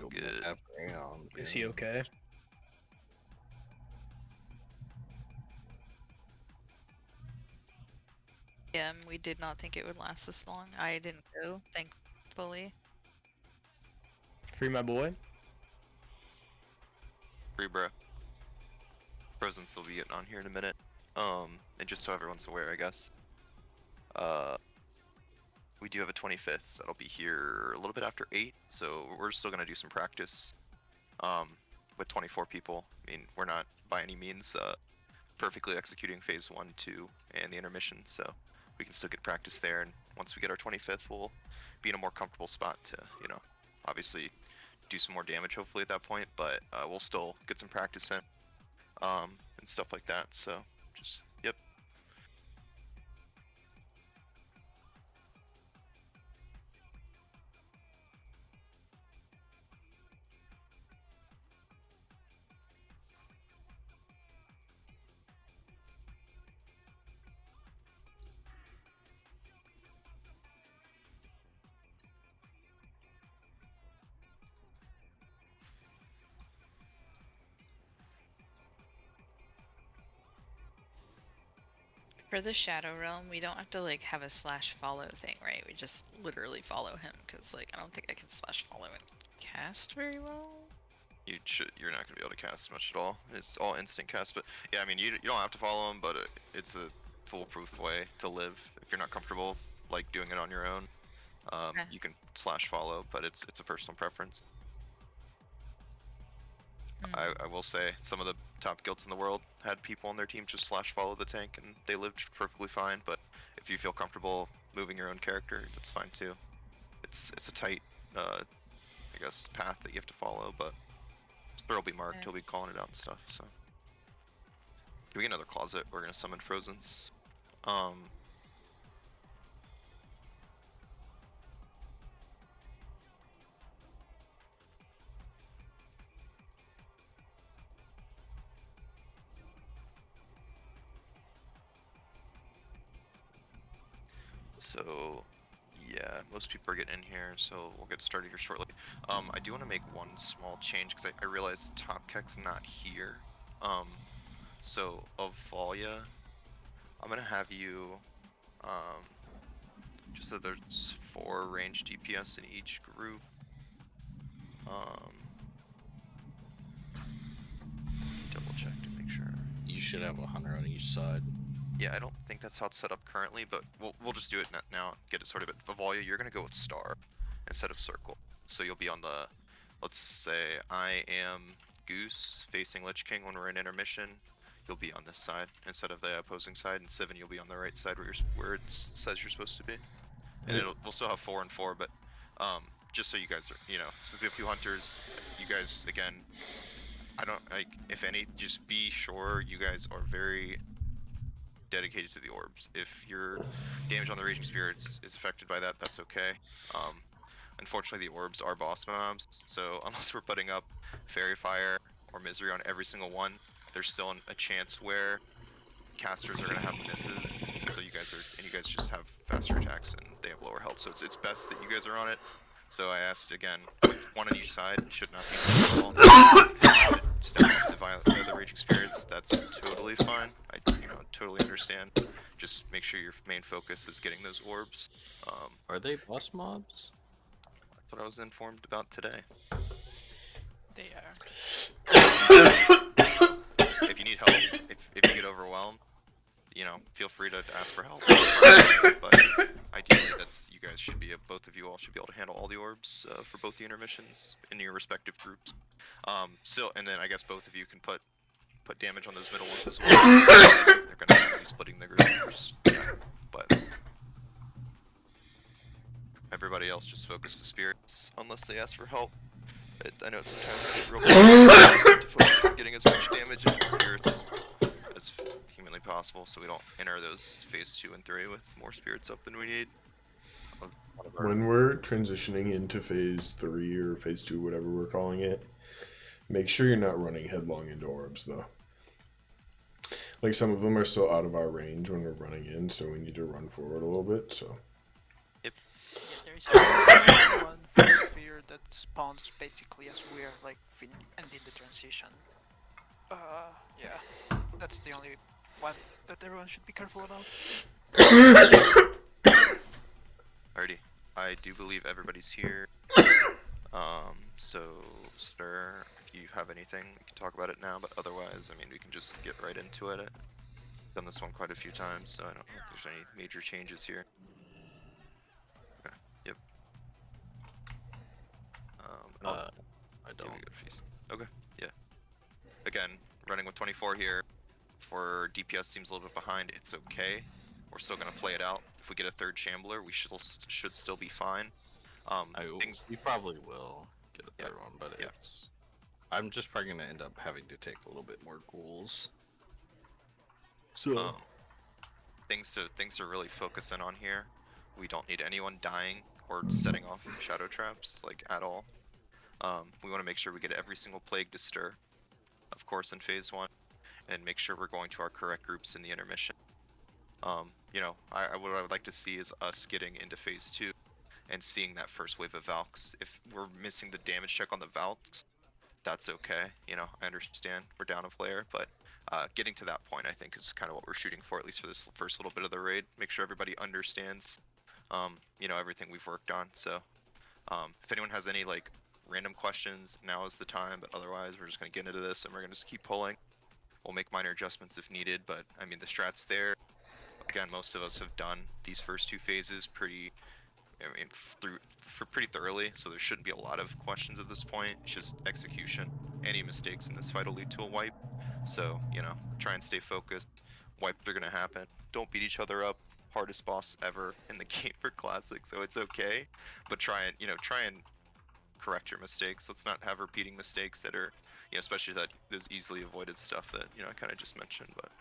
all good. Is he okay? Yeah, we did not think it would last this long. I didn't go, thankfully. Free my boy. Free bro. Frozen's will be getting on here in a minute. And just so everyone's aware, I guess. We do have a 25th that'll be here a little bit after 8, so we're still gonna do some practice. With 24 people. I mean, we're not by any means perfectly executing phase 1, 2, and the intermission, so we can still get practice there. And once we get our 25th, we'll be in a more comfortable spot to, you know, obviously do some more damage hopefully at that point, but we'll still get some practice in and stuff like that. So just yep. For the Shadow Realm, we don't have to like have a /follow thing, right? We just literally follow him, because like I don't think I can /follow and cast very well. You're not gonna be able to cast much at all. It's all instant cast, but yeah, I mean you don't have to follow him, but it's a foolproof way to live if you're not comfortable like doing it on your own. You can /follow, but it's a personal preference. I will say some of the top guilds in the world had people on their team just /follow the tank and they lived perfectly fine. But if you feel comfortable moving your own character, that's fine too. It's a tight, I guess, path that you have to follow, but Sir will be marked. He'll be calling it out and stuff. So, do we get another closet? We're gonna summon Frozen's. So, yeah, most people are getting in here, so we'll get started here shortly. I do want to make one small change because I realize Top Kek's not here. So of Valia, I'm gonna have you, just so there's 4 ranged DPS in each group. Double check to make sure. You should have a hunter on each side. Yeah, I don't think that's how it's set up currently, but we'll just do it now, get it sorted. But Valia, you're gonna go with Star instead of Circle. So you'll be on the, let's say I am Goose facing Lich King when we're in intermission. You'll be on this side instead of the opposing side, and Sivan, you'll be on the right side where it says you're supposed to be. And we'll still have 4 and 4, but just so you guys are, you know, since we have 2 hunters, you guys again, I don't like, if any, just be sure you guys are very dedicated to the orbs. If your damage on the Raging Spirits is affected by that, that's okay. Unfortunately, the orbs are boss mobs, so unless we're putting up Fairy Fire or Misery on every single one, there's still a chance where casters are gonna have misses. So you guys just have faster attacks and they have lower health. So it's best that you guys are on it. So I asked again, 1 on each side should not be step up to the Raging Spirits. That's totally fine. I totally understand. Just make sure your main focus is getting those orbs. Are they boss mobs? That's what I was informed about today. They are. If you need help, if you get overwhelmed, you know, feel free to ask for help. But ideally, you guys should be, both of you all should be able to handle all the orbs for both the intermissions in your respective groups. And then I guess both of you can put damage on those middle ones as well. They're gonna be splitting the groups, but everybody else just focus the spirits unless they ask for help. I know sometimes real to focus on getting as much damage into the spirits as humanly possible, so we don't enter those phase 2 and 3 with more spirits up than we need. When we're transitioning into phase 3 or phase 2, whatever we're calling it, make sure you're not running headlong into orbs, though. Like, some of them are still out of our range when we're running in, so we need to run forward a little bit, so. Yep. Yeah, there's one for fear that spawns basically as we're like ending the transition. Yeah, that's the only one that everyone should be careful about. Alrighty, I do believe everybody's here. So, sir, if you have anything, we can talk about it now, but otherwise, I mean, we can just get right into it. I've done this one quite a few times, so I don't know if there's any major changes here. Okay, yep. And I yeah, don't. we got a feast. Okay, yeah. Again, running with 24 here. For DPS seems a little bit behind, it's okay. We're still gonna play it out. If we get a third Shambler, we should still be fine. We probably will get a Yeah, third one, but yeah. I'm just probably gonna end up having to take a little bit more ghouls. So things to really focus in on here. We don't need anyone dying or setting off shadow traps like at all. We want to make sure we get every single plague to stir, of course, in phase 1, and make sure we're going to our correct groups in the intermission. You know, what I would like to see is us getting into phase 2 and seeing that first wave of Valks. If we're missing the damage check on the Valks, that's okay. You know, I understand we're down a player, but getting to that point, I think, is kind of what we're shooting for, at least for this first little bit of the raid. Make sure everybody understands, you know, everything we've worked on. So, if anyone has any like random questions, now is the time. But otherwise, we're just gonna get into this and we're gonna just keep pulling. We'll make minor adjustments if needed, but I mean, the strat's there. Again, most of us have done these first 2 phases pretty pretty thoroughly, so there shouldn't be a lot of questions at this point. It's just execution. Any mistakes in this fight will lead to a wipe. So, you know, try and stay focused. Wipes are gonna happen. Don't beat each other up. Hardest boss ever in the game for Classic, so it's okay. But try and correct your mistakes. Let's not have repeating mistakes that are, you know, especially that there's easily avoided stuff that, you know, I kind of just mentioned. But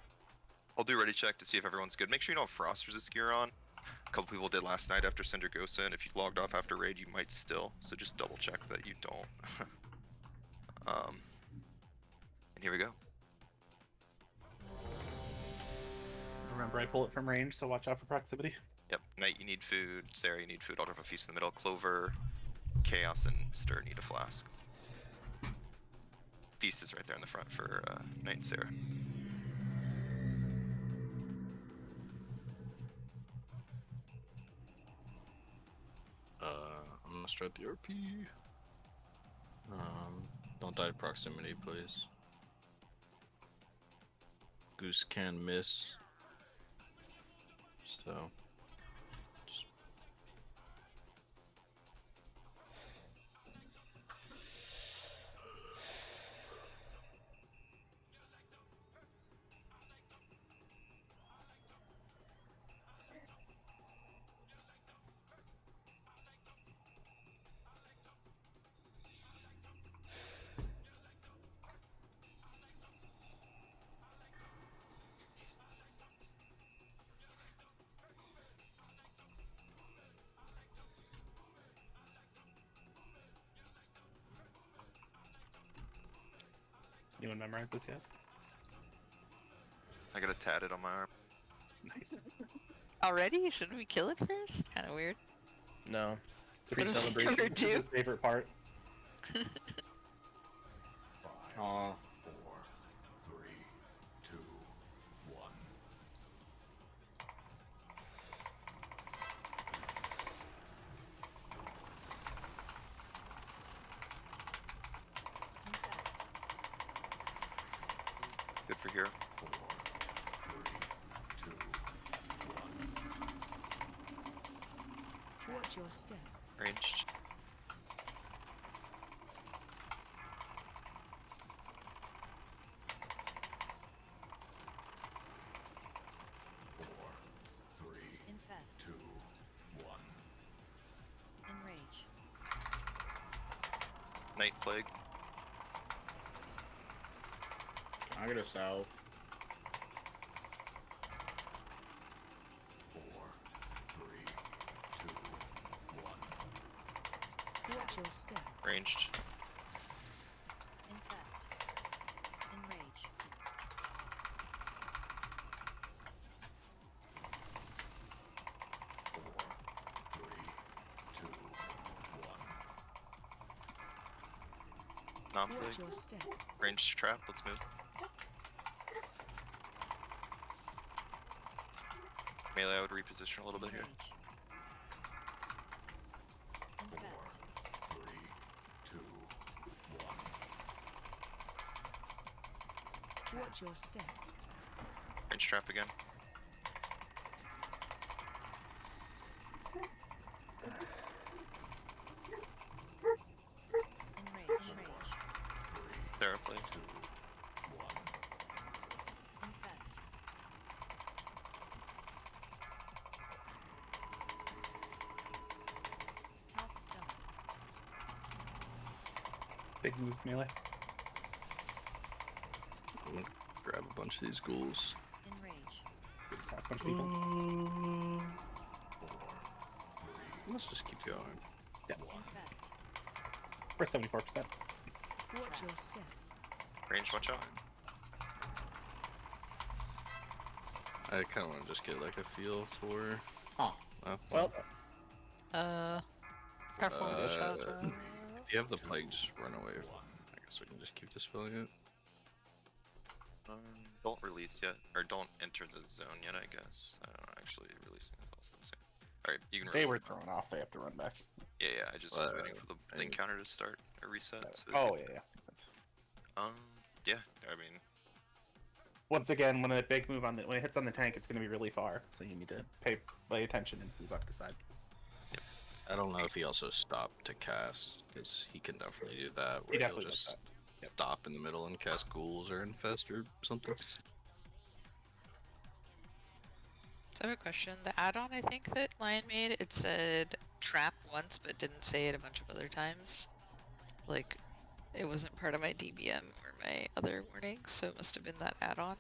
I'll do ready check to see if everyone's good. Make sure you don't have Frost Resist gear on. A couple people did last night after Syndergosa, and if you logged off after raid, you might still. So just double check that you don't. And here we go. Remember, I pull it from range, so watch out for proximity. Yep. Knight, you need food. Sarah, you need food. I'll drop a feast in the middle. Clover, Chaos, and Stir need a flask. Feast is right there in the front for Knight and Sarah. I'm gonna start the RP. Don't die to proximity, please. Goose can miss. So just Anyone memorize this yet? I got it tatted on my arm. Nice. Already? Shouldn't we kill it first? Kind of weird. No. Is it Pre-celebration. number This is 2? his favorite part. Aw. Good for hero. Watch your step. Ranged. Infest. Enrage. Night Plague. I got a south. Watch your step. Ranged. Infest. Enrage. Non-plague. Watch your step. Ranged trap, let's move. Melee, I would reposition a little bit here. Enrage. Infest. Watch your step. Ranged trap again. Enrage. Enrage. Theraplay. Infest. Hearthstone. Big move melee. I'm gonna grab a bunch of these ghouls. Enrage. Just last bunch of people. Let's just keep going. Infest. We're 74%. Watch your step. Range, watch out. I kind of want to just get like a feel for. Huh. Well, Careful with the shot. If you have the plague, just run away. I guess we can just keep dispelling it. Don't release yet, or don't enter the zone yet, I guess. I don't know, actually, releasing is also the same. Alright, you can they release were it now. thrown off. They have to run back. Yeah, I just was waiting for the thing counter to start, a reset. So Oh, yeah. Makes sense. yeah, I mean, Once again, when a big move on when it hits on the tank, it's going to be really far. So you need to pay attention and move out to the side. I don't know if he also stopped to cast, because he can definitely do that. He Where he'll definitely does just stop in the middle and cast ghouls or infest or something. So I have a question. The add-on I think that Lion made, it said trap once but didn't say it a bunch of other times. Like, it wasn't part of my DBM or my other warnings, so it must have been that add-on.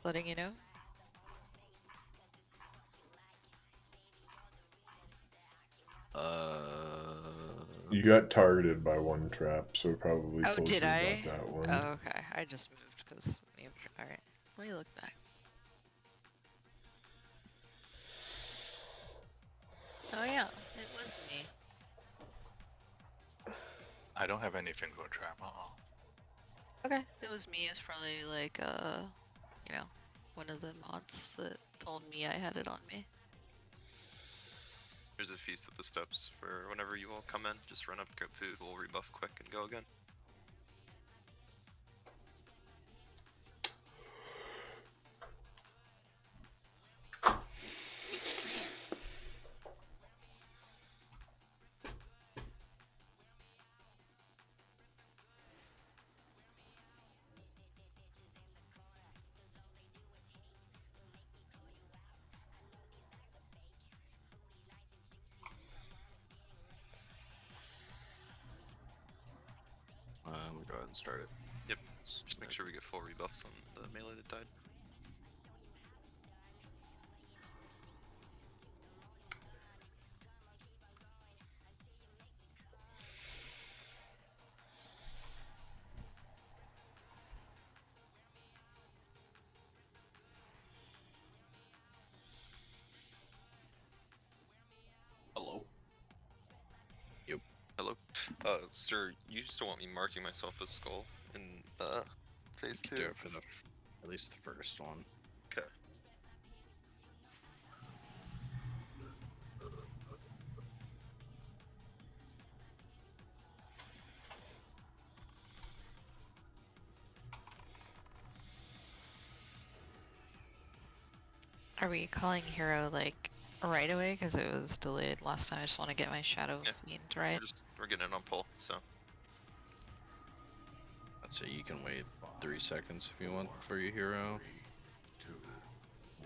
Letting you know. You got targeted by one trap, so it probably Oh, told you did I? about that one. Oh, okay. I just moved because. Alright. Let me look back. Oh, yeah. It was me. I don't have any finger trap. Okay. It was me. It's probably like, you know, one of the mods that told me I had it on me. there's a feast at the steps for whenever you all come in. Just run up, grab food, we'll rebuff quick and go again. Go ahead and start it. Yep, just make sure we get full rebuffs on the melee that died. Hello. Hello. Sir, you still want me marking myself as skull in phase 2? Do it for at least the first one. Okay. Are we calling hero like right away because it was delayed last time? I just want to get my shadow fiend right. We're getting it on pull, so. I'd say you can wait 3 seconds if you want for your hero.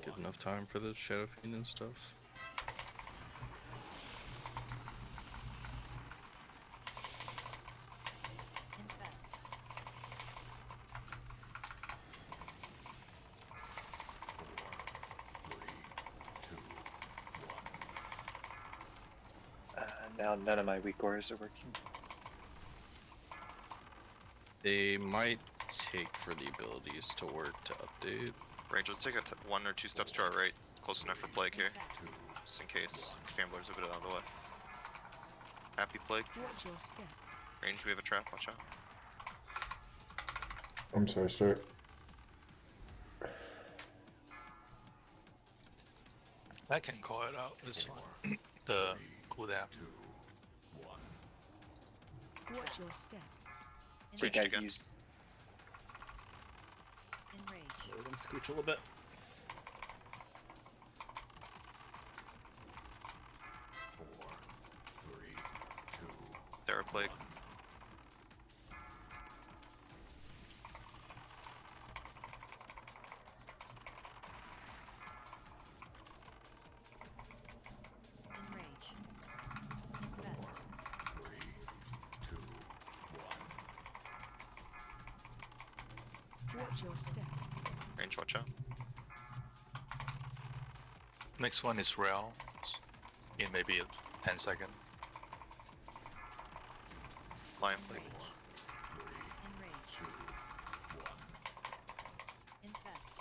Get enough time for the Shadow Fiend and stuff. Infest. Now none of my weak auras are working. They might take for the abilities to work to update. Range, let's take a 1 or 2 steps to our right. It's close enough for plague here. Just in case Scrambler's a bit out of the way. Happy plague. Watch your step. Range, we have a trap, watch out. I'm sorry, start. I can call it out. This one. The cooldown. Watch your step. I think Breached I've again. used. Enrage. We're gonna scooch a little bit. Terra Plague. Enrage. Infest. Watch your step. Range, watch out. Next one is Rail. In maybe 10 seconds. Lion Plague. Enrage. Infest.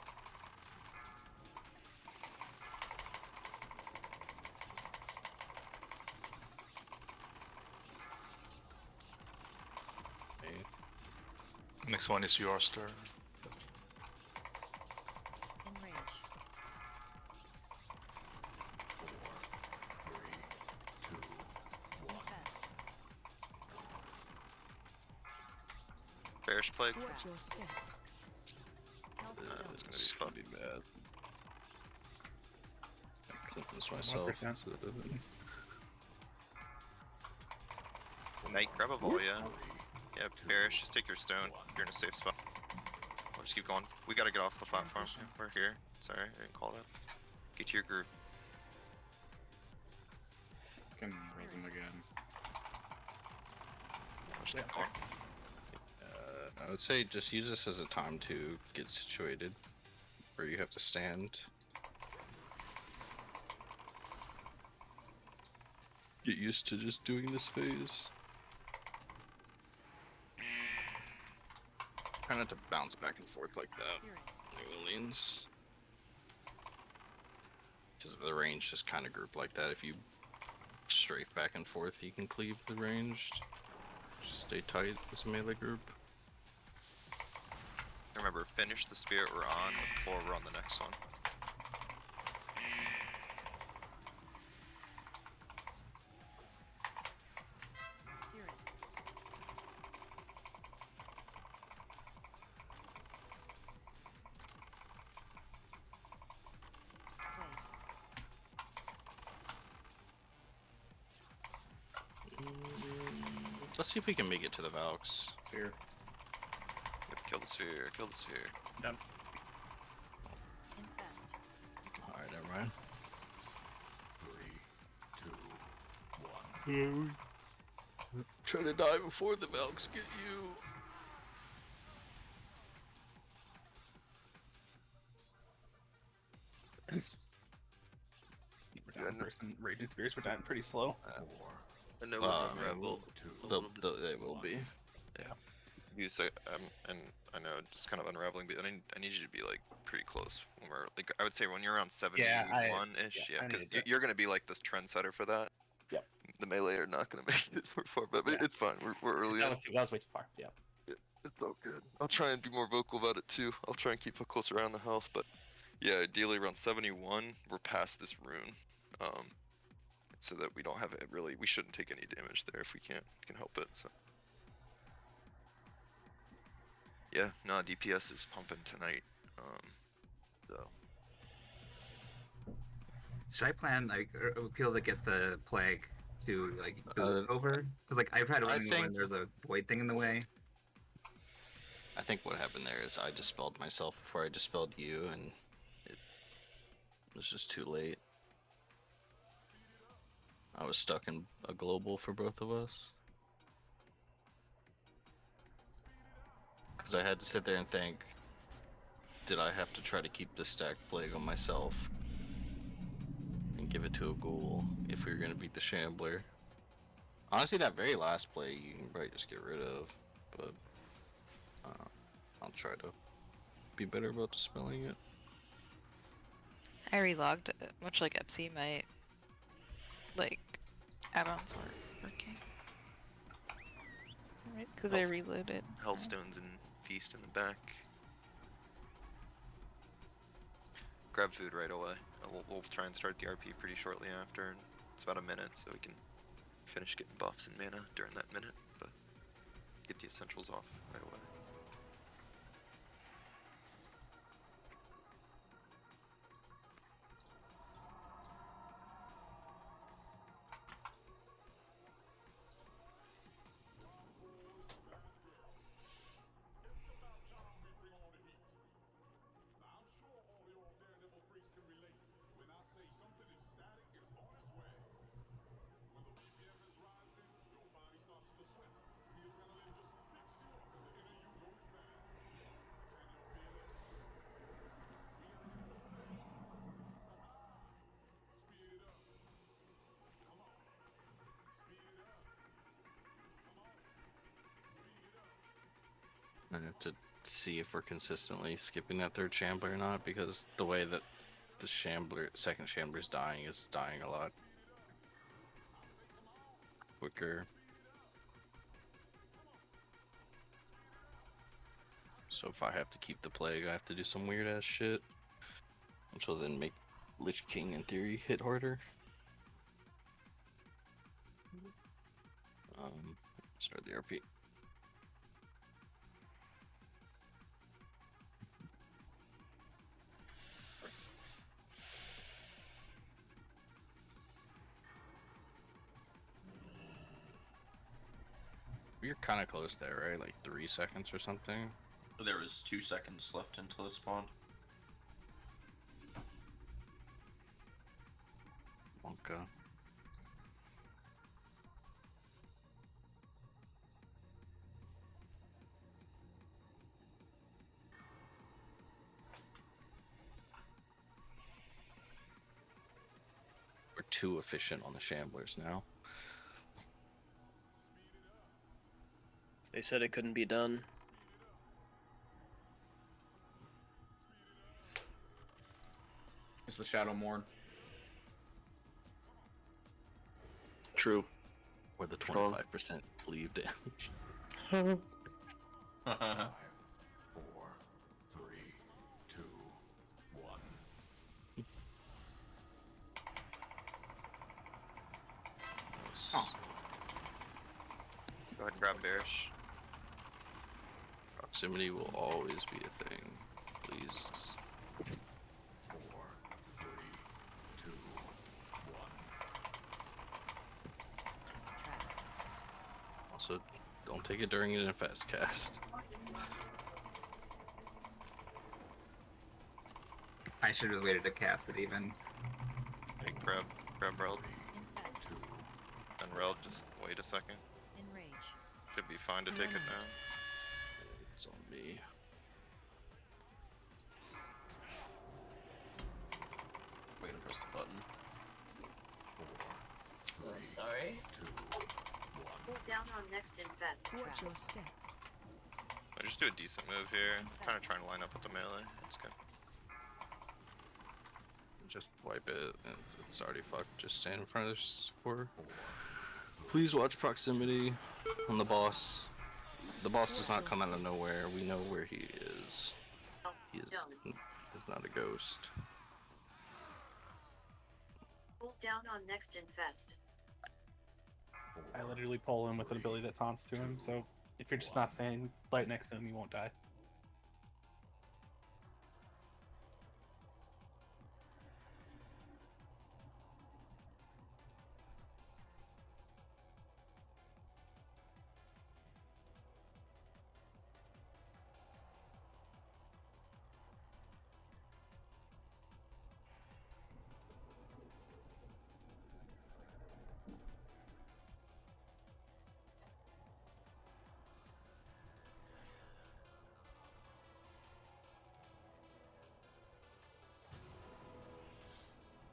Next one is your turn. Enrage. Infest. Bearish Plague. Watch your step. Health It's stone. gonna be fun. Be bad. I cleanse myself 1%. instead of it. Knight, grab a ball, yeah. Yeah, Bearish, just take your stone. You're in a safe spot. We'll just keep going. We gotta get off the platform. We're here. Sorry, I didn't call that. Get to your group. Can raise him again. We'll just keep going. I would say just use this as a time to get situated, where you have to stand. Get used to just doing this phase. Try not to bounce back and forth like that. Spirit. New Orleans. Because the range is kind of grouped like that. If you strafe back and forth, you can cleave the ranged. Just stay tight as a melee group. Remember, finish the spirit we're on before we're on the next one. Spirit. Plague. Let's see if we can make it to the Valks. Sphere. Yep, kill the sphere, kill the sphere. Infest. Alright, never mind. Try to die before the Valks get you. We're down person. Raging spirits were dying pretty slow. I know Uh, we'll unravel. They will be. You say, and I know just kind of unraveling, but I need you to be like pretty close when we're like, I would say when you're around 71-ish, yeah, I because needed to. you're gonna be like this trendsetter for that. Yep. The melee are not gonna make it far, but Yeah. it's fine. We're early. That was way too far. Yeah. It's all good. I'll try and be more vocal about it too. I'll try and keep a close eye on the health, but yeah, ideally around 71, we're past this rune, so that we don't have it really. We shouldn't take any damage there if we can help it. So yeah, no, DPS is pumping tonight. So Should I plan like people that get the plague to like do it Uh, over? Because like I've had I running when think- there's a void thing in the way. I think what happened there is I dispelled myself before I dispelled you, and it was just too late. I was stuck in a global for both of us. Because I had to sit there and think, did I have to try to keep this stacked plague on myself and give it to a ghoul if we were going to beat the Shambler? Honestly, that very last play you can probably just get rid of, but I'll try to be better about dispelling it. I relogged, much like Epsi, my like add-ons weren't working. Because I Hell's- reloaded. Hellstones and Feast in the back. Grab food right away. We'll try and start the RP pretty shortly after. And it's about a minute, so we can finish getting buffs and mana during that minute. But get the essentials off right away. I have to see if we're consistently skipping that third shambler or not, because the way that the second shambler is dying a lot quicker. So if I have to keep the plague, I have to do some weird ass shit, which will then make Lich King in theory hit harder. Start the RP. We're kind of close there, right? Like 3 seconds or something. There was 2 seconds left until it spawned. Wonka. We're too efficient on the shamblers now. They said it couldn't be done. It's the Shadow Morn. True. Or the Strong. 25% bleed damage. 5, 4, 3, 2, 1. Oh. Go ahead and grab Bearish. Proximity will always be a thing. Please. 4, 3, 2, 1. Also, don't take it during an infest cast. I should have waited to cast it even. Hey, grab Reld. And Reld, just wait a second. Enrage. Should be fine to take it now. It's on me. Wait and press the button. 4, 3, Sorry. 2, 1. Hold down on next infest. Watch your step. I just do a decent move here. Kind of trying to line up with the melee. It's good. Just wipe it, and it's already fucked. Just stand in front of the supporter. Please watch proximity on the boss. The boss does not come out of nowhere. We know where he is. He is not a ghost. Hold down on next infest. I literally pull him with an ability that taunts to him, so if you're just not standing right next to him, you won't die.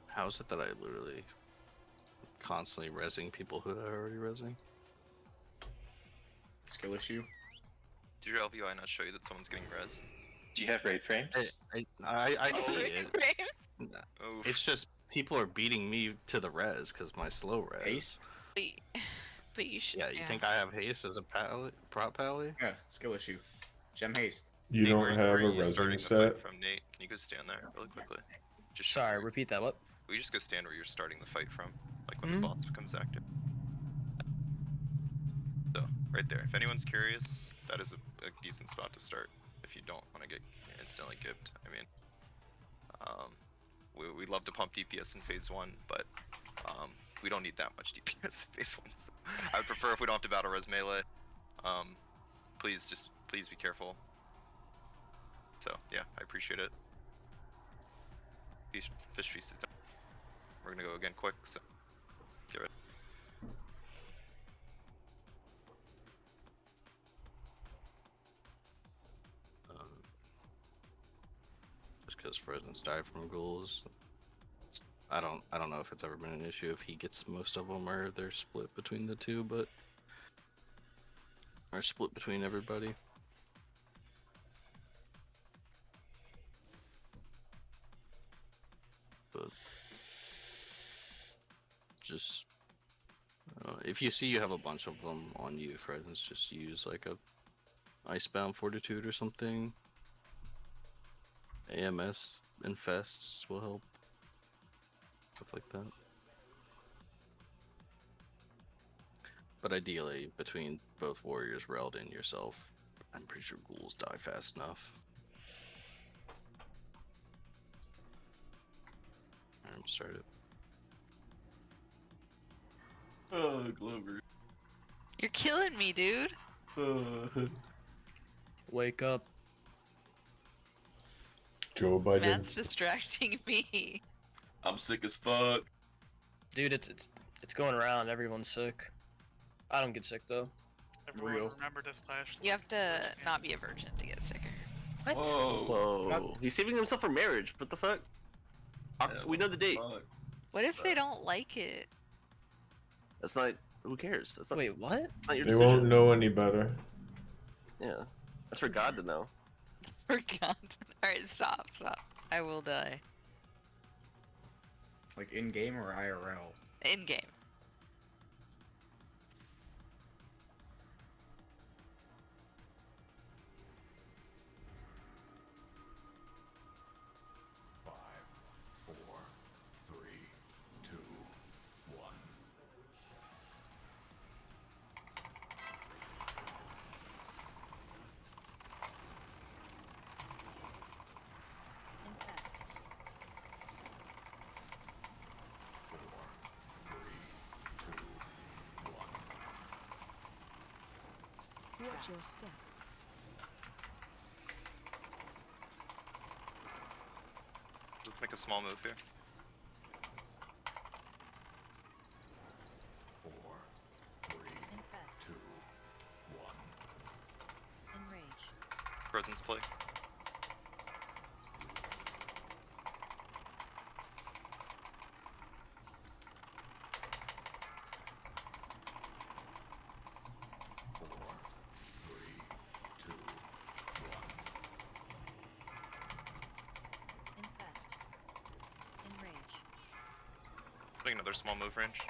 How is it that I literally constantly rezzing people who are already rezzing? Skill issue. Did your LVI not show you that someone's getting rezzed? Do you have raid frames? I see it. Oof. It's just people are beating me to the res because my slow res. Ace? Wait. But you should. Yeah, you think I have haste as a prop pally? Yeah, skill issue. Gem haste. You Nate, don't where have are a you starting resing the fight set? from, Nate? Can you go stand there really quickly? Just Sorry, repeat that. What? we just go stand where you're starting the fight from, like when the boss becomes active. So, right there. If anyone's curious, that is a decent spot to start. If you don't want to get instantly gibbed, I mean, we love to pump DPS in phase 1, but we don't need that much DPS in phase 1. So I would prefer if we don't have to battle res melee. Please be careful. So yeah, I appreciate it. Fish feast is done. We're gonna go again quick, so get ready. Just because Fresn's died from ghouls, I don't know if it's ever been an issue if he gets most of them or they're split between the two, but are split between everybody. But just if you see you have a bunch of them on you, for instance, just use like a Icebound Fortitude or something. AMS infests will help. Stuff like that. But ideally, between both warriors, Reld and yourself, I'm pretty sure ghouls die fast enough. I'm started. Oh, Glover. You're killing me, dude. Wake up. Joe Biden. Matt's distracting me. I'm sick as fuck. Dude, it's going around. Everyone's sick. I don't get sick though. Everyone remember to slash. You have to not be a virgin to get sicker. What? Whoa. He's saving himself for marriage. What the fuck? We know the date. What if they don't like it? That's not. Who cares? That's not. Wait, what? Not your They decision. won't know any better. Yeah, that's for God to know. For God. Alright, stop. I will die. Like in game or IRL? In game. Watch your step. Let's make a small move here. 4, 3, 2, 1. Enrage. Presence play. Another small move range.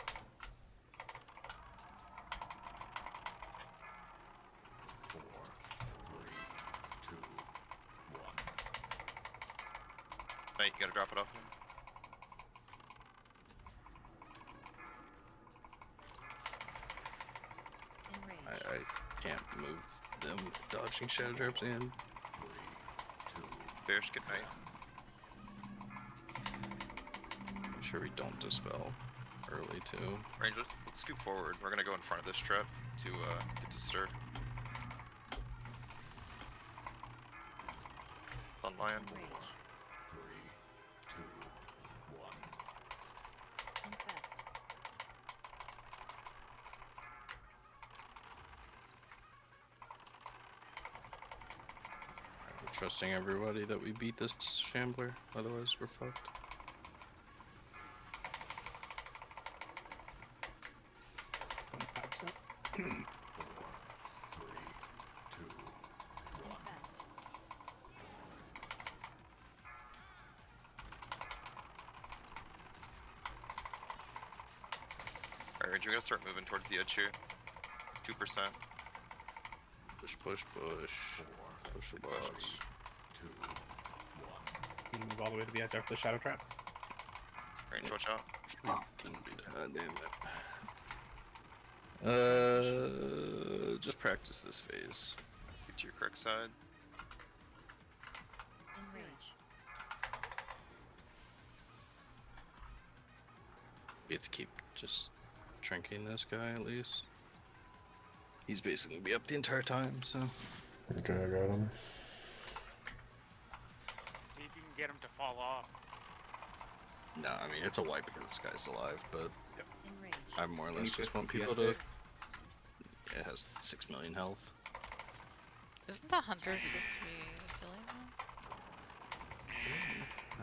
Mate, you gotta drop it off now. I can't move them dodging shadow traps in. Bearish, good night. Make sure we don't dispel early too. Ranger, let's scoot forward. We're gonna go in front of this trap to get to stir. On lion. 3, 2, 1. We're trusting everybody that we beat this Shambler, otherwise we're fucked. Alright, Ranger, we're gonna start moving towards the edge here. 2%. Push, push, push. Push the box. 2, 1. You can move all the way to the edge after the shadow trap. Range, watch out. Didn't do that. Damn it. Just practice this phase. Get to your correct side. Enrage. We have to keep just trinking this guy at least. He's basically gonna be up the entire time, so. Okay, I got him. See if you can get him to fall off. No, I mean it's a wipe because this guy's alive, but Enrage. I more or less just want people to. Yeah, it has 6 million health. Isn't the hunter supposed to be killing them?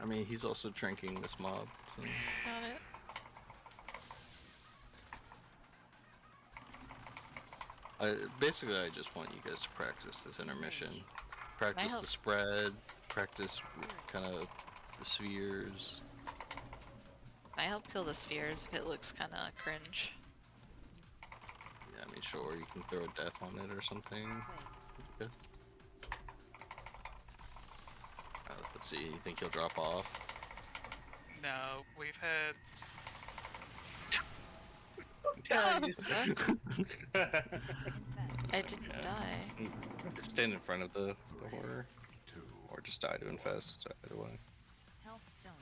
I mean, he's also drinking this mob. So. Got it. Basically, I just want you guys to practice this intermission. Practice the spread, practice kind of the spheres. Can I help kill the spheres if it looks kind of cringe? Yeah, I mean, sure, you can throw a death on it or something. Yeah. Let's see, you think he'll drop off? No, we've had. I didn't die. Just stand in front of the horror. Or just die to infest, either way. Health stone.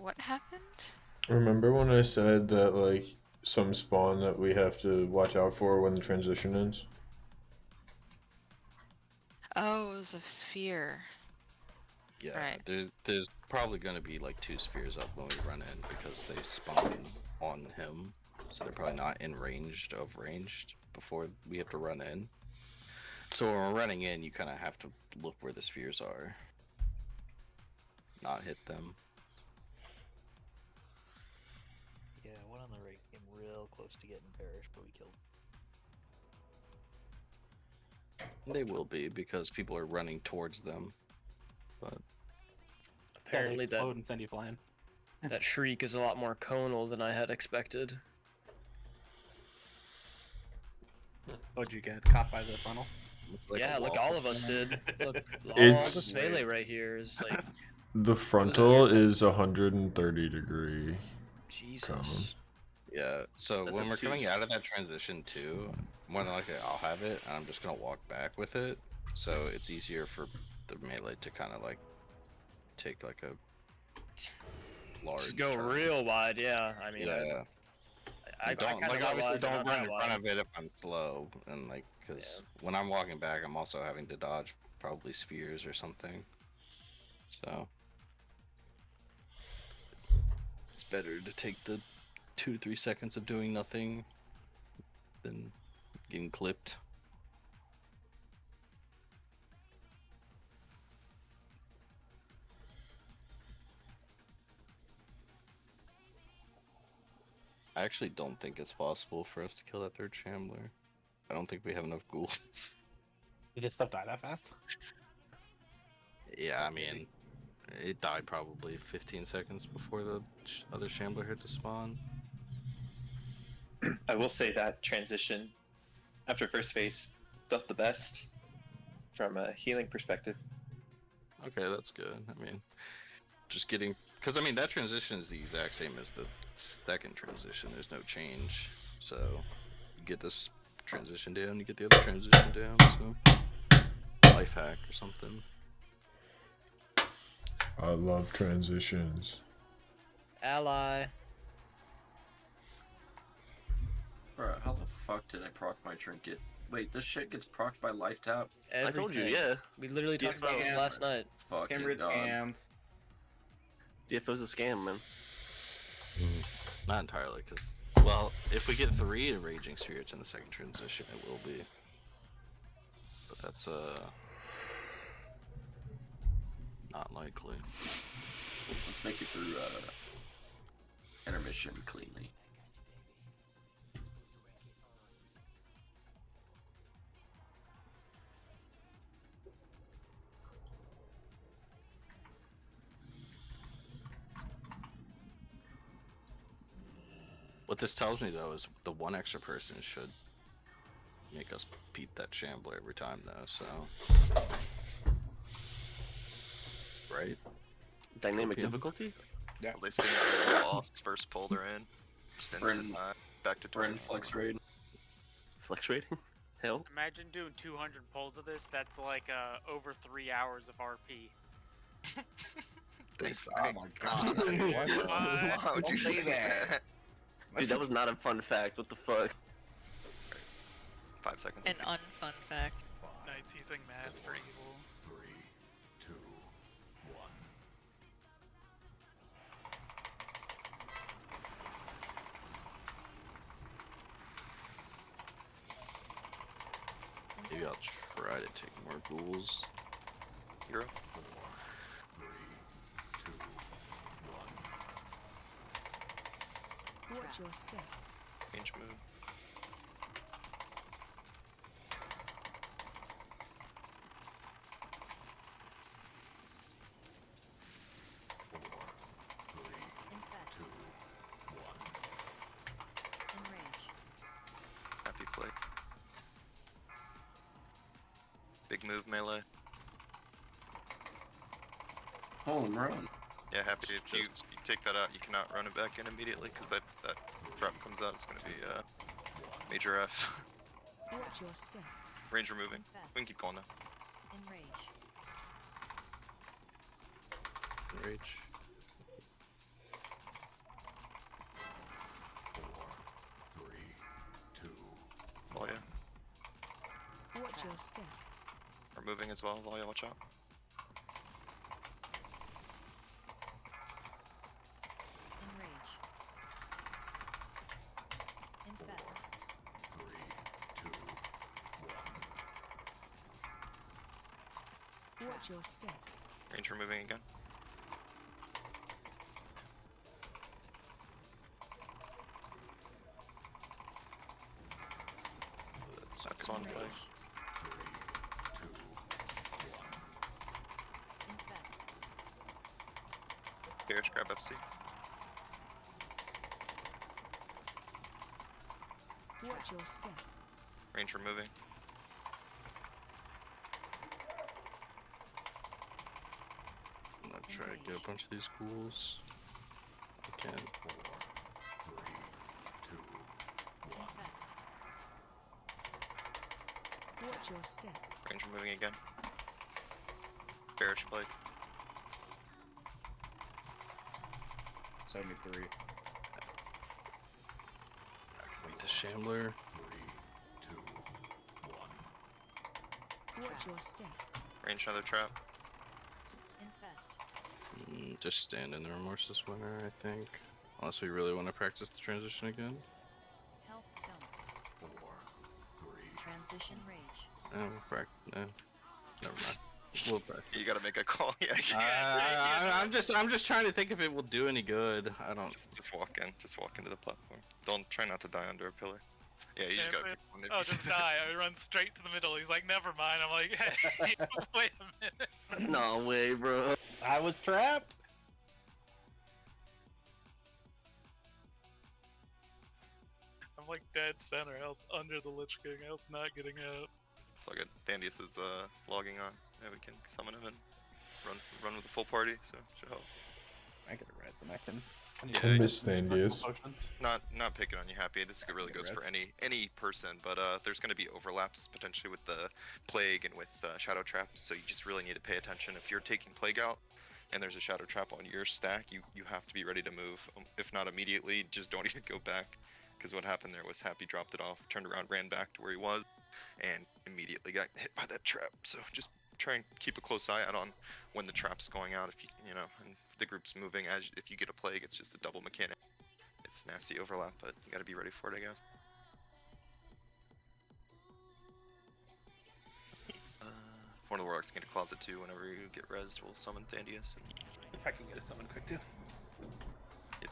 What happened? Remember when I said that, like, some spawn that we have to watch out for when the transition ends? Oh, it was a sphere. Yeah, right. there's probably going to be like 2 spheres up when we run in because they spawn on him, so they're probably not in ranged before we have to run in. So when we're running in, you kind of have to look where the spheres are, not hit them. Yeah, one on the right came real close to getting perished, but we killed him. They will be because people are running towards them, but Apparently that and send you flying. that shriek is a lot more conal than I had expected. What'd you get? Caught by the funnel? Like yeah, look, all of us did. Look, all It's- this melee right here is like The frontal is 130 degree. Jesus. yeah. So That's when a we're coming two. out of that transition too, more than likely I'll have it, and I'm just gonna walk back with it, so it's easier for the melee to kind of like take like a large. Just go turn. real wide, yeah. I mean, Yeah. I don't kinda like go obviously wide, but don't not run that in wide. front of it if I'm slow, and like because when I'm walking back, I'm also having to dodge probably spheres or something. So it's better to take the 2 to 3 seconds of doing nothing than getting clipped. I actually don't think it's possible for us to kill that 3rd Shambler. I don't think we have enough ghouls. Did this stuff die that fast? Yeah, I mean, it died probably 15 seconds before the other Shambler hit the spawn. I will say that transition after first phase felt the best from a healing perspective. Okay, that's good. I mean, just getting... Because, I mean, that transition is the exact same as the 2nd transition. There's no change. So, you get this transition down, you get the other transition down, so... Life hack or something. I love transitions. Ally. Bruh, how the fuck did I proc my trinket? Wait, this shit gets proc'd by life tap? Everything. I told you, yeah. We literally talked about this last night. Fucking Scammed, God. scammed. DFO's a scam, man. Not entirely, because... Well, if we get 3 Raging Spirits in the 2nd transition, it will be. But that's, not likely. Let's make it through, intermission cleanly. What this tells me though is the one extra person should make us beat that shambler every time though, so. Right? Dynamic Okay. difficulty? Yeah. They seem to have lost first pull they're in. Just We're instant back to We're in 20. flex raid. Flex rating? Hell. Imagine doing 200 pulls of this. That's like over 3 hours of RP. Thanks. Oh my god. What? Why would you Don't say say that? Dude, that was not a fun fact. What the fuck? 5 seconds. An unfun fact. Knights using math for evil. 3, 2, 1. Maybe I'll try to take more ghouls. Hero. 4, 3, 2, 1. Watch your step. Range move. Infest. 2, 1. Enrage. Happy play. Big move melee. Home run. Yeah, happy if you take that out, you cannot run it back in immediately because that drop comes out. It's going to be major F. Watch your step. Range removing. We can keep going now. Enrage. Rage. 4, 3, 2. Oh yeah. Watch your step. We're moving as well. Volia, watch out. Enrage. Infest. 3, 2, 1. Watch your step. Range removing again. That's on play. 3, 2, 1. Infest. Bearish grab FC. Watch your step. Range removing. I'm gonna try to get a bunch of these ghouls. I can. 4, 3, 2, 1. Infest. Watch your step. Range removing again. Bearish blade. 73. I can beat the shambler. 3, 2, 1. Watch your step. Range another trap. Infest. Just stand in the remorseless winner, I think. Unless we really want to practice the transition again. Health stone. 4, 3. Transition rage. No, no. Never mind. We'll practice. You gotta make a call. Yeah. I'm just trying to think if it will do any good. I don't. Just walk in. Just walk into the platform. Don't try not to die under a pillar. Yeah, you just Yeah, gotta it's pick one. Oh, just die. I run straight to the middle. He's like, never mind. I'm like, hey, wait a minute. No way, bro. I was trapped. I'm like dead center. I was under the Lich King. I was not getting out. It's all good. Thandius is logging on. Yeah, we can summon him and run with the full party. So should help. I get a res and I can. I miss Thandius. Not picking on you, Happy. This really goes for any person, but there's going to be overlaps potentially with the plague and with shadow trap. So you just really need to pay attention. If you're taking plague out and there's a shadow trap on your stack, you have to be ready to move. If not immediately, just don't even go back. Because what happened there was Happy dropped it off, turned around, ran back to where he was, and immediately got hit by that trap. So just try and keep a close eye out on when the trap's going out. If you know, and the group's moving. As if you get a plague, it's just a double mechanic. It's nasty overlap, but you got to be ready for it, I guess. One of the warlocks can get a closet too. Whenever you get rezzed, we'll summon Thandius. And... If I can get a summon quick too. Yep.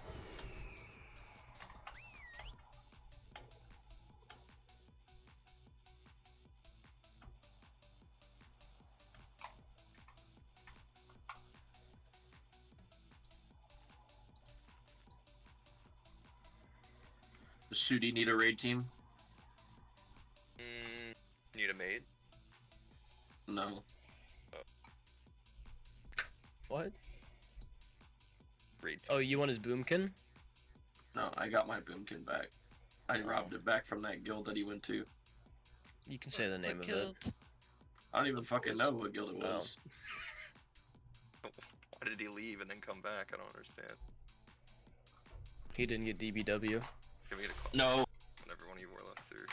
Does Shooty need a raid team? Need a maid? No. What? Raid. Oh, you want his boomkin? No, I got my boomkin back. I robbed it back from that guild that he went to. You can say the name of it. I don't even fucking know what guild it was. Why did he leave and then come back? I don't understand. He didn't get DBW. Give me a No. Whenever one of you warlocks are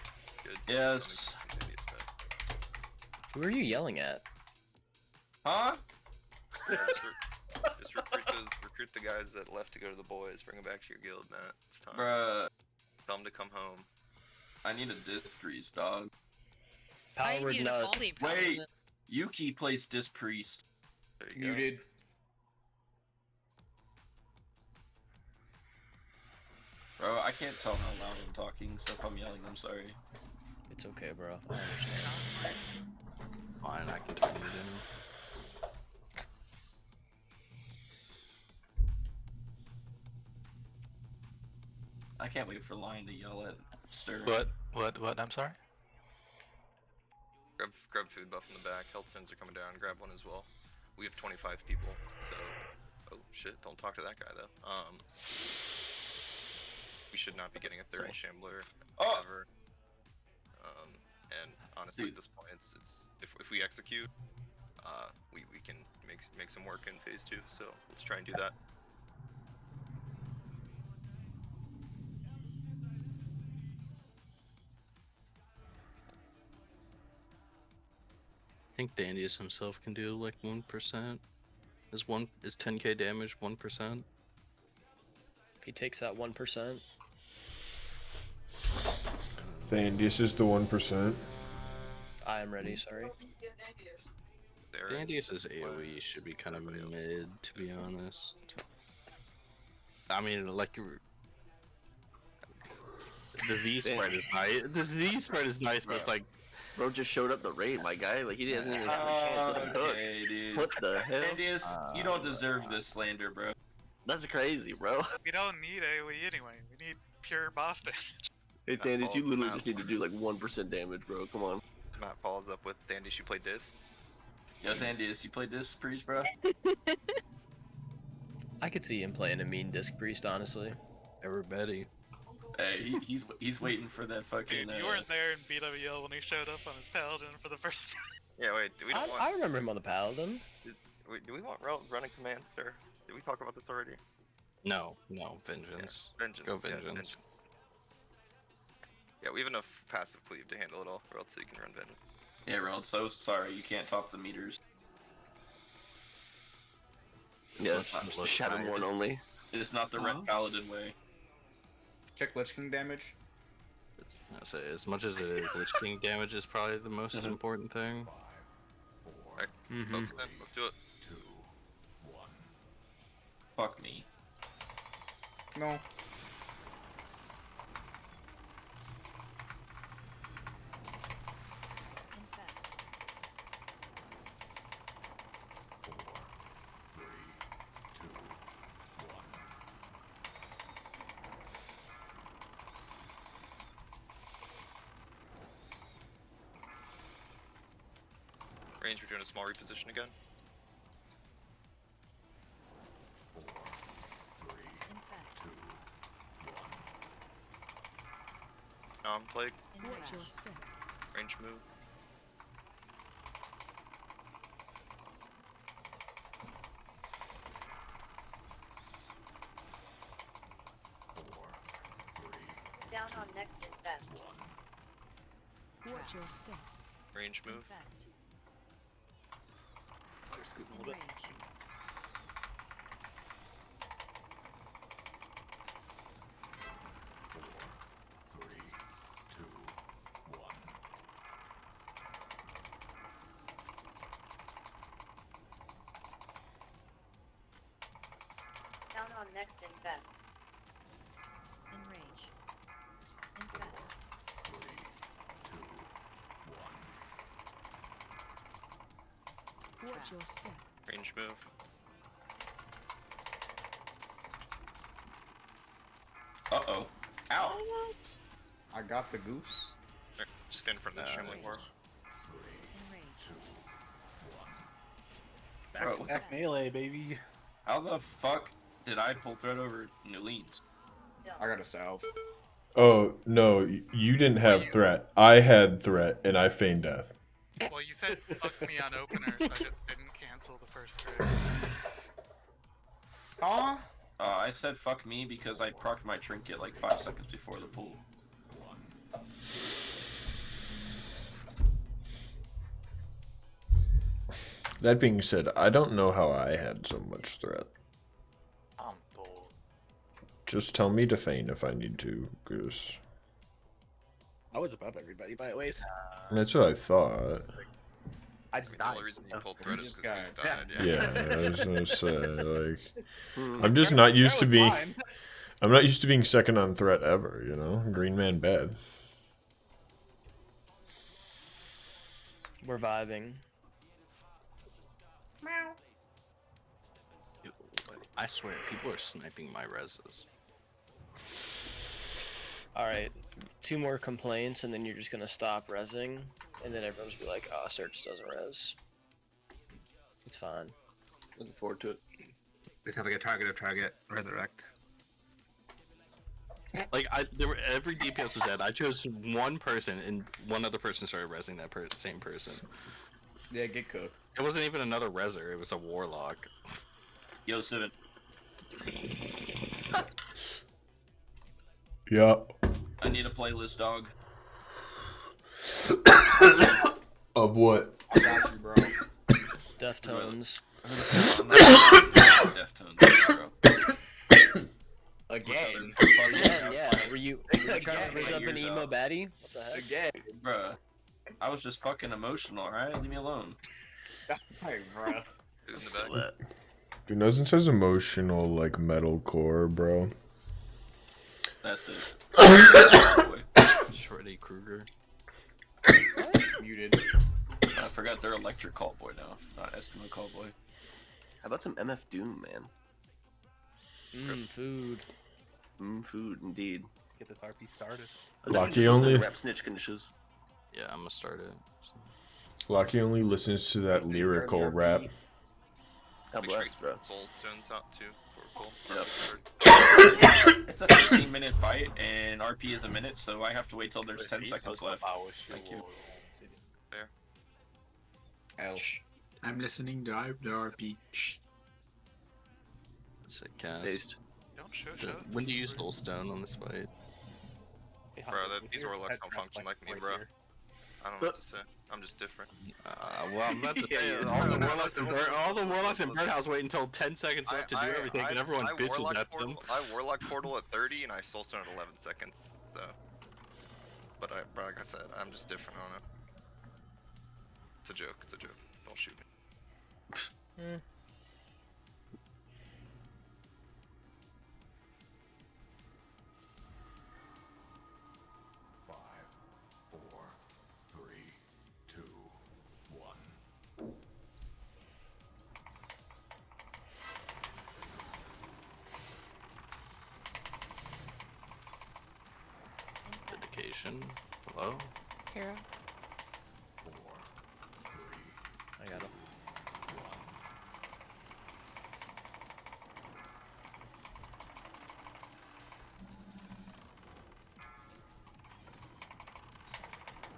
good. Yes. Who are you yelling at? Huh? Yeah, just recruit the guys that left to go to the boys. Bring them back to your guild, Matt. It's time. Bruh. Tell them to come home. I need a disc priest, dog. Powered nut. Wait, Yuki plays disc priest. There you Muted. Bro, I can't tell how loud I'm talking, so if I'm yelling, I'm sorry. It's okay, bro. I understand. Fine, I can turn it down. I can't wait for Lion to yell at Stir. What? I'm sorry? Grab food buff in the back. Health stones are coming down. Grab one as well. We have 25 people, so... Oh shit, don't talk to that guy though. We should not be getting a third shambler ever. And honestly, at this point, it's if we execute, we can make some work in phase 2. So let's try and do that. I think Dandius himself can do like 1%. Is 10k damage 1%? If he takes that 1%. Thandius is the 1%. I am ready, sorry. Dandius's AoE should be kind of mid, to be honest. I mean, like the V spread is nice. The V spread is nice, but it's like, bro just showed up to raid, my guy. Like he doesn't even have a chance at the hook. Okay, dude. What the hell? Dandius, you don't deserve this slander, bro. That's crazy, bro. We don't need AoE anyway. We need pure boss damage. Hey, Dandius, you literally just need to do like 1% damage, bro. Come on. Matt follows up with Dandius. You play Diz? Yo, Dandius, you play disc priest, bro? I could see him playing a mean disc priest, honestly. Everybody. Hey, he's waiting for that fucking. Dude, you weren't there in BWL when he showed up on his Paladin for the first time. Yeah, wait. Do we don't want? I remember him on the Paladin. Do we want running command, sir? Did we talk about this already? No, vengeance. Yeah, vengeance. Go Yeah, vengeance. Yeah, we have enough passive cleave to handle it all, or else you can run vengeance. Yeah, Reld, so sorry, you can't top the meters. Yes, Shadowborn only. It is not the Red Paladin way. Check Lich King damage. I say, as much as it is, Lich King damage is probably the most important thing. Alright, focus in. Let's do it. 2, 1. Fuck me. No. Range, we're doing a small reposition again. 4, 3, 2, 1. Plague. Watch your step. Range move. Down on next invest. Watch your step. Range move. Invest. Scoot a In little bit. range. 4, 3, 2, 1. Down on next invest. In range. Invest. 3, 2, 1. Watch your step. Range move. Uh-oh. Ow! I got the goose. Just stand in front of the shambling war. Back to back melee, baby. How the fuck did I pull threat over Newleens? I got a salve. Oh, no, you didn't have threat. I had threat, and I feigned death. Well, you said fuck me on openers, I just didn't cancel the first grace. Aw? I said fuck me because I procced my trinket like 5 seconds before the pool. That being said, I don't know how I had so much threat. I'm bold. Just tell me to feign if I need to, Goose. I was above everybody by a ways. That's what I thought. I just The died. only reason you pulled threat is This because Goose guy. died. Yeah, I was gonna say, like, Hmm. I'm just not used That to was being, fine. I'm not used to being second on threat ever, you know? Green man bad. We're vibing. I swear, people are sniping my reses. Alright, 2 more complaints, and then you're just gonna stop rezzing, and then everyone's be like, oh, Search doesn't res. It's fine. Looking forward to it. Just have like a target, resurrect. Like, every DPS was dead. I chose one person, and one other person started rezzing that same person. Yeah, get cooked. It wasn't even another reser, it was a warlock. Yo, Civet. Yeah. I need a playlist, dog. Of what? I got you, bro. Deftones. Deftones, bro. Again. Again, yeah. Were you trying to raise up an Years emo out. baddie? What the heck? Again. Bruh. I was just fucking emotional, alright? Leave me alone. Hey, bro. Who's in the back? Dude, nothing says emotional like metalcore, bro. That's it. Shorty Kruger. Muted. I forgot they're electric callboy now, not Eskimo callboy. How about some MF Doom, man? Food. Food, indeed. Get this RP started. Lucky only. Rap snitch conditions. Yeah, I'm gonna start it. Lucky only listens to that lyrical rap. God Make sure you bless, bro. get soul stones out too for full. Yep. It's a 15-minute fight, and RP is a minute, so I have to wait till there's 10 seconds left. Thank you. L. I'm listening to the RP. Shh. Sick cast. Based. Don't show When do you use Soulstone on this fight? Bro, these warlocks don't function like me, bro. I don't know what to say. I'm just different. Well, I'm about to say, all the warlocks in Birdhouse wait until 10 seconds left to do everything, and everyone bitches at them. I warlock portal at 30, and I soulstone at 11 seconds. So, but like I said, I'm just different on it. It's a joke. It's a joke. Don't shoot me. Dedication. Hello? Hero. I got him.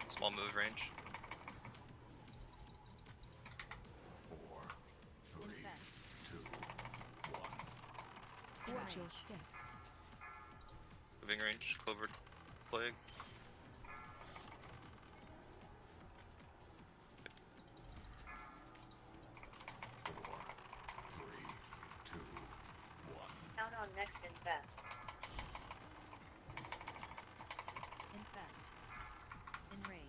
Small move range. 4, 3, 2, 1. Watch your step. Moving range. Clovered plague. Count on next infest. Infest. Enrage.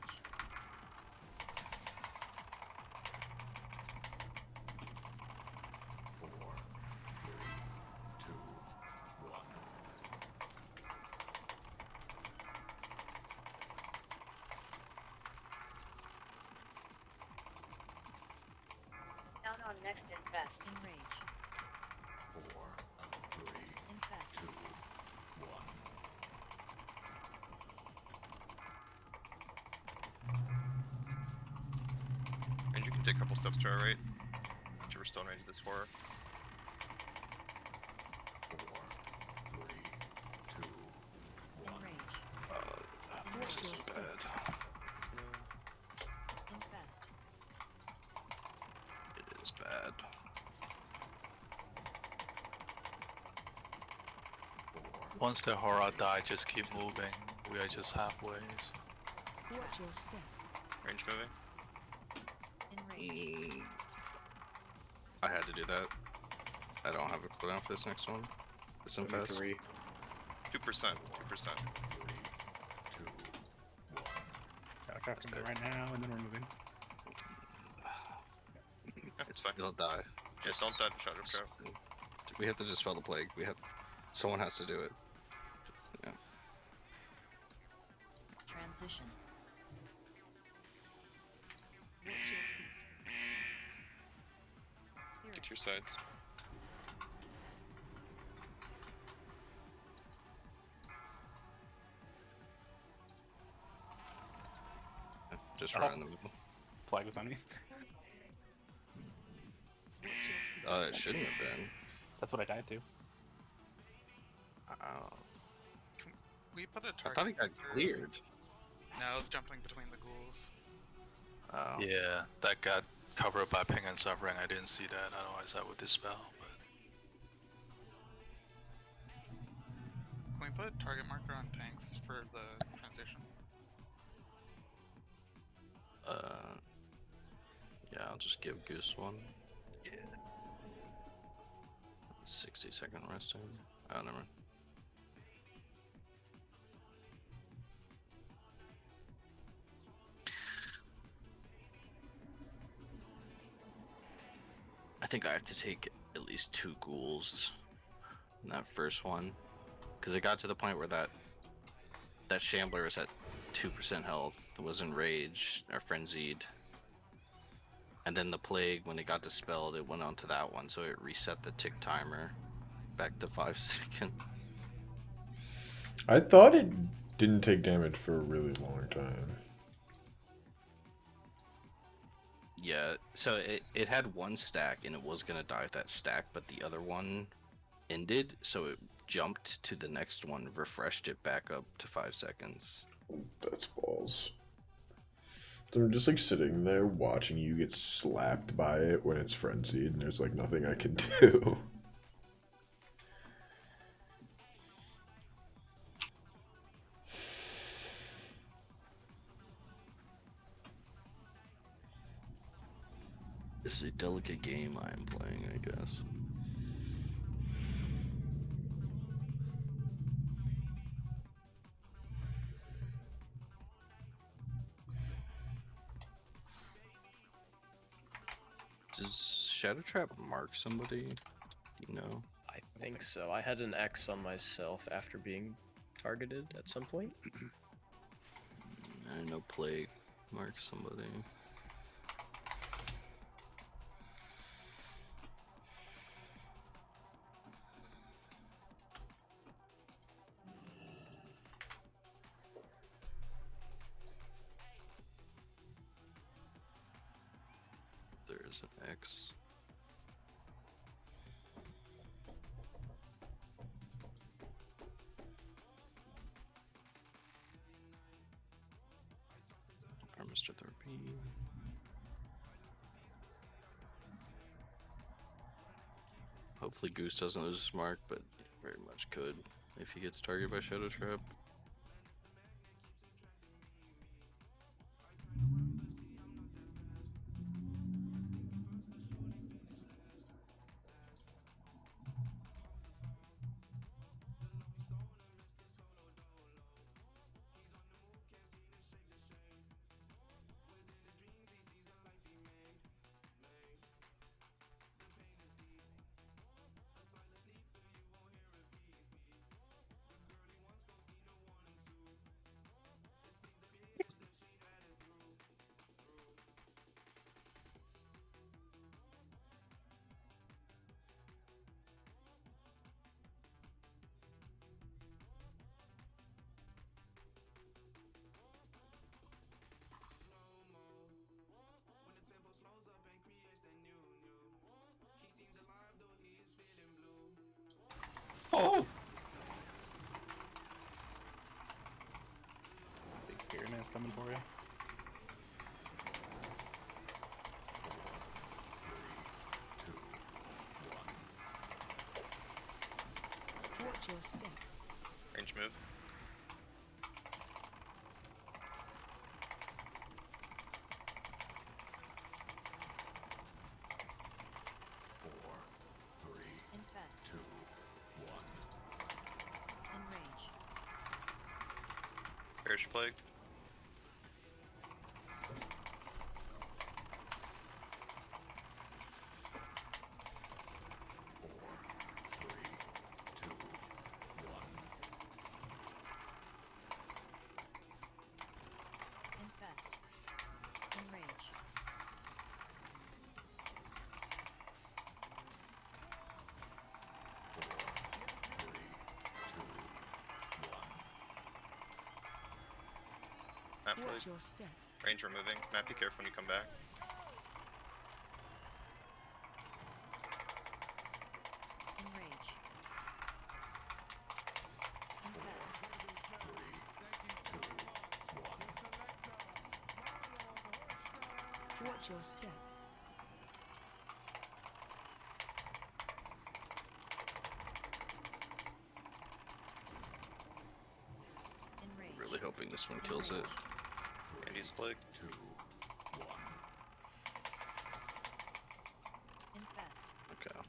Count on next infest. Enrage. 4, 3, Infest. 2, 1. Take a couple steps to our right. Whichever stone ready this horror. 4, 3, 2, 1. This is bad. Infest. It is bad. Once the horror die, just keep moving. We are just halfway. Watch your step. Range moving. In range. I had to do that. I don't have a cooldown for this next one. This infest. 2%. 2%. Gotta craft them right now, and then we're moving. It's fine. You'll die. Yeah, don't die to Shadow Trap. We have to dispel the plague. Someone has to do it. Yeah. Transition. Get to your sides. Just right in the middle. Flag was on me. It shouldn't have been. That's what I died to. We put a I target. thought he got marker- cleared. No, I was jumping between the ghouls. Oh. Yeah, that got covered by ping and suffering. I didn't see that. Otherwise, I would dispel. Can we put a target marker on tanks for the transition? Yeah, I'll just give Goose one. Yeah. 60-second rest time. Oh, never mind. I think I have to take at least 2 ghouls in that first one, because it got to the point where that shambler was at 2% health, was enraged or frenzied, and then the plague, when it got dispelled, it went on to that one, so it reset the tick timer back to 5 seconds. I thought it didn't take damage for a really long time. Yeah, so it had 1 stack and it was gonna die with that stack, but the other one ended, so it jumped to the next one, refreshed it back up to 5 seconds. That's balls. I'm just like sitting there watching you get slapped by it when it's frenzied, and there's like nothing I can do. This is a delicate game I am playing, I guess. Does Shadow Trap mark somebody? You know? I think so. I had an X on myself after being targeted at some point. I know Plague marks somebody. There's an X. Or Mr. Therapy. Hopefully Goose doesn't lose his mark, but very much could if he gets targeted by Shadow Trap. your step. Range move. Four, three, Infest. 2, 1. Enrage. Perish Plague. Four, three, 2, 1. Infest. Enrage. Four, three, 2, 1. Map Watch Plague. your step. Range removing. Matt, be careful when you come back. Enrage. Infest. 3, 2, 1. Watch your step. Enrage. Really hoping this one kills it. Andy's Plague. 2, 1. Infest. Okay.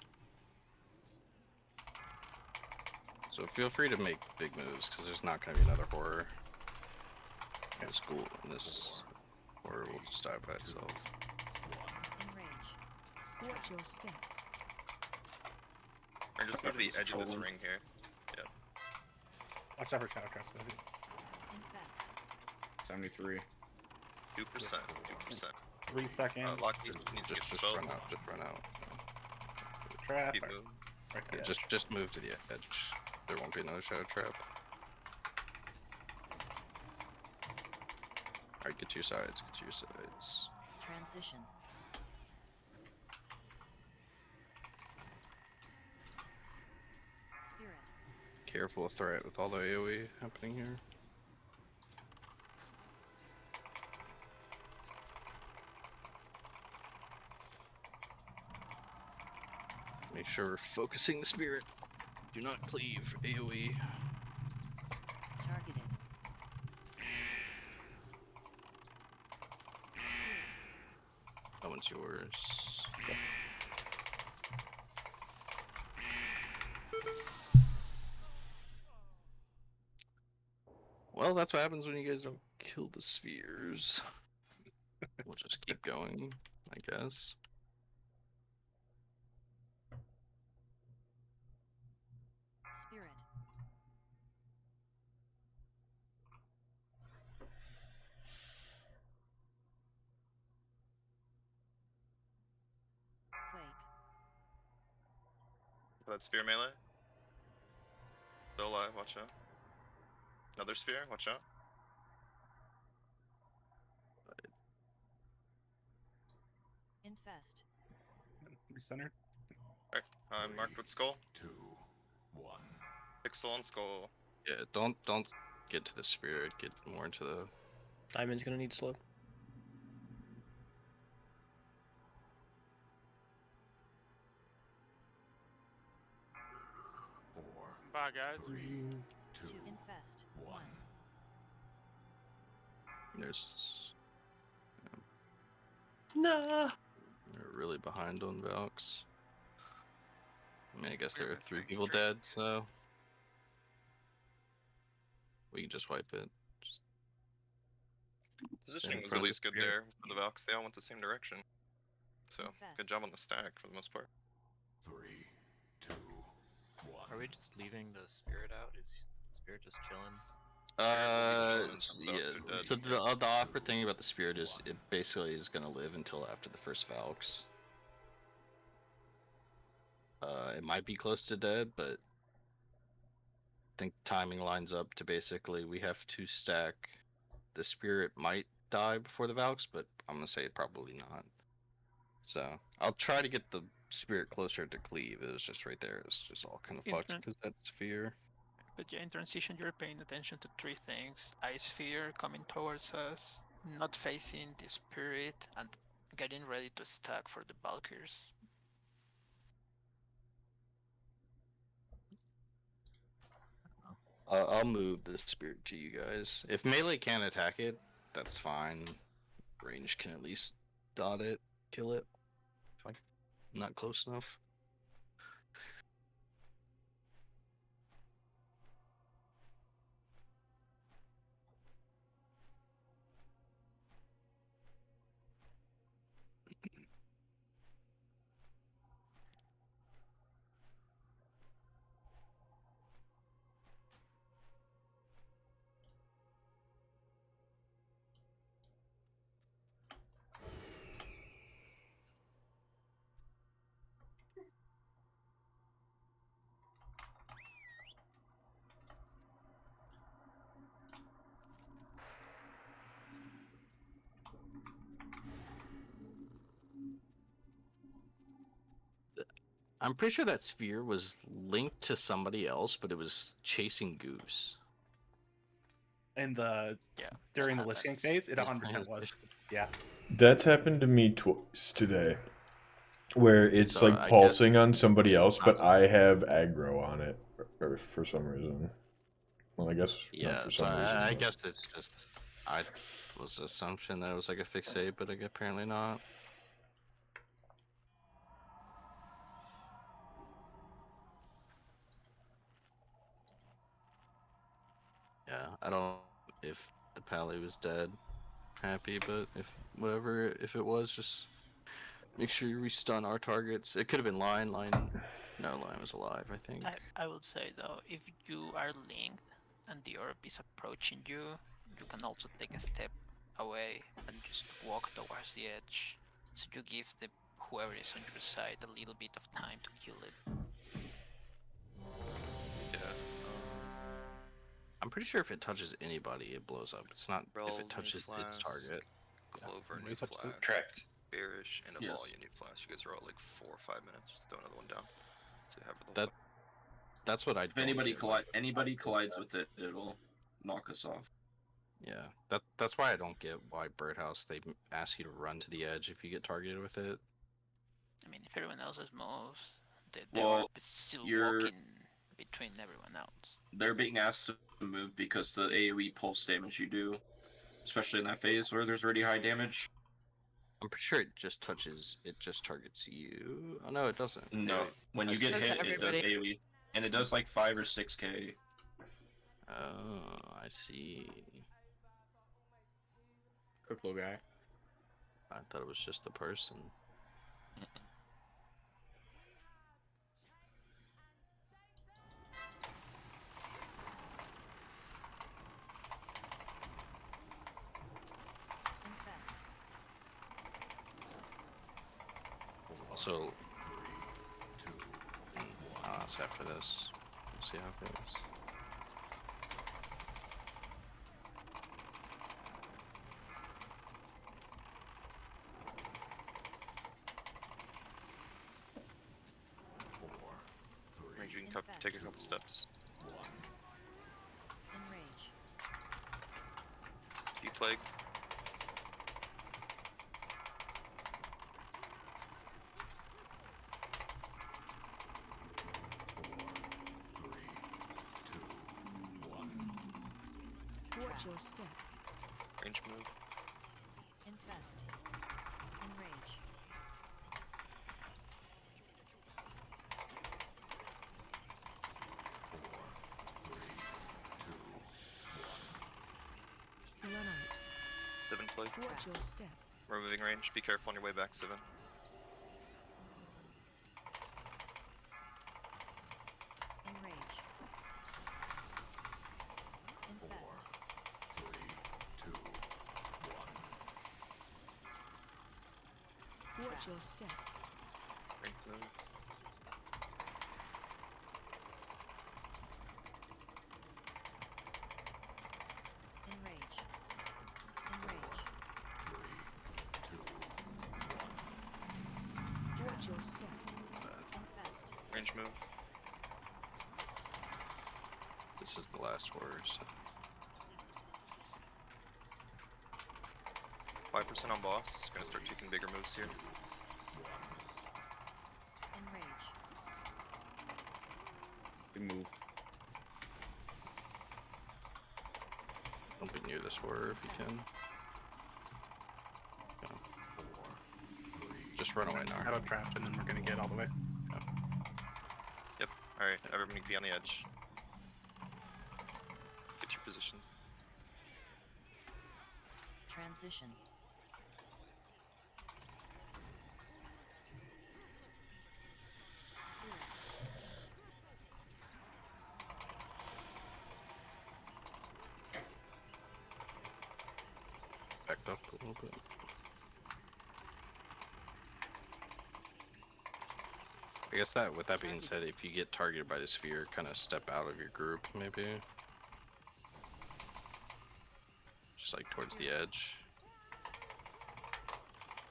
So feel free to make big moves, because there's not going to be another horror. This school, this horror will just die by itself. Enrage. Watch your step. Or just move to the edge of this ring here. Yep. Watch out for shadow traps, though. Infest. 73. 2%. 2%. 3 seconds. Lock needs to get Just spelled. run out. Just run out. Trap. Keep moving. Right Yeah, there. just move to the edge. There won't be another shadow trap. Alright, get to your sides. Get to your sides. Transition. Spirit. Careful of threat with all the AoE happening here. Make sure we're focusing the spirit. Do not cleave AoE. Targeted. That one's yours. Well, that's what happens when you guys don't kill the spheres. We'll just keep going, I guess. Spirit. Quake. That spear melee. Still alive, watch out. Another spear, watch out. Infest. Recentered. Alright, I'm marked with skull. 2, 1. Pixel on skull. Yeah, don't get to the spirit. Get more into the. Diamond's gonna need slow. Bye, guys. 3, 2, Infest. 1. There's. Nah. They're really behind on Valks. I mean, I guess there are We're 3 missing people three. dead, so we can just wipe it. Just Positioning in was front at of the least good spear. there for the Valks. They all went the same direction. So, good job on the stack for the most part. 3, 2, 1. Are we just leaving the spirit out? Is the spirit just chilling? Yeah. So the awkward thing about the spirit is it basically is gonna live until after the first Valks. It might be close to dead, but I think timing lines up to basically we have to stack. The spirit might die before the Valks, but I'm gonna say probably not. So I'll try to get the spirit closer to cleave. It was just right there. It's just all kind of fucked because that sphere. But yeah, in transition, you're paying attention to 3 things: Ice Sphere coming towards us, not facing the spirit, and getting ready to stack for the Valkyries. I'll move the spirit to you guys. If melee can't attack it, that's fine. Range can at least dot it, kill it. Fine. Not close enough. I'm pretty sure that sphere was linked to somebody else, but it was chasing Goose. In the during the listening phase, it 100% was. Yeah. That's happened to me twice today, where it's So like I pulsing on somebody else, but I have aggro on it, or for some reason. Well, I guess not Yeah, for so some reason. I but- guess it's just I was assumption that it was like a fixate, but apparently not. Yeah, I don't know if the pally was dead, happy, but if it was, just make sure you restun our targets. It could have been Line was alive, I think. I would say though, if you are linked and the orb is approaching you, you can also take a step away and just walk towards the edge. So you give the whoever is on your side a little bit of time to kill it. Yeah. I'm pretty sure if it touches anybody, it blows up. It's not Rel, if it touches new its flask, target. Clover, Yeah. new Touch the- flask. Correct. Bearish, and Yes. Avalia, new flask. You guys are all like 4 or 5 minutes. Just throw another one down. So you have That's what I If don't anybody get why- collides with it, it'll knock us off. Yeah, that's why I don't get why Birdhouse they ask you to run to the edge if you get targeted with it. I mean, if everyone else's moves, the Well, orb is still you're- walking between everyone else. They're being asked to move because the AoE pulse damage you do, especially in that phase where there's already high damage. I'm pretty sure it just targets you. Oh no, it doesn't. No, when you I get see. hit, it does AoE, and it does like 5 or 6k. Oh, I see. Quick little guy. I thought it was just the person. Also, it's after this. We'll see how it goes. Range, you can take a couple steps. Enrage. Deplague. Watch your step. Range move. Infest. Enrage. Run out. 7 plague. Watch your step. Removing range. Be careful on your way back, 7. Enrage. Infest. Watch your step. Range move. Enrage. Enrage. Watch your step. Infest. Range move. This is the last order, so 5% on boss. Gonna start taking bigger moves here. Enrage. Good move. Don't be near the swerve if you can. Yeah. Just run away, Nar. Out of trap, and then we're gonna get all the way. Yep. Alright, everybody be on the edge. Get your position. Transition. Backed up a little bit. I guess that, with that being said, if you get targeted by the sphere, kind of step out of your group, maybe. Just like towards the edge.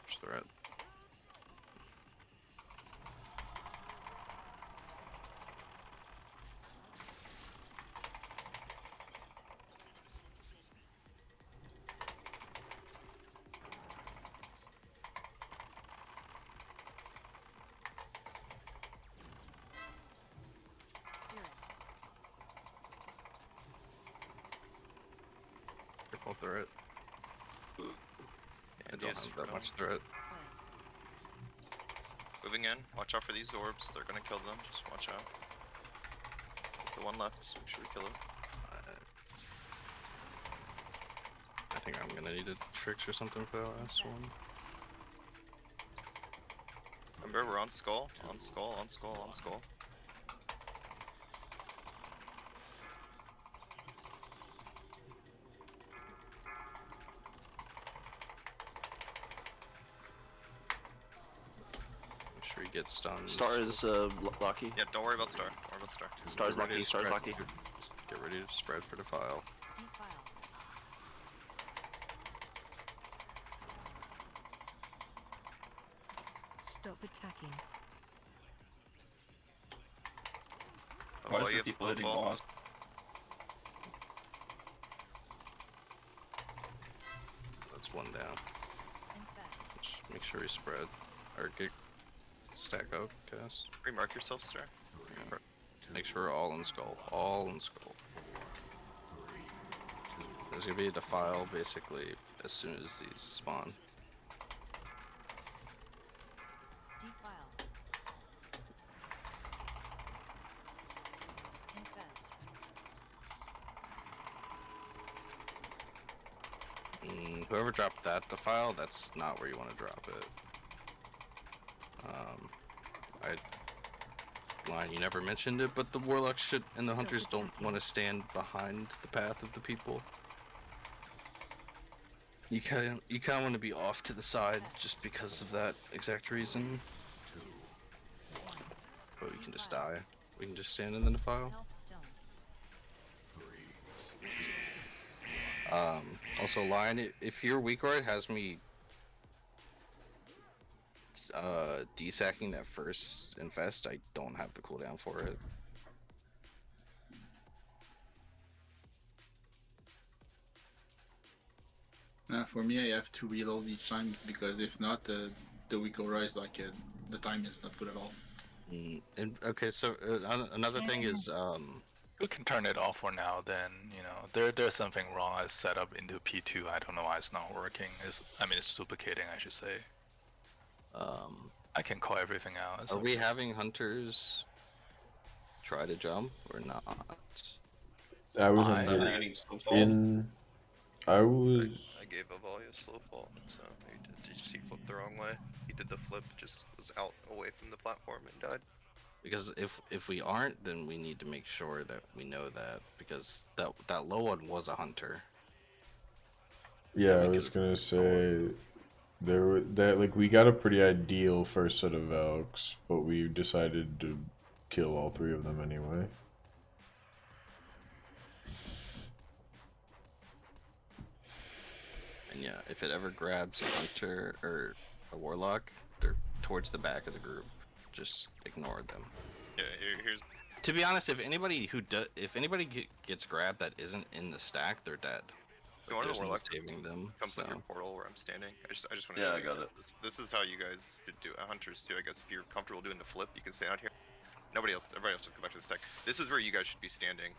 Push threat. Triple threat. I don't have that much threat. Moving in. Watch out for these orbs. They're gonna kill them. Just watch out. The one left, so make sure we kill it. I think I'm gonna need a tricks or something for that last one. Remember, we're on skull. On skull, on skull, on skull. Make sure he gets stunned. Star is Locky. Yeah, don't worry about Star. Don't worry about Star. Star's Get ready Locky. to Star's spread. Locky. Just get ready to spread for defile. Stop attacking. Why are people hitting boss? That's one down. Just make sure you spread. Or get stack out, cast. Remark yourself, Star. Yeah. Make sure we're all in skull. All in skull. There's gonna be a defile basically as soon as these spawn. Defile. Infest. Whoever dropped that defile, that's not where you want to drop it. Line, you never mentioned it, but the warlocks should and the hunters don't want to stand behind the path of the people. You kind of want to be off to the side just because of that exact reason. But we can just die. We can just stand in the defile. Also, Lion, if your weak art has me desacking that first infest, I don't have the cooldown for it. For me, I have to reload each time because if not, the weak aura is like the time is not good at all. And okay, so another thing is we can turn it off for now. Then you know there's something wrong as set up into P2. I don't know why it's not working. It's duplicating, I should say. I can call everything out. Are we having hunters try to jump or not? I was I gave a volley of slow fall, so did you see flip the wrong way? He did the flip, just was out away from the platform and died. Because if we aren't, then we need to make sure that we know that, because that low one was a hunter. Yeah, I was gonna say we got a pretty ideal first set of Valks, but we decided to kill all three of them anyway. And yeah, if it ever grabs a hunter or a warlock, they're towards the back of the group. Just ignore them. Yeah, here's. To be honest, if anybody gets grabbed that isn't in the stack, they're dead. Go on to the warlock. Saving them. Come to your portal where I'm standing. I just want to. Yeah, I got it. This is how you guys should do. Hunters too, I guess. If you're comfortable doing the flip, you can stand out here. Everybody else should come back to the stack. This is where you guys should be standing.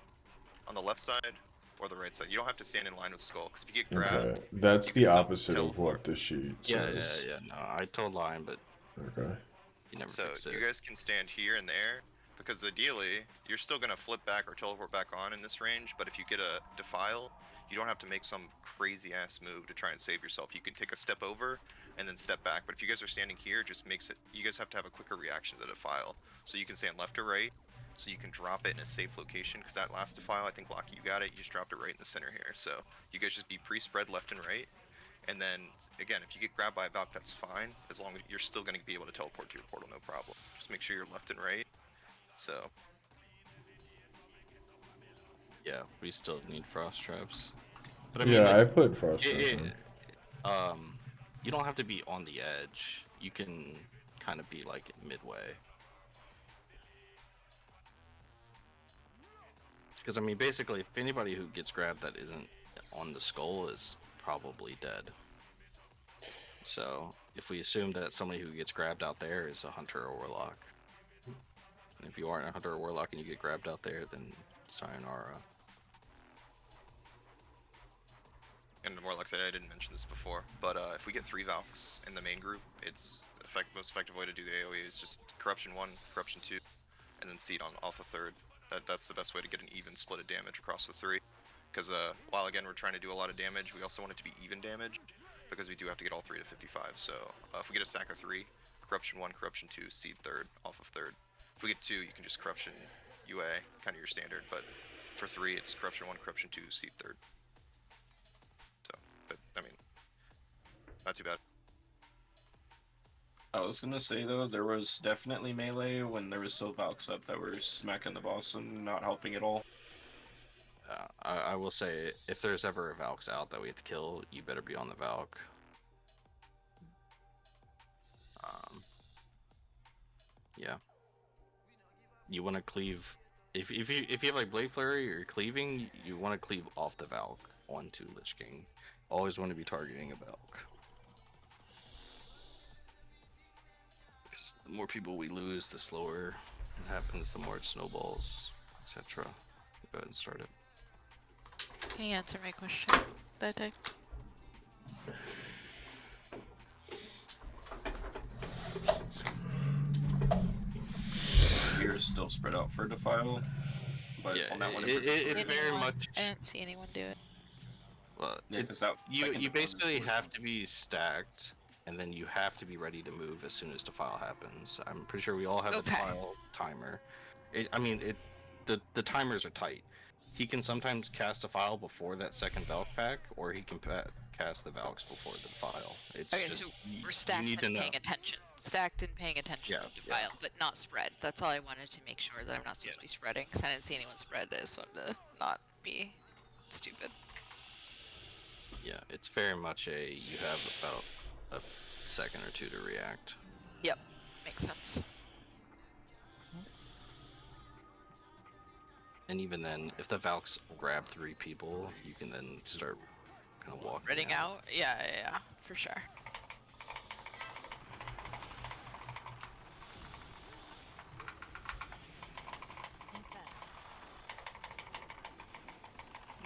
On the left side, or the right side. You don't have to stand in line with skull, because if you get grabbed, Okay, that's you can the still opposite of teleport. what the sheet Yeah, says. no, I told line, but Okay. you never So fixed it. you guys can stand here and there, because ideally, you're still gonna flip back or teleport back on in this range, but if you get a defile, you don't have to make some crazy ass move to try and save yourself. You can take a step over and then step back, but if you guys are standing here, it just makes it, you guys have to have a quicker reaction to the defile. So you can stand left or right, so you can drop it in a safe location, because that last defile, I think Locky, you got it, you just dropped it right in the center here. So you guys just be pre-spread left and right, and then, again, if you get grabbed by a Valk, that's fine, as long as you're still going to be able to teleport to your portal, no problem. Just make sure you're left and right. So, Yeah, we still need frost traps. But I mean, I put frost traps in. You don't have to be on the edge. You can kind of be like midway. Because I mean, basically, if anybody who gets grabbed that isn't on the skull is probably dead. So if we assume that somebody who gets grabbed out there is a hunter or warlock, and if you aren't a hunter or warlock and you get grabbed out there, then sayonara. and more like I said, I didn't mention this before, but if we get 3 Valks in the main group, it's the most effective way to do the AoE is just Corruption 1, Corruption 2, and then Seed on Alpha 3rd. That's the best way to get an even split of damage across the 3. Because while again we're trying to do a lot of damage, we also want it to be even damage, because we do have to get all 3 to 55. So if we get a stack of 3, Corruption 1, Corruption 2, Seed 3rd, Alpha 3rd. If we get 2, you can just Corruption UA, kind of your standard, but for 3 it's Corruption 1, Corruption 2, Seed 3rd. So, but I mean, not too bad. I was gonna say though, there was definitely melee when there was still Valks up that were smacking the boss and not helping at all. I will say, if there's ever a Valks out that we have to kill, you better be on the Valk. Yeah. You want to cleave. If you have like Blade Flurry or cleaving, you want to cleave off the Valk onto Lich King. Always want to be targeting a Valk. Because the more people we lose, the slower it happens, the more it snowballs, etc. Go ahead and start it. Can you answer my question that I typed? Here is still spread out for defile, but Yeah, on that one, it's very much. I didn't see anyone do it. Well, Yeah, 'cause that you second basically defile is have to be stacked, and then you have to be ready to move as soon as defile happens. I'm pretty sure we all have a defile timer. The timers are tight. He can sometimes cast a file before that second Valk pack, or he can cast the Valks before the defile. It's Okay, just so we're stacked need to and know. paying attention. Stacked and paying attention to defile, but not spread. That's all I wanted to make sure that I'm not supposed to be spreading, because I didn't see anyone spread. I just wanted to not be stupid. Yeah, it's very much you have about a second or two to react. Yep, makes sense. And even then, if the Valks grab 3 people, you can then start kind of walking Spreading out? Yeah, for sure.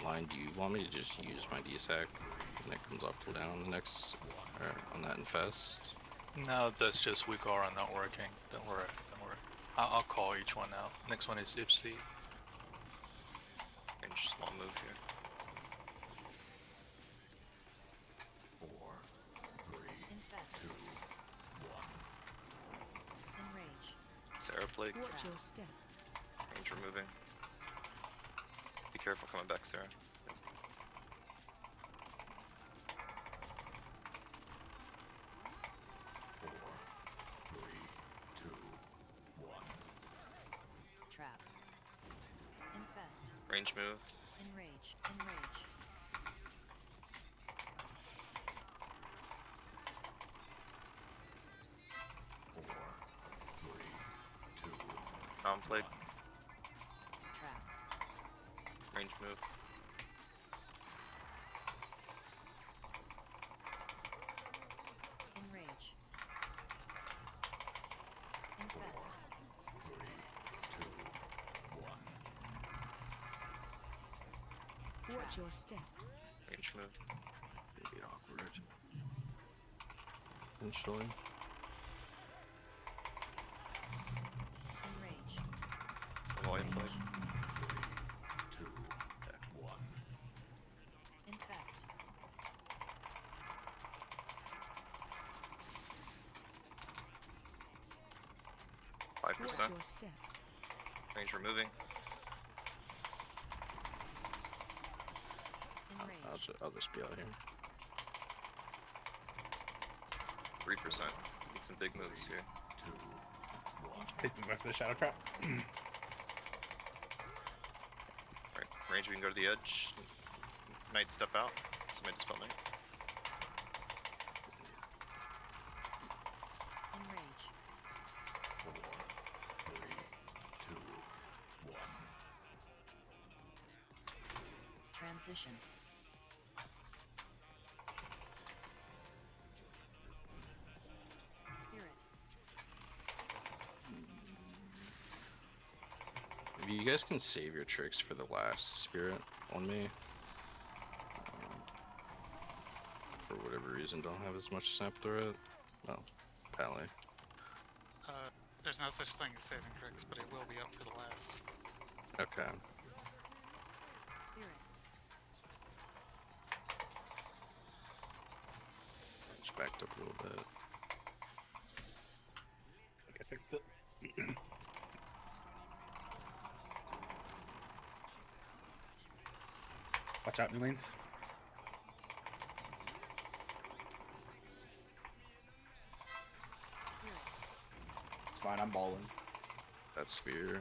Line, do you want me to just use my DSAC when it comes off cooldown on the next, on that infest? No, that's just weak aura not working. Don't worry. I'll call each one out. Next one is Ipsy. Range small move here. 4, 3, 2, 1. Enrage. Sarah Plague. Watch your step. Range removing. Be careful coming back, Sarah. 4, 3, 2, 1. Trap. Infest. Range move. Enrage. Enrage. Plague. Trap. Range move. Enrage. Infest. 3, 2, 1. Watch Watch your step. Range move. It'd be awkward. Eventually. Enrage. Volume play. 2, 1. Infest. 5%. Watch your step. Range removing. Enrage. I'll just be out here. 3%. Get some big moves here. 2, 1. Taking back to the shadow trap. Alright, range we can go to the edge. Knight step out. Somebody dispel knight. Enrage. 4, 3, 2, 1. Transition. Spirit. You guys can save your tricks for the last spirit on me. For whatever reason, don't have as much snap threat. Well, Pally. There's no such thing as saving tricks, but it will be up for the last. Okay. Spirit. Just backed up a little bit. I think I fixed it. Watch out, new lanes. Spirit. It's fine, I'm balling. That spear.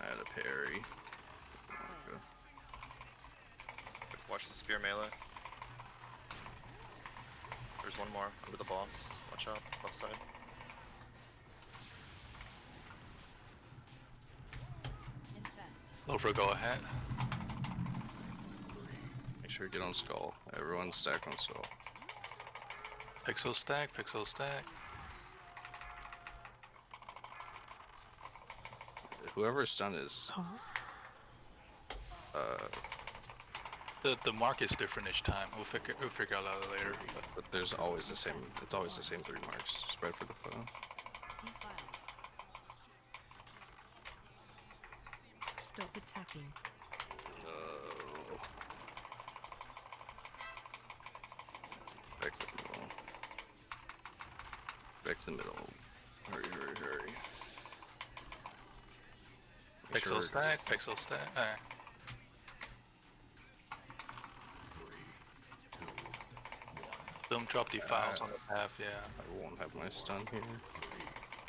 I had a parry. Okay. Watch the spear melee. There's one more over the boss. Watch out, left side. Infest. Lover, go ahead. Make sure you get on skull. Everyone stack on skull. Pixel stack, pixel stack. Whoever's stun is. The mark is different each time. We'll figure out that later. But there's always the same. It's always the same 3 marks spread for the foe. Defile. Stop attacking. Back to the middle. Back to the middle. Hurry, hurry, hurry. Make Pixel sure- stack, pixel stack. Alright. 3, 2, 1. Don't drop defiles on the path, yeah. I won't have my stun here.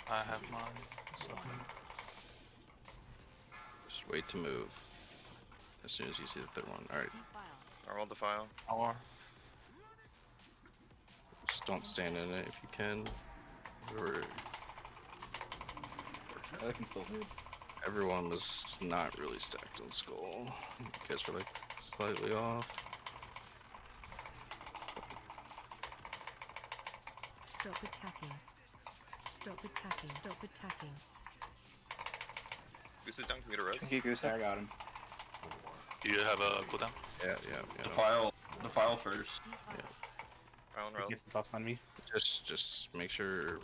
I have mine. So. Just wait to move. As soon as you see the third one. Alright. Normal defile. Or Just don't stand in it if you can. Or I can still hit. everyone was not really stacked on skull. You guys were like slightly off. Stop attacking. Stop attacking. Stop attacking. Goose it down, can we get a res? He goose, I got him. do you have a cooldown? Yeah. The file first. File and roll. Get some buffs on me. Just make sure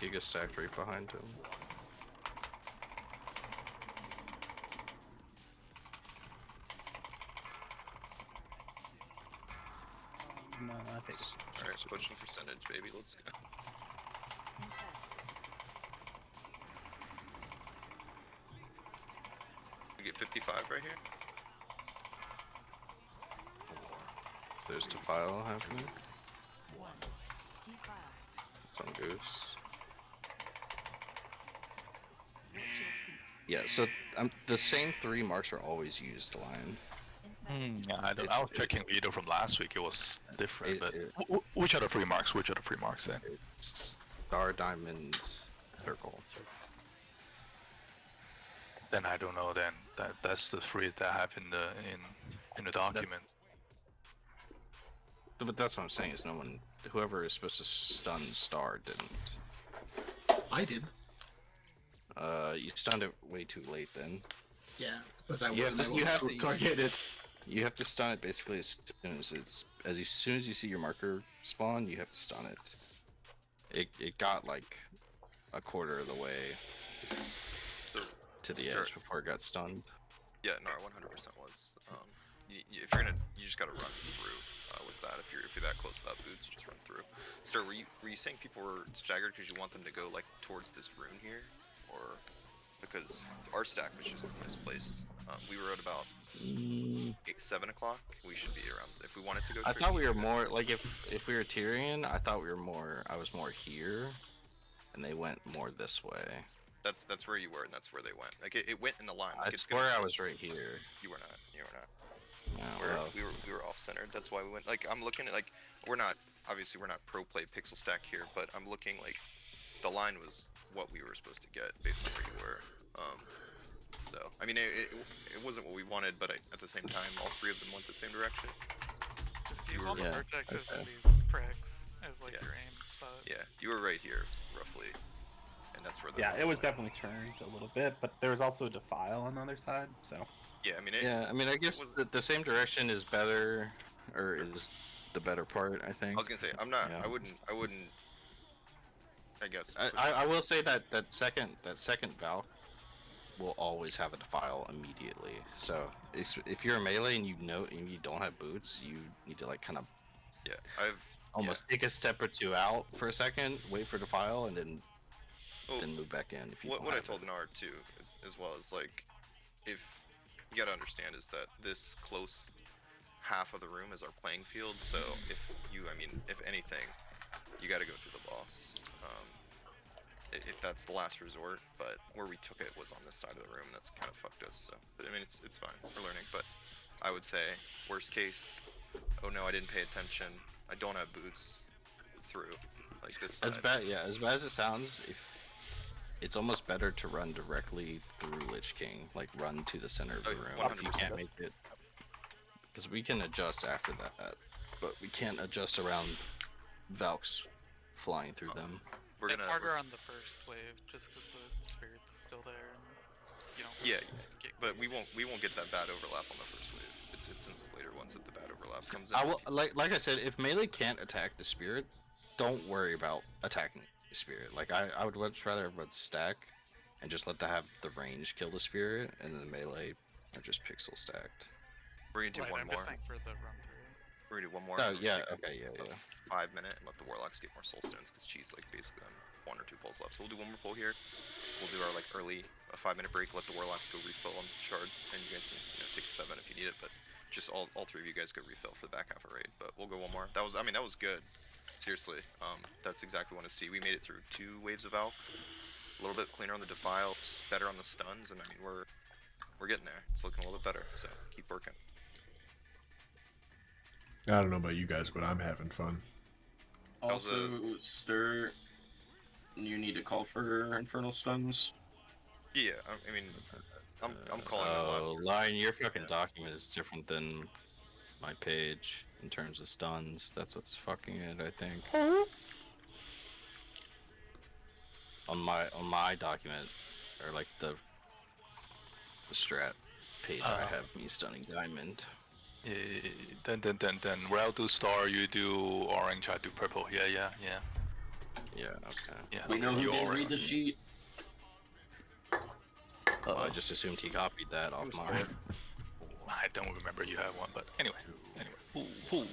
Giga stacked right behind him. No, I think it's Alright, pushing percentage, baby, let's go. We get 55 right here. There's defile happening. One. Defile. It's on Goose. Watch your feet. Yeah, so the same 3 marks are always used, Lion. Yeah, I was checking video from last week. It was different, but which are the 3 marks? Which are the 3 marks then? It's star, diamond, circle. Then I don't know. Then that's the 3 that I have in the document. But that's what I'm saying is whoever is supposed to stun star didn't. I did. You stunned it way too late then. Yeah, because I You have wasn't to, you able have to to, target it. you have to stun it basically as soon as you see your marker spawn, you have to stun it. It got like a quarter of the way So, to the start- edge before it got stunned. Yeah, no, 100% was. If you're gonna, you just gotta run through with that. If you're that close without boots, just run through. Star, were you saying people were staggered because you want them to go like towards this rune here, or because our stack was just misplaced? We were at about 7 o'clock. We should be around. If we wanted to go. I straight thought we to were you, more like if we were Tyrion, I thought we were more. I was more here, and they went more this way. That's where you were, and that's where they went. Like it went in the line. Like I swear I was right here. You were not. You were not. Yeah, well, We were off centered. That's why we went. Like I'm looking at like we're not pro play pixel stack here, but I'm looking like the line was what we were supposed to get based on where you were. So I mean it wasn't what we wanted, but at the same time all three of them went the same direction. Just use all the vertexes okay. in these pricks as like your aim spot. Yeah, you were right here roughly, and that's where the Yeah, it was definitely turned a little bit, but there was also a defile on the other side, so. Yeah, I mean. I guess the same direction is better, or is the better part. I think. I was gonna say I'm not. Yeah. I wouldn't. I guess. I will say that second Valk will always have a defile immediately. So if you're a melee and you don't have boots, you need to like kind of almost take a step or two out for a second, wait for defile, and then move back in. If you what I told Nard too, as well as like if you gotta understand is that this close half of the room is our playing field. So if anything, you gotta go through the boss. If that's the last resort, but where we took it was on this side of the room, and that's kind of fucked us. So, but I mean, it's fine. We're learning. But I would say, worst case, oh no, I didn't pay attention. I don't have boots. Through, like this side. As bad as it sounds, if it's almost better to run directly through Lich King, like run to the center of the room. 100%. If you can't make it, because we can adjust after that, but we can't adjust around Valks flying through them. It's harder on the first wave just because the spirit's still there and you don't. Yeah, but we won't get that bad overlap on the first wave. It's in those later ones that the bad overlap comes in. I will like I said, if melee can't attack the spirit, don't worry about attacking the spirit. Like I would much rather everybody stack and just let them have the range kill the spirit, and then the melee are just pixel stacked. We're gonna do one I'm more. just saying for the run through. We're gonna do one more. Oh yeah, okay, yeah. 5 minute and let the warlocks get more soul stones because she's like basically on 1 or 2 pulls left. So we'll do one more pull here. We'll do our like early 5-minute break. Let the warlocks go refill on shards, and you guys can take a 7 if you need it. But just all 3 of you guys go refill for the back half of raid. But we'll go one more. That was good. Seriously, that's exactly what I want to see. We made it through 2 waves of Valks. A little bit cleaner on the defiles, better on the stuns, and I mean we're getting there. It's looking a little bit better. So keep working. I don't know about you guys, but I'm having fun. Also, Stir, you need to call for Infernal Stuns. Yeah, I mean, I'm calling it last. Lion, your fucking document is different than my page in terms of stuns. That's what's fucking it, I think. On my document, or like the strat page, I have me stunning diamond. Then where I'll do star, you do orange, I do purple. Yeah, okay. Yeah. We know who you didn't orange. read the sheet. I just assumed he copied that off mine. I don't remember you have one, but anyway. Ooh.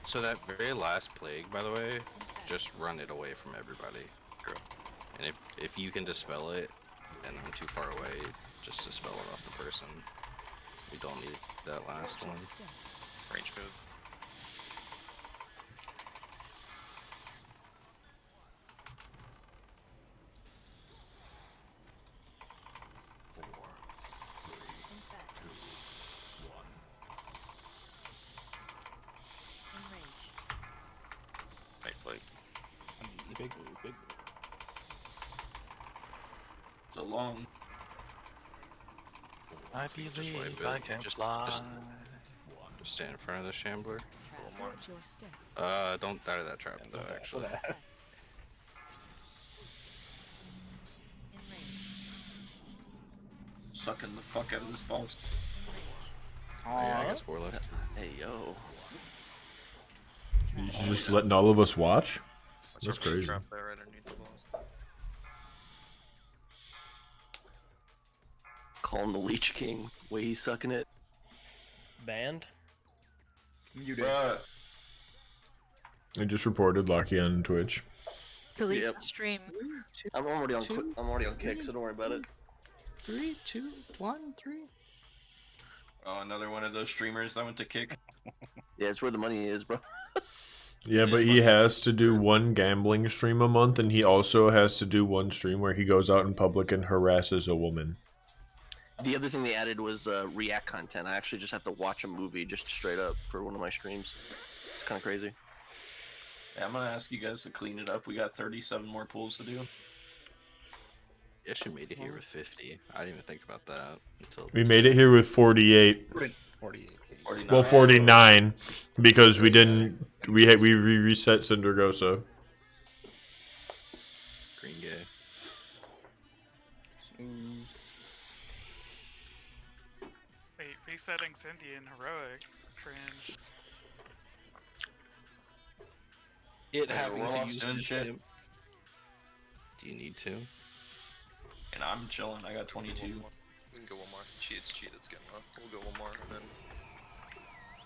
So that very last plague, by the way, just run it away from everybody. And if you can dispel it, and I'm too far away, just dispel it off the person. We don't need that last one. Range move. Night plague. Big. So long. I Just believe wipe I it. can Just fly. stand in front of the shambler. more. Watch your step. Don't die to that trap though, actually. Sucking the fuck out of this ball. Yeah, I guess 4 left. Hey, yo. You just letting all of us watch? That's crazy. Trap there right underneath the balls. Call him the Leech King. Way he's sucking it. Banned? You did. I just reported Lucky on Twitch. Delete Yep. the stream. I'm already on I'm already on kick, so don't worry about it. 3, 2, 1, 3. Oh, another one of those streamers that went to kick. Yeah, it's where the money is, bro. Yeah, but he has to do one gambling stream a month, and he also has to do one stream where he goes out in public and harasses a woman. The other thing they added was react content. I actually just have to watch a movie just straight up for one of my streams. It's kind of crazy. Yeah, I'm gonna ask you guys to clean it up. We got 37 more pools to do. Yes, you made it here with 50. I didn't even think about that until. We made it here with 48. 48. 49. Well, 49 because we didn't. We reset Syndergosa. Green gay. Wait, resetting Cindy in heroic. Cringe. It Yeah, having we're to all use doing the shit. gym. Do you need to? And I'm chilling. I got 22. We can go one more. It's cheat that's getting off. We'll go one more and then.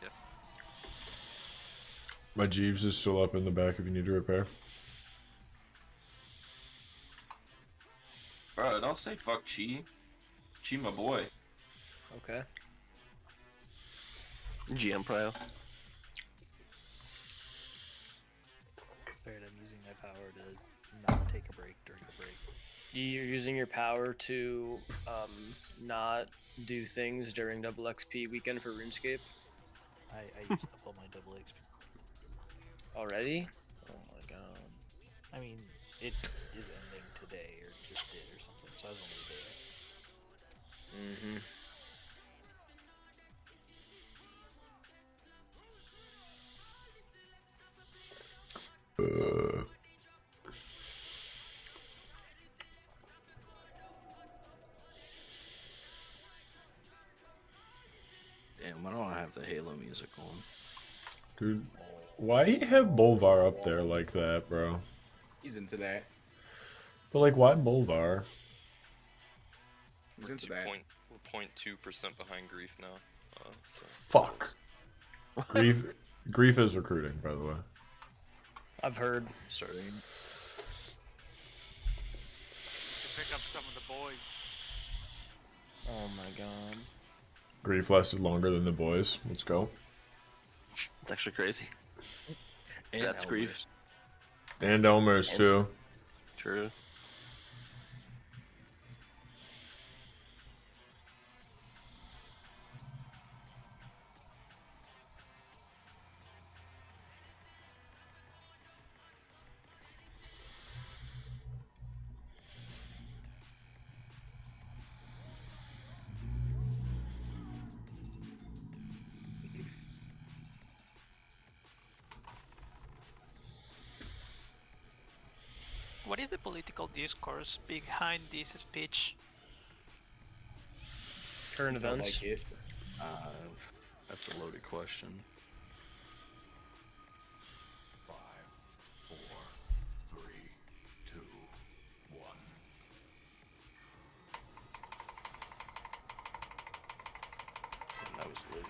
Yeah. My Jeeves is still up in the back if you need to repair. Bro, don't say fuck Chi. Chi, my boy. Okay. GM Prio. Alright, I'm using my power to not take a break during the break. You're using your power to not do things during double XP weekend for RuneScape I used up all my double XP. already? Oh my god. I mean, it is ending today, or just did, or something, so I was only there. Mm-hmm. Damn, why don't I have the Halo music on? Dude, why you have Bolvar up there like that, bro? He's into that. But like, why Bolvar? He's We're into that. We're 0.2% behind Grief now. So. Fuck. Grief is recruiting, by the way. I've heard. Starting. Pick up some of the boys. Oh my god. Grief lasted longer than the boys. Let's go. It's actually crazy. And That's grief. And Elmer's too. True. What is the political discourse behind this speech? Current events. That's a loaded question. 5, 4, 3, 2, 1. That was loaded.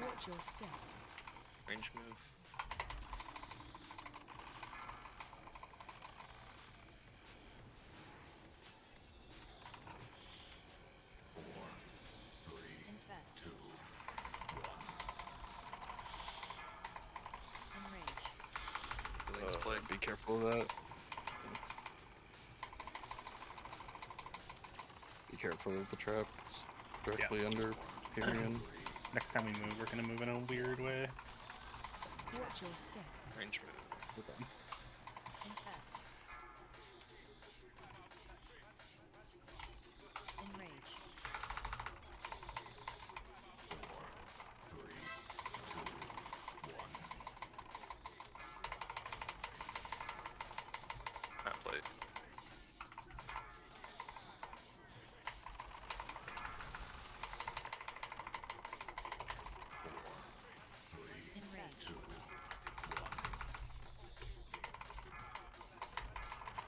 Watch your step. Range move. Be careful of that. Be careful of the trap. It's directly under Pyrian. Next time we move, we're gonna move in a weird way. Watch your step. Range move. Infest. Enrage. 4, 3, 2, 1. Map plate. Enrage.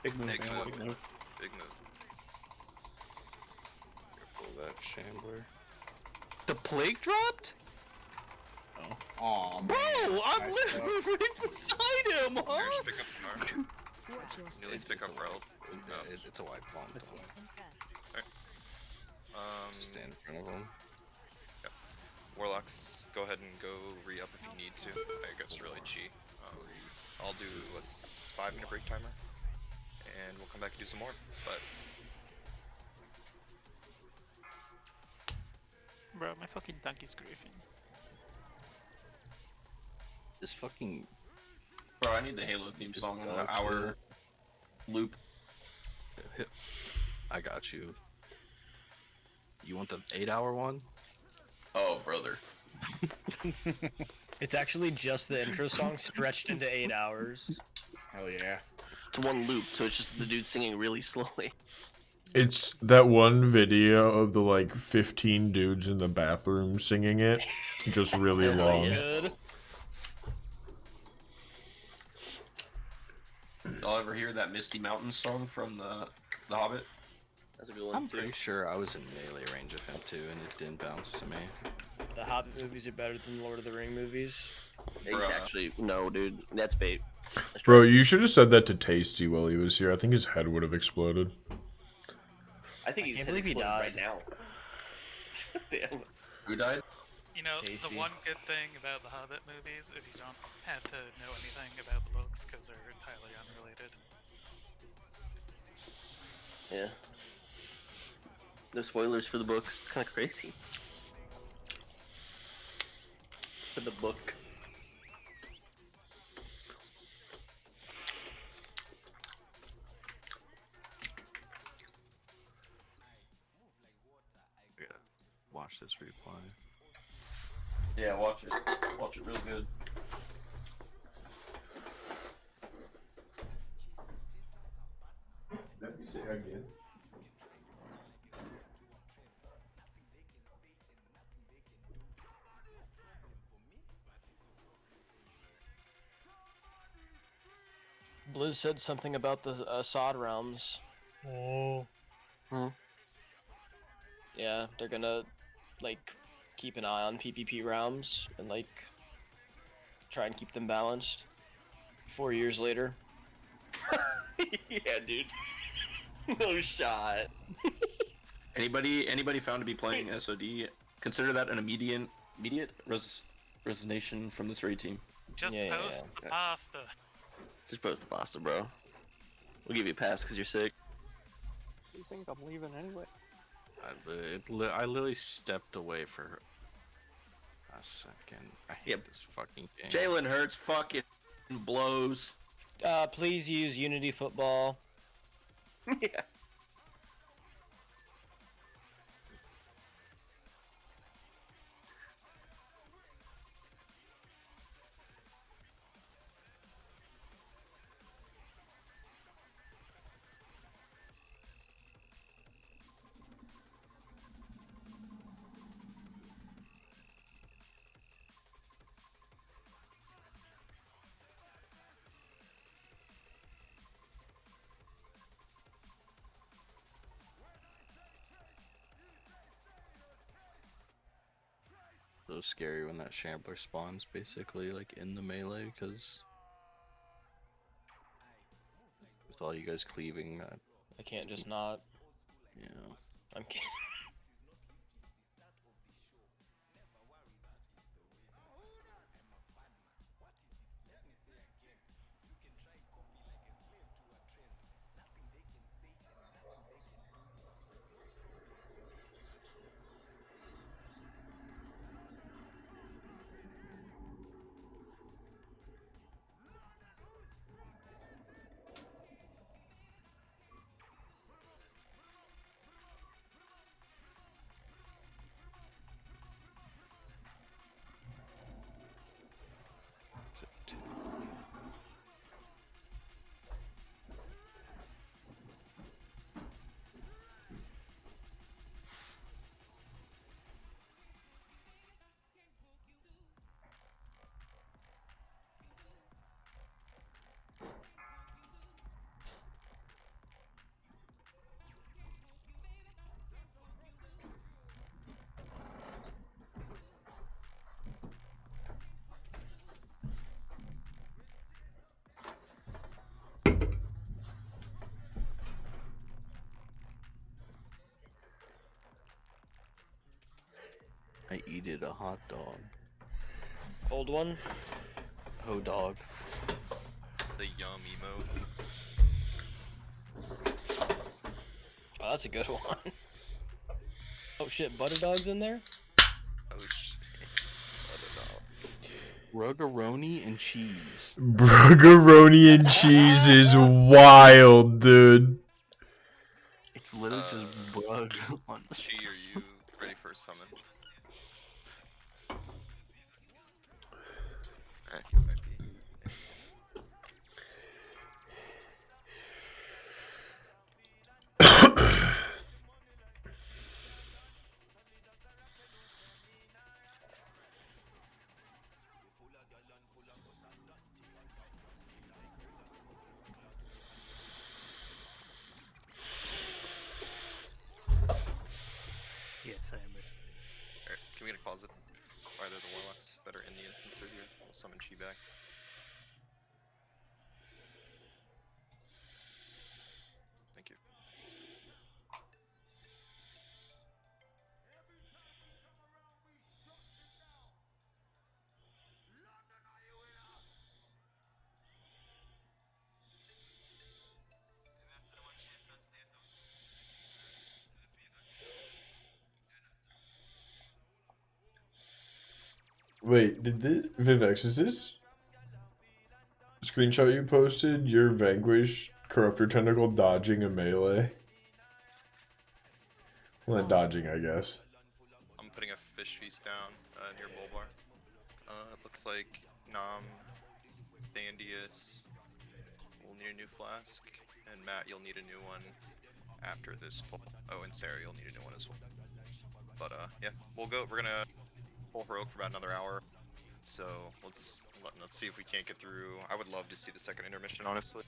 Big move, Next man, move. big move. Big move. Pull that shambler. The plague dropped? Oh, Bro, I'm Nice literally right beside him, huh? Here's pick up Nar. Watch your step. Neely's pick up Rel. It's a white bomb. Alright. Stand in front of him. Yep. Warlocks, go ahead and go re-up if you need to. I guess really chi. I'll do a 5-minute break timer, and we'll come back and do some more. But Bro, my fucking tank is griefing. This fucking. Bro, I need the Halo theme song in an hour loop. I got you. You want the 8-hour one? Oh, brother. It's actually just the intro song stretched into 8 hours. Hell yeah. It's one loop, so it's just the dude singing really slowly. It's that one video of the like 15 dudes in the bathroom singing it, just really long. Good. Y'all ever hear that Misty Mountains song from the Hobbit? That's a good one. I'm pretty sure I was in melee range of him too, and it didn't bounce to me. The Hobbit movies are better than the Lord of the Ring movies. He's actually no, dude. That's bait. Bro, you should have said that to Tasty while he was here. I think his head would have exploded. I think he's can't believe he right died. now. Damn. Who died? You know, Tasty. the one good thing about the Hobbit movies is you don't have to know anything about the books because they're entirely unrelated. Yeah. No spoilers for the books. It's kind of crazy. For the book. Yeah. Watch this replay. Yeah, watch it. Watch it real good. Let me say again. Blizz said something about the sod realms. Oh. Yeah, they're gonna like keep an eye on PvP realms and like try and keep them balanced. 4 years later. Yeah, dude. No shot. Anybody found to be playing SOD? Consider that an immediate resignation from this raid team. Just Yeah, post the pasta. Just post the pasta, bro. We'll give you a pass because you're sick. You think I'm leaving anyway? I literally stepped away for a second. I hate this fucking game. Jalen Hurts fucking blows. Please use Unity Football. Yeah. So scary when that shambler spawns, basically, like in the melee, because with all you guys cleaving, I can't just not. yeah. I'm kidding. I eated a hot dog. Old one. Ho dog. The yum emote. Oh, that's a good one. Oh shit, Butter Dog's in there? Oh shit. Ruggeroni and cheese. Bruggeroni and cheese is wild, dude. It's literally just brug on the Chi, are you ready for a summon? You might be. Yes, I am ready. Alright, can we get a closet? Either the warlocks that are in the instance are here. We'll summon Chi back. Thank you. Wait, did this Vivex, is this screenshot you posted your Vanquish Corruptor Tentacle dodging a melee? Well, not dodging, I guess. I'm putting a fish feast down near Bulbar. It looks like Nam, Thandius will need a new flask, and Matt, you'll need a new one after this pull. Oh, and Sarah, you'll need a new one as well. But yeah, we're gonna pull heroic for about another hour. So let's see if we can't get through. I would love to see the second intermission, honestly.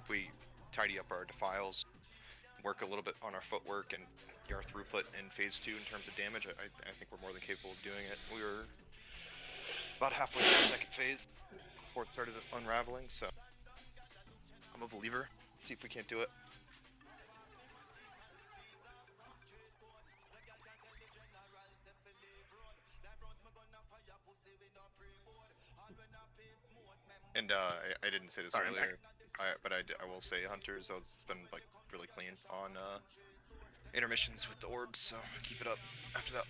We tidy up our defiles, work a little bit on our footwork and our throughput in phase 2 in terms of damage. I think we're more than capable of doing it. We were about halfway through the second phase before it started unraveling, so I'm a believer. Let's see if we can't do it. And I didn't say this earlier, but I will say Hunters, it's been like really clean on intermissions with the orbs, so keep it up. After that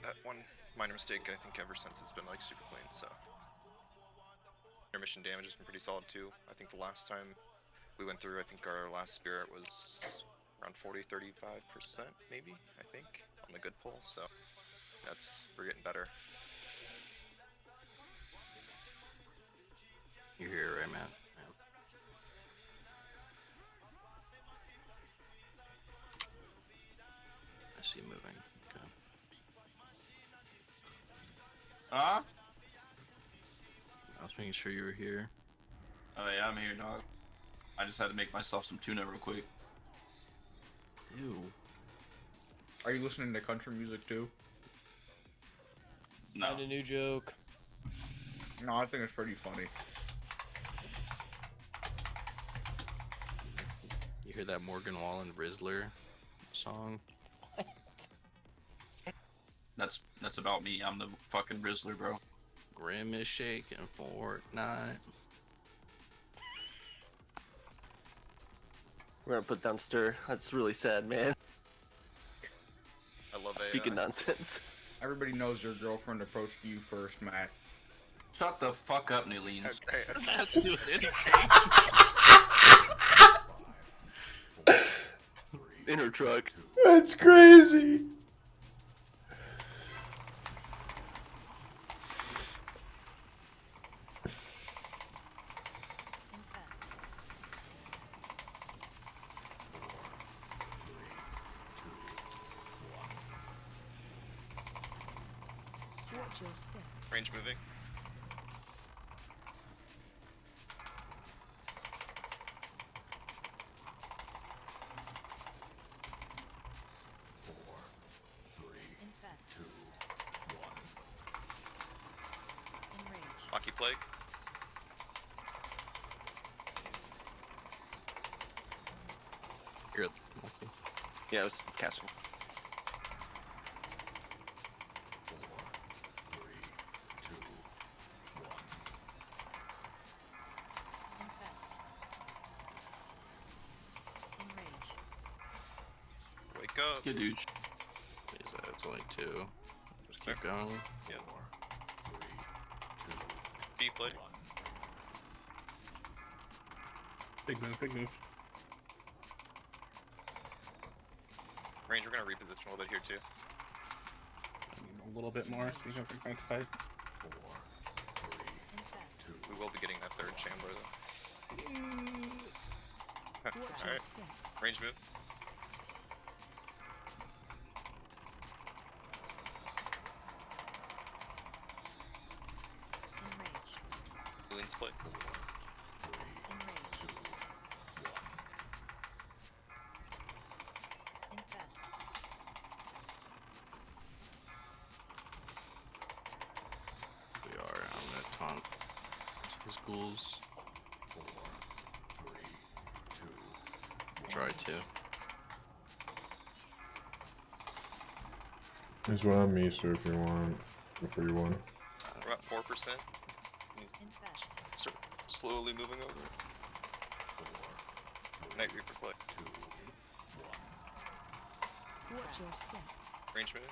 that one minor mistake, I think ever since it's been like super clean, so. Intermission damage has been pretty solid too. I think the last time we went through, I think our last spirit was around 40-35% maybe, I think, on the good pull, so we're getting better. You're here, right, man? Yeah. I see moving. Okay. Huh? I was making sure you were here. Oh yeah, I'm here, dog. I just had to make myself some tuna real quick. Ew. Are you listening to country music too? No. Find a new joke. No, I think it's pretty funny. You hear that Morgan Wallen Rizzler song? That's about me. I'm the fucking Rizzler, bro. Grim is shaking Fortnite. We're gonna put down Stir. That's really sad, man. I love Speaking nonsense. Everybody knows your girlfriend approached you first, Matt. Shut the fuck up, Newleans. Doesn't have to do with anything. Inner truck. That's crazy. Watch your step. Range moving. Hockey plague. You're lucky. Yeah, I was casting. up. Good douche. It's only 2. Just keep going. Yeah. 4, 3, 2, B play. 1. Big move, big move. Range, we're gonna reposition a little bit here too. A little bit more so you guys can flank side. 4, 3, 2. We will be getting that third chamber though. Alright. Range move. Lean split. 4, 3, 2, 1. We are. I'm gonna taunt his ghouls. 4, 3, 2, 1. Try to. There's one on me, sir, if you want. Before you want. We're at 4%. Start slowly moving over. 4, 3, Night Reaper play. 2, 1. Watch your step. Range move.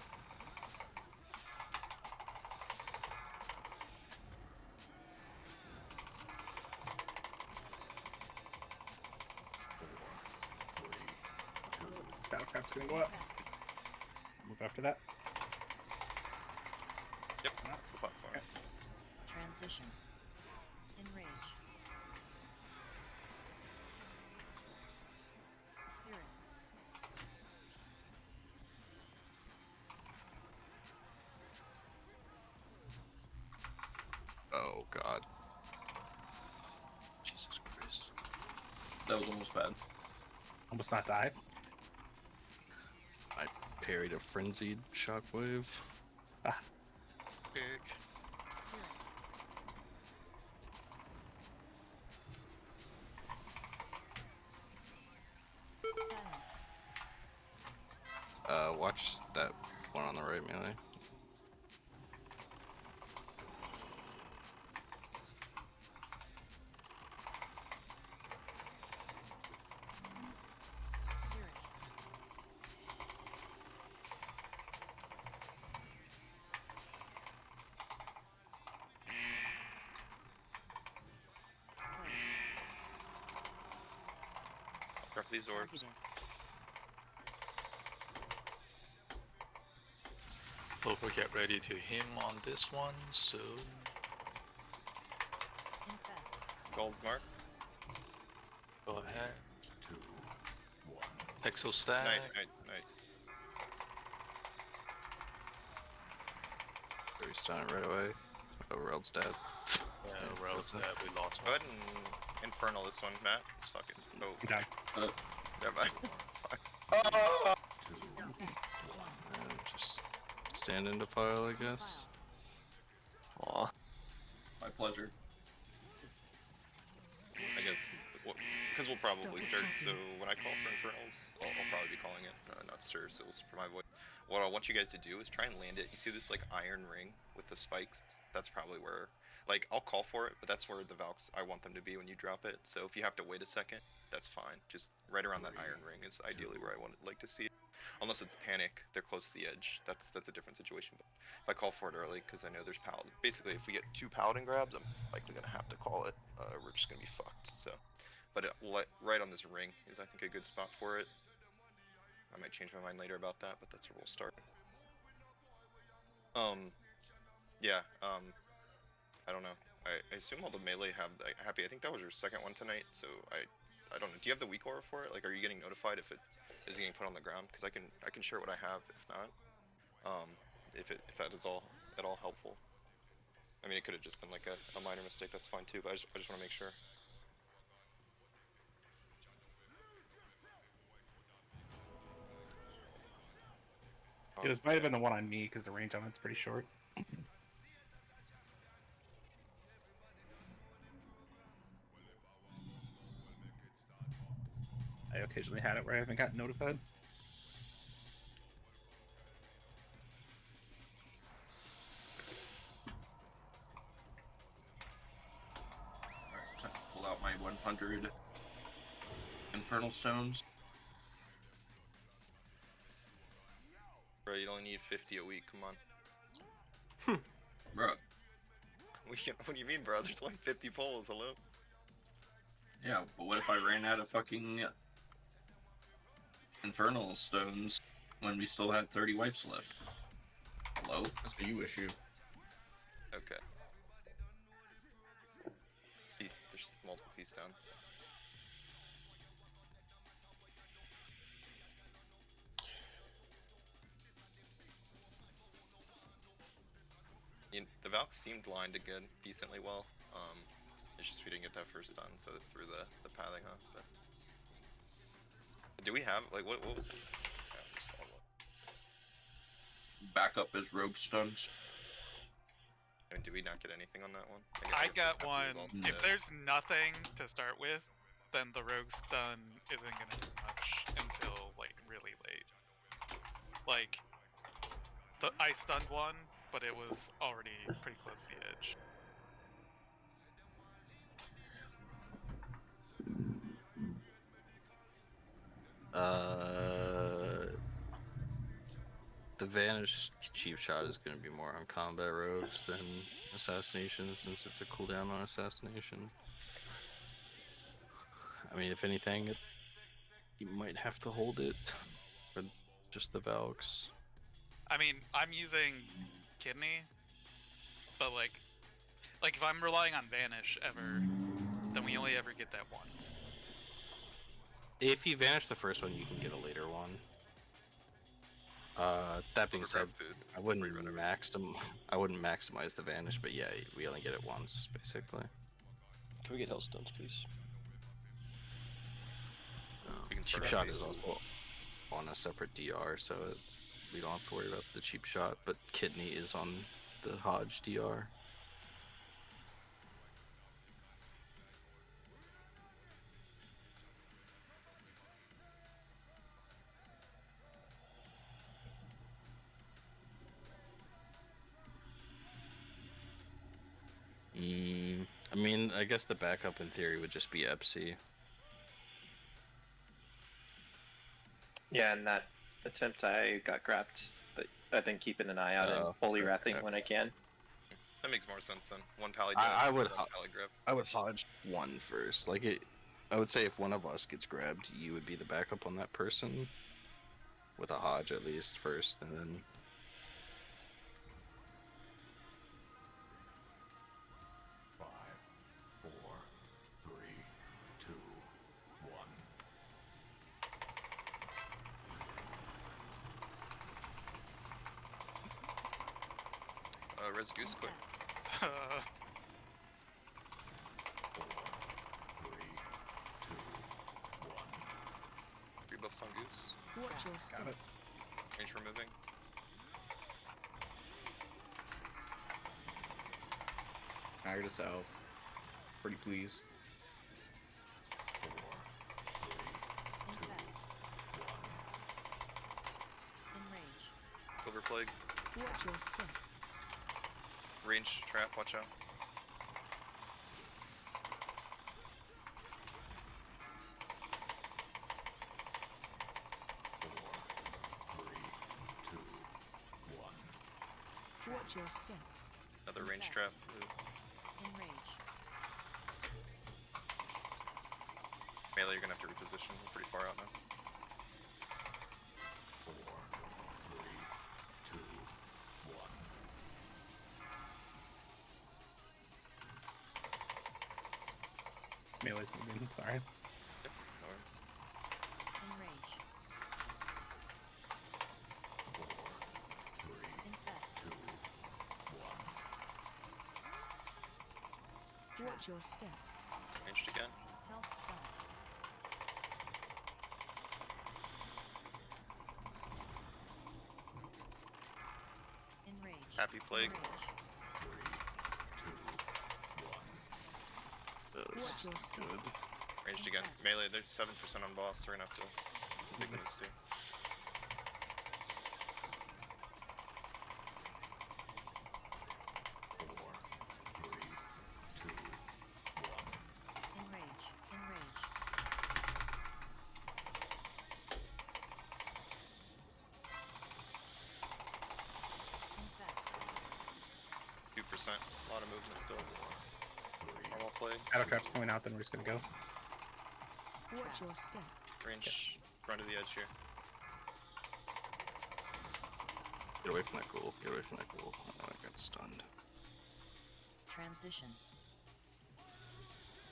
Battle crap's gonna go up. Move after that. Yep. It's the platform. Okay. Transition. Enrage. Spirit. Oh god. Jesus Christ. That was almost bad. Almost not died. I parried a frenzied shockwave. Ah. Big. Watch that one on the right melee. Drop these orbs. Hope we get ready to him on this one soon. Gold mark. Go ahead. 2, 1. Pixel stack. Night. We stun it right away. Oh, Reld's dead. Yeah, Rel's dead. We lost Go one. ahead and infernal this one, Matt. It's fucking. Oh. Down. Never mind. And just stand into file, I guess. Aw. My pleasure. I guess, because we'll probably start, so when I call for Infernals, I'll probably be calling it, not Stir, so for my voice. What I want you guys to do is try and land it. You see this, like, iron ring with the spikes? That's probably where, like, I'll call for it, but that's where the Valks, I want them to be when you drop it. So if you have to wait a second, that's fine. Just right around that iron ring is ideally where I would like to see it. Unless it's panic, they're close to the edge. That's a different situation. But if I call for it early, because I know there's paladin. Basically, if we get 2 paladin grabs, I'm likely gonna have to call it. We're just gonna be fucked. So, but right on this ring is, I think, a good spot for it. I might change my mind later about that, but that's where we'll start. Yeah. I don't know. I assume all the melee have happy. I think that was your second one tonight. So I don't know. Do you have the weak aura for it? Like, are you getting notified if it is getting put on the ground? Because I can share what I have. If not, if that is all at all helpful. I mean, it could have just been like a minor mistake. That's fine too. But I just want to make sure. Yeah, this might have been the one on me because the range on it's pretty short. I occasionally had it where I haven't gotten notified. Alright, time to pull out my 100 Infernal Stones. you only need 50 a week. Come on. Bro. What do you mean, bro? There's only 50 polls. Hello. Yeah, but what if I ran out of fucking Infernal Stones when we still had 30 wipes left? Hello? That's a you issue. Okay. There's multiple feast downs. The Valk seemed lined again decently well. It's just we didn't get that first stun, so it threw the pathing off. But do we have like what was? Yeah, we saw what. Backup is rogue stuns. I mean, did we not get anything on that one? I guess got the one. result If dead. there's nothing to start with, then the rogue stun isn't gonna do much until like really late. Like, I stunned one, but it was already pretty close to the edge. The Vanish cheap shot is going to be more on combat rogues than assassination, since it's a cooldown on assassination. I mean, if anything, you might have to hold it for just the Valks. I mean, I'm using Kidney, but like if I'm relying on Vanish ever, then we only ever get that once. If you vanish the first one, you can get a later one. That being said, I wouldn't maximize the Vanish, but yeah, we only get it once, basically. Can we get Hellstones, please? Cheap shot is also on a separate DR, so we don't have to worry about the cheap shot, but Kidney is on the Hodge DR. I mean, I guess the backup in theory would just be Epsi. Yeah, in that attempt I got grabbed, but I've been keeping an eye out and fully wrapping when I can. That makes more sense then. One pally I would one pally grab. I would Hodge one first. Like I would say if one of us gets grabbed, you would be the backup on that person. With a Hodge at least first, and then. Res Goose quick. Three buffs on Goose. Watch your step. Got it. Range removing. Hire to self. Pretty please. Clover Plague. Watch your step. Range trap, watch out. Watch your step. Another range trap. Enrage. Melee, you're gonna have to reposition. We're pretty far out now. 4, 3, 2, 1. Melee's moving, sorry. Enrage. 4, 3, 2, 1. Watch your step. Ranged again. Health stun. Enrage. Happy Plague. Watch your step. Good. Ranged again. Melee, there's 7% on boss, so we're gonna have to big moves here. Enrage. Enrage. A lot of movement still. Normal play. Shadow Trap's coming out, then we're just gonna go. Watch your step. Range front of the edge here. Get away from that ghoul. Get away from that ghoul. Oh, I got stunned. Transition.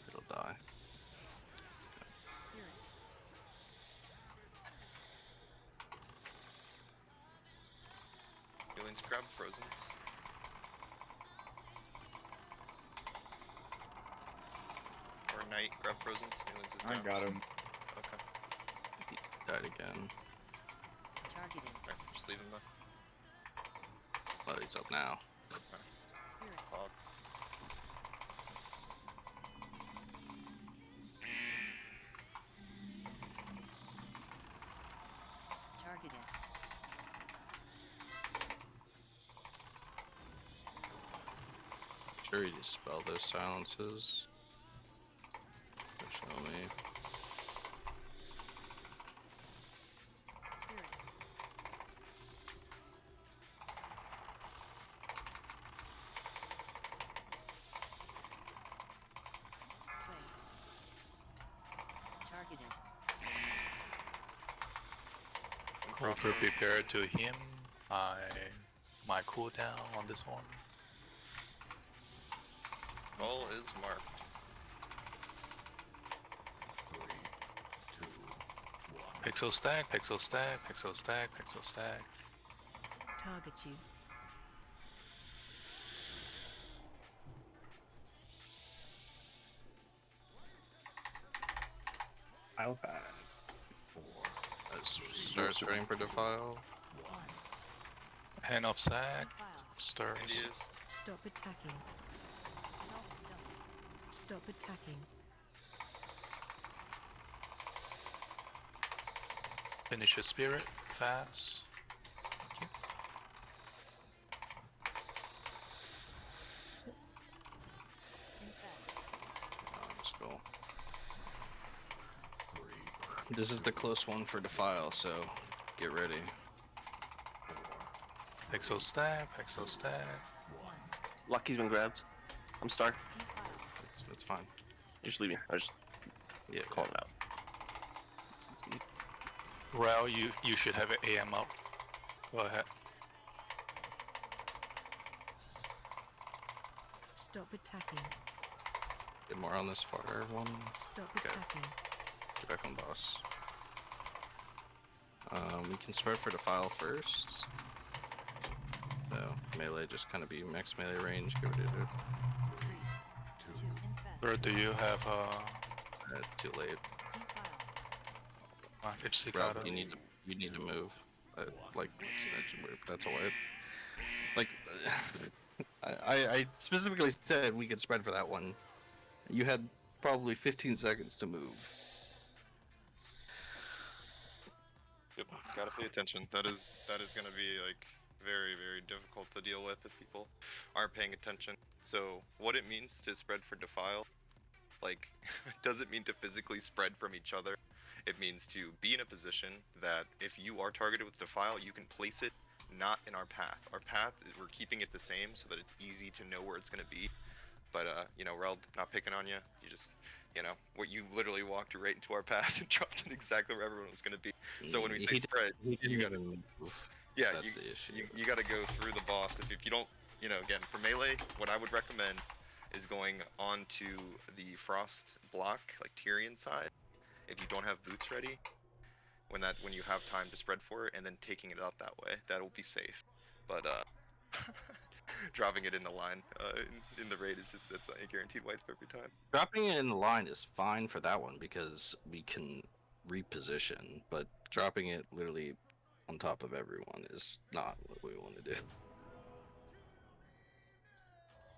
It'll die. Spirit. Healings grab frozens. Or Knight grab frozens. Healings is down. I got him. Okay. He died again. Targeted. Right, just leave him though. Oh, he's up now. Spirit. Fog. Targeted. Sure, you dispel those silences. Show me. Spirit. Play. Targeted. Also prepare to him. My cooldown on this one. All is marked. 3, 2, 1. Pixel stack, pixel stack, pixel stack, pixel stack. Target you. I'll back. 4, Start spreading for defile. 1. Hand off sack. Defile. Stirs. India's. Stop attacking. Health stone. Stop attacking. Finish your spirit fast. Thank you. Infest. Let's go. 3, This is the close one for defile, so get ready. Pixel stack, pixel stack. 1. Lucky's been grabbed. I'm Star. Defile. It's fine. You're just leaving. I was just Yeah, calling it out. Rao, you should have an AM up. Go ahead. Stop attacking. Get more on this far one. Stop Okay. attacking. Get back on boss. We can spread for defile first. So melee just kind of be max melee range. Get rid of it. 3, 2, To infest. Or do you have Too late. Defile. if Ralph, Cicada? you need to move. Like that's a way. Like I specifically said we could spread for that one. You had probably 15 seconds to move. Yep, gotta pay attention. That is gonna be like very, very difficult to deal with if people aren't paying attention. So what it means to spread for defile, like, doesn't mean to physically spread from each other. It means to be in a position that if you are targeted with defile, you can place it not in our path. Our path, we're keeping it the same so that it's easy to know where it's gonna be. But you know, Reld, not picking on you. You just, you know, what you literally walked right into our path and dropped it exactly where everyone was gonna be. So when we say spread, you gotta, yeah, That's the issue. you gotta go through the boss. If you don't, you know, again, for melee, what I would recommend is going onto the frost block, like Tyrion side, if you don't have boots ready, when you have time to spread for it, and then taking it out that way. That'll be safe. But dropping it in the line in the raid is just, that's a guaranteed wipe every time. Dropping it in the line is fine for that one because we can reposition, but dropping it literally on top of everyone is not what we want to do.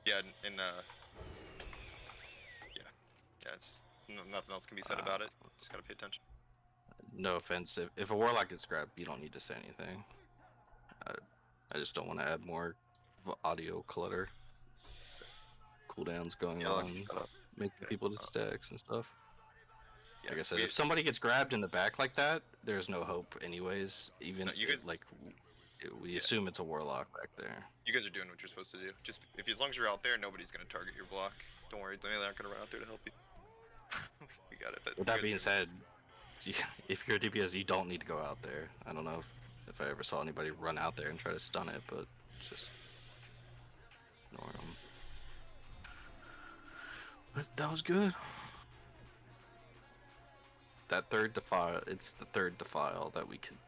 Yeah, and yeah, it's nothing else can be said about it. Just gotta pay attention. No offense, if a warlock gets grabbed, you don't need to say anything. I just don't want to add more audio clutter, cooldowns going on, making people to stacks and stuff. Yeah, like I said, if somebody gets grabbed in the back like that, there's no hope anyways. Even No, you guys, like We assume it's a warlock back there. You guys are doing what you're supposed to do. Just if as long as you're out there, nobody's gonna target your block. Don't worry, they're not gonna run out there to help you. We got it. But With that being said, if you're a DPS, you don't need to go out there. I don't know if I ever saw anybody run out there and try to stun it, but just ignore them. But that was good. That third defile, it's the third defile that we could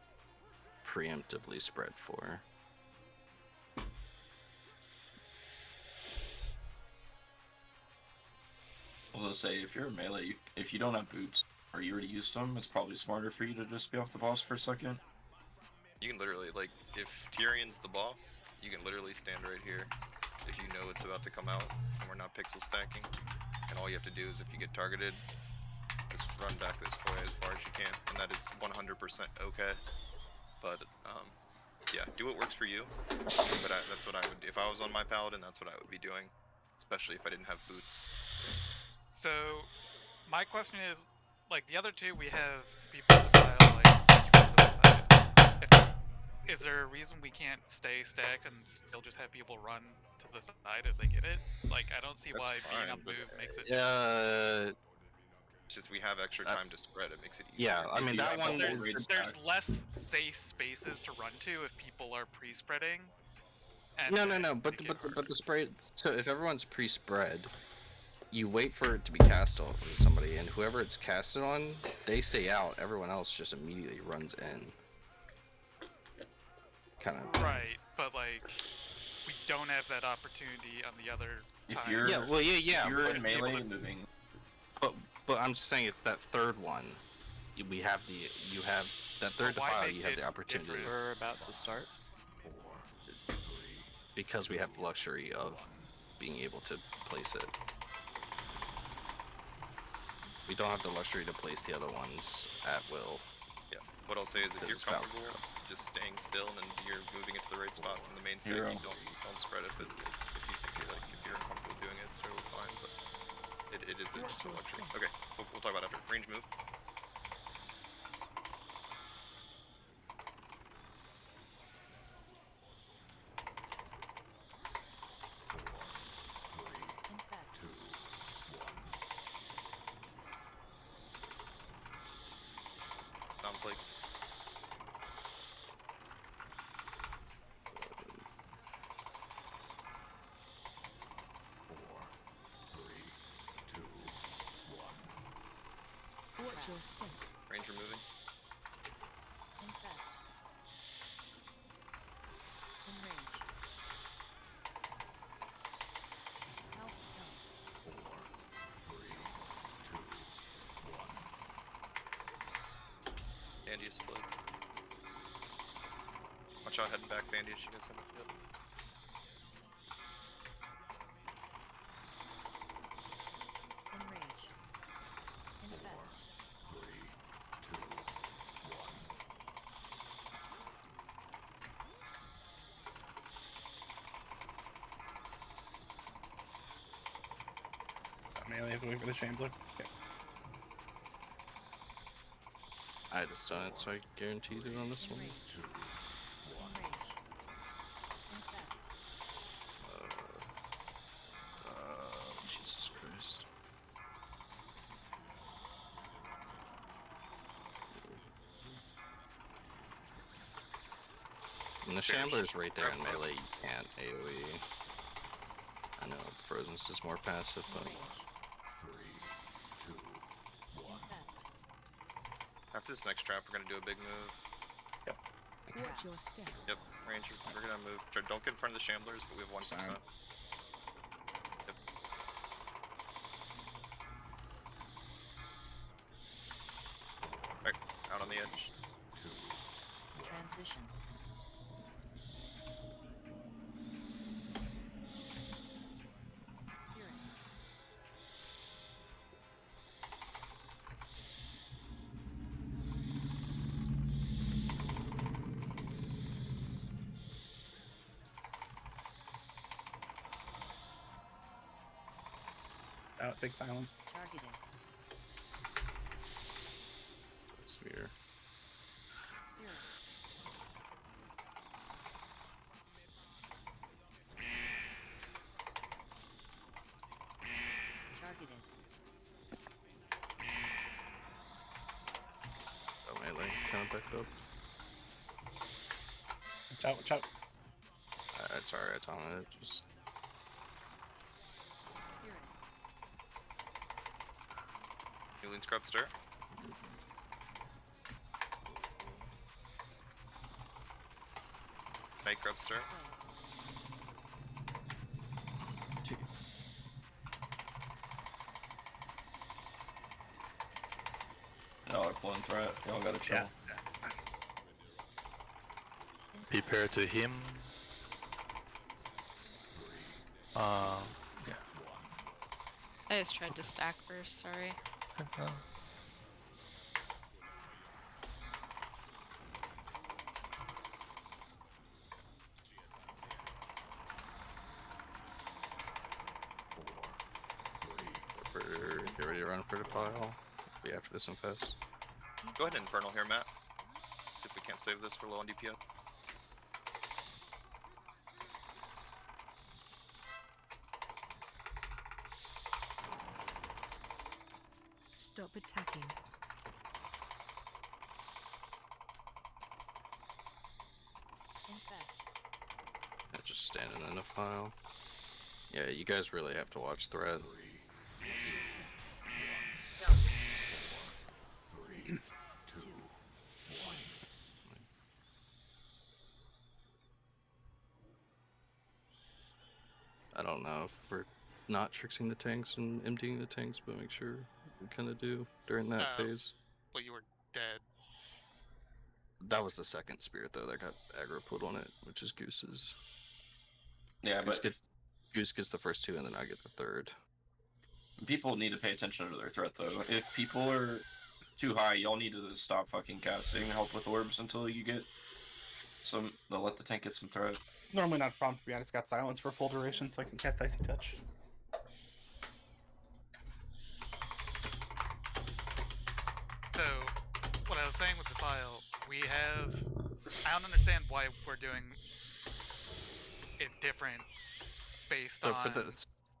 preemptively spread for. I'll just say, if you're a melee, if you don't have boots, or you already used them, it's probably smarter for you to just be off the boss for a second. You can literally, like, if Tyrion's the boss, you can literally stand right here if you know it's about to come out and we're not pixel stacking. And all you have to do is, if you get targeted, just run back this way as far as you can, and that is 100% okay. But yeah, do what works for you. But that's what I would do if I was on my paladin. That's what I would be doing, especially if I didn't have boots. So, my question is, like the other two, we have people defile like just run to the side. Is there a reason we can't stay stacked and still just have people run to the side if they get it? Like, I don't see why being on move makes it. It's just we have extra time to spread. It makes it easier. Yeah, I mean that one. There's less safe spaces to run to if people are pre-spreading. No. But the spray. So if everyone's pre-spread, you wait for it to be cast on somebody, and whoever it's casted on, they stay out. Everyone else just immediately runs in. Kind of. Right, but like, we don't have that opportunity on the other. If time. you're, If you're in melee moving. But I'm just saying it's that third one. You have that third defile. You have the opportunity. We're about to start. Because we have the luxury of being able to place it. We don't have the luxury to place the other ones at will. Yeah. What I'll say is, if you're comfortable just staying still and then you're moving it to the right spot from the main stack, you don't spread it. But if you think if you're uncomfortable doing it, it's totally fine. But it is just a luxury. Okay, we'll talk about it after. Range move. Non-plague. Watch your step. Ranger moving. Infest. Enrage. Health stone. 4, 3, 2, 1. Dandius plague. Watch out, heading back, Dandius. You guys have it. Yep. Enrage. Infest. 3, 2, 1. Melee have to wait for the Shambler. Okay. I just done it, so I guaranteed it on this one. Jesus Christ. And the Shambler's right there in melee, you can't AoE. I know, Frozen's is more passive, but... 3, 2, 1. After this next trap, we're gonna do a big move. Yep. Watch your step. Yep, Ranger, we're gonna move. Don't get in front of the Shamblers, but we have 1%. Yep. Right, out on the edge. Transition. Spirit. Out, big silence. Targeted. Sphere. Spirit. pick it up. Watch out, watch out. It's alright, Tom. It just... Healing scrub stir. Make grub stir. Y'all are pulling threat. Y'all gotta chill. Prepare to him. Yeah. I just tried to stack first, sorry. Get ready to run for the pile. Be after this infest. Go ahead and Infernal here, Matt. See if we can't save this for low on DPS. Stop attacking. Yeah, just standing in a file. Yeah, you guys really have to watch threat. I don't know if we're not tricksing the tanks and emptying the tanks, but make sure we kind of do during that phase. Well, you were dead. That was the second spirit though that got aggro put on it, which is Goose's. Yeah, but Goose gets the first two and then I get the third. people need to pay attention to their threat though. If people are too high, y'all need to stop fucking casting help with orbs until you get some. They'll let the tank get some threat. Normally not prompt, I just got silence for full duration so I can cast Icy Touch. So, what I was saying with the file, I don't understand why we're doing it different based on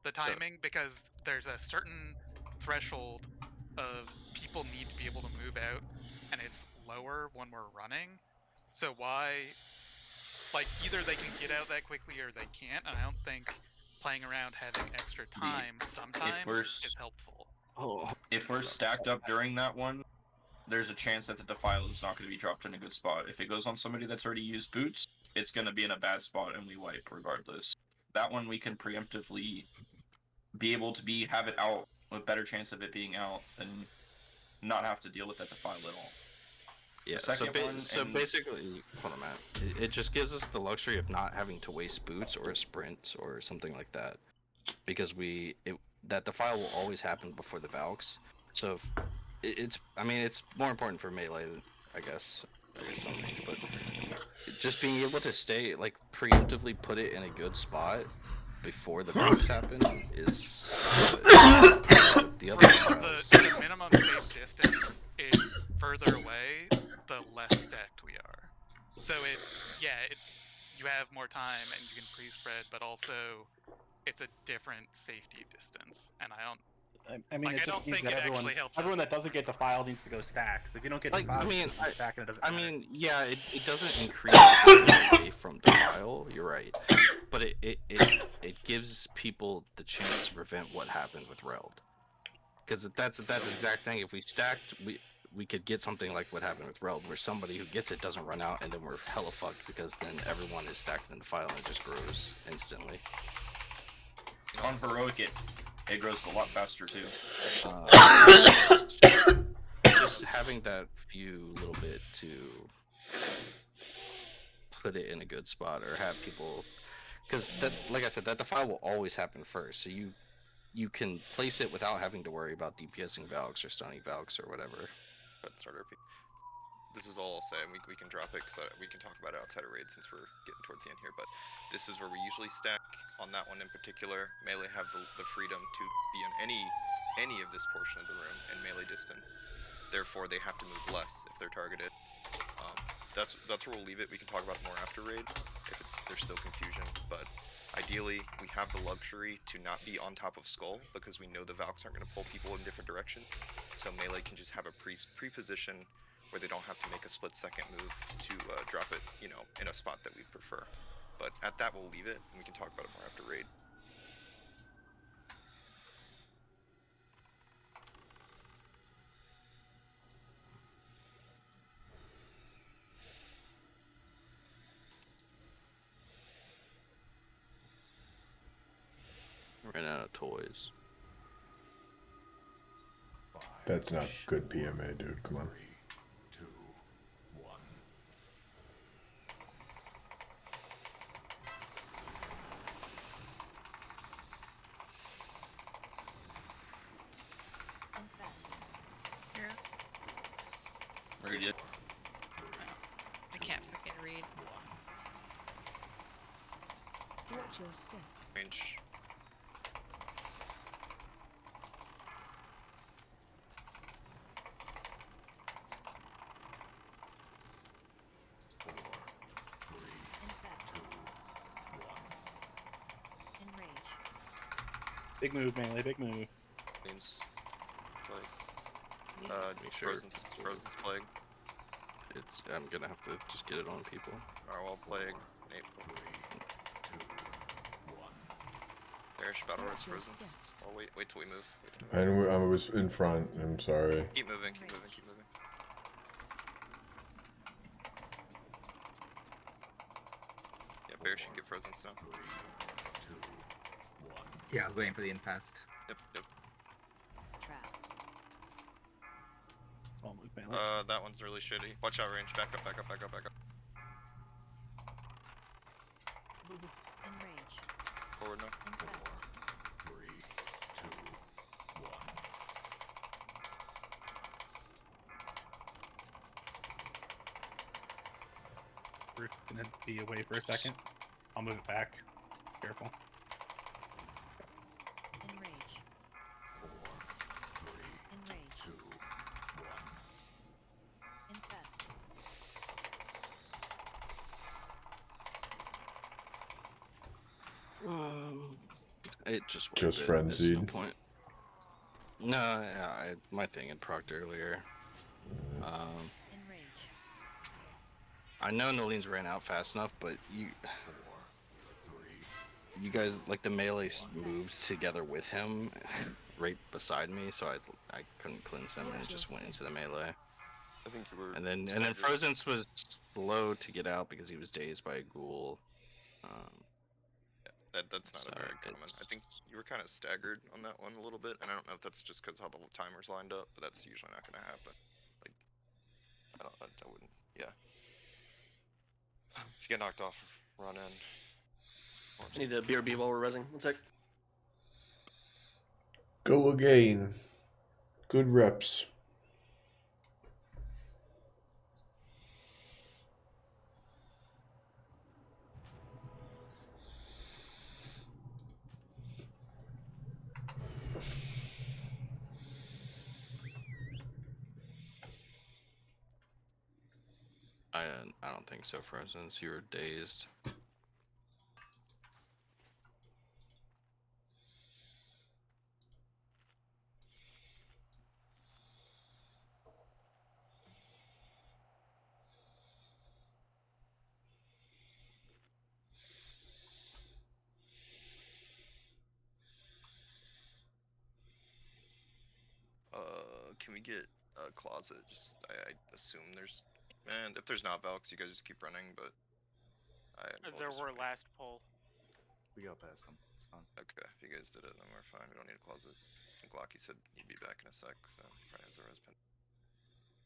the timing, because there's a certain threshold of people need to be able to move out, and it's lower when we're running. So why, like, either they can get out that quickly or they can't, and I don't think playing around having extra time sometimes is helpful. If we're stacked up during that one, there's a chance that the Defile is not going to be dropped in a good spot. If it goes on somebody that's already used boots, it's going to be in a bad spot and we wipe regardless. That one we can preemptively be able to have it out with better chance of it being out than not have to deal with that Defile at all. Yeah, so basically, hold on, Matt. It just gives us the luxury of not having to waste boots or a sprint or something like that, because that Defile will always happen before the Valks. So it's more important for melee, I guess some things, but just being able to stay, like, preemptively put it in a good spot before the Valks happen is good. The minimum safe distance is further away, the less stacked we are. So you have more time and you can pre-spread, but also it's a different safety distance, and I don't think it actually helps. Everyone that doesn't get Defiled needs to go stack. So if you don't get Defiled, stacking it doesn't matter. Yeah, it doesn't increase the away from Defile. You're right, but it gives people the chance to prevent what happened with Reld. Because that's the exact thing. If we stacked, we could get something like what happened with Reld, where somebody who gets it doesn't run out, and then we're hella fucked because then everyone is stacked in the Defile and it just grows instantly. On Heroic, it grows a lot faster too. Just having that few little bit to put it in a good spot or have people, because that, like I said, that Defile will always happen first. So you can place it without having to worry about DPSing Valks or stunning Valks or whatever. But starter RP. This is all I'll say, and we can drop it because we can talk about it outside of raid since we're getting towards the end here. But this is where we usually stack on that one in particular. Melee have the freedom to be in any of this portion of the room in melee distance. Therefore, they have to move less if they're targeted. That's where we'll leave it. We can talk about it more after raid if there's still confusion. But ideally, we have the luxury to not be on top of Skull because we know the Valks aren't going to pull people in different directions. So melee can just have a pre-position where they don't have to make a split-second move to drop it, you know, in a spot that we'd prefer. But at that, we'll leave it, and we can talk about it more after raid. Ran out of toys. That's not good PMA, dude. Come on. Read it. I can't fucking read. Watch your step. Range. Big move, melee, big move. Means plague. Sure. Frozen's plague. I'm gonna have to just get it on people. Narwhal plague. Nate. Perish battle res Frozen's. Oh wait till we move. I was in front. I'm sorry. Keep moving. Keep moving. Keep moving. Yeah, Bear should get Frozen's now. Yeah, I was waiting for the infest. Yep. Small move, melee. That one's really shitty. Watch out, range. Back up. Forward now. We're gonna be away for a second. I'll move it back. Careful. It just frenzied. No point. No, yeah, my thing had procced earlier. I know Nolene's ran out fast enough, but you guys, like, the melee moved together with him right beside me, so I couldn't cleanse him and it just went into the melee. I think you were. And then Frozen's was slow to get out because he was dazed by a ghoul. That's not a very common. I think you were kind of staggered on that one a little bit, and I don't know if that's just because how the timers lined up, but that's usually not going to happen. Like, I wouldn't. Yeah. If you get knocked off, run in. I need a BRB while we're resing. 1 sec. Go again. Good reps. I don't think so, Frozen. You were dazed. Can we get a closet? Just I assume there's. And if there's not Valks, you guys just keep running. But There were last pull. We got past them. It's fine. Okay, if you guys did it, then we're fine. We don't need a closet. I think Locky said he'd be back in a sec, so probably has a res pen.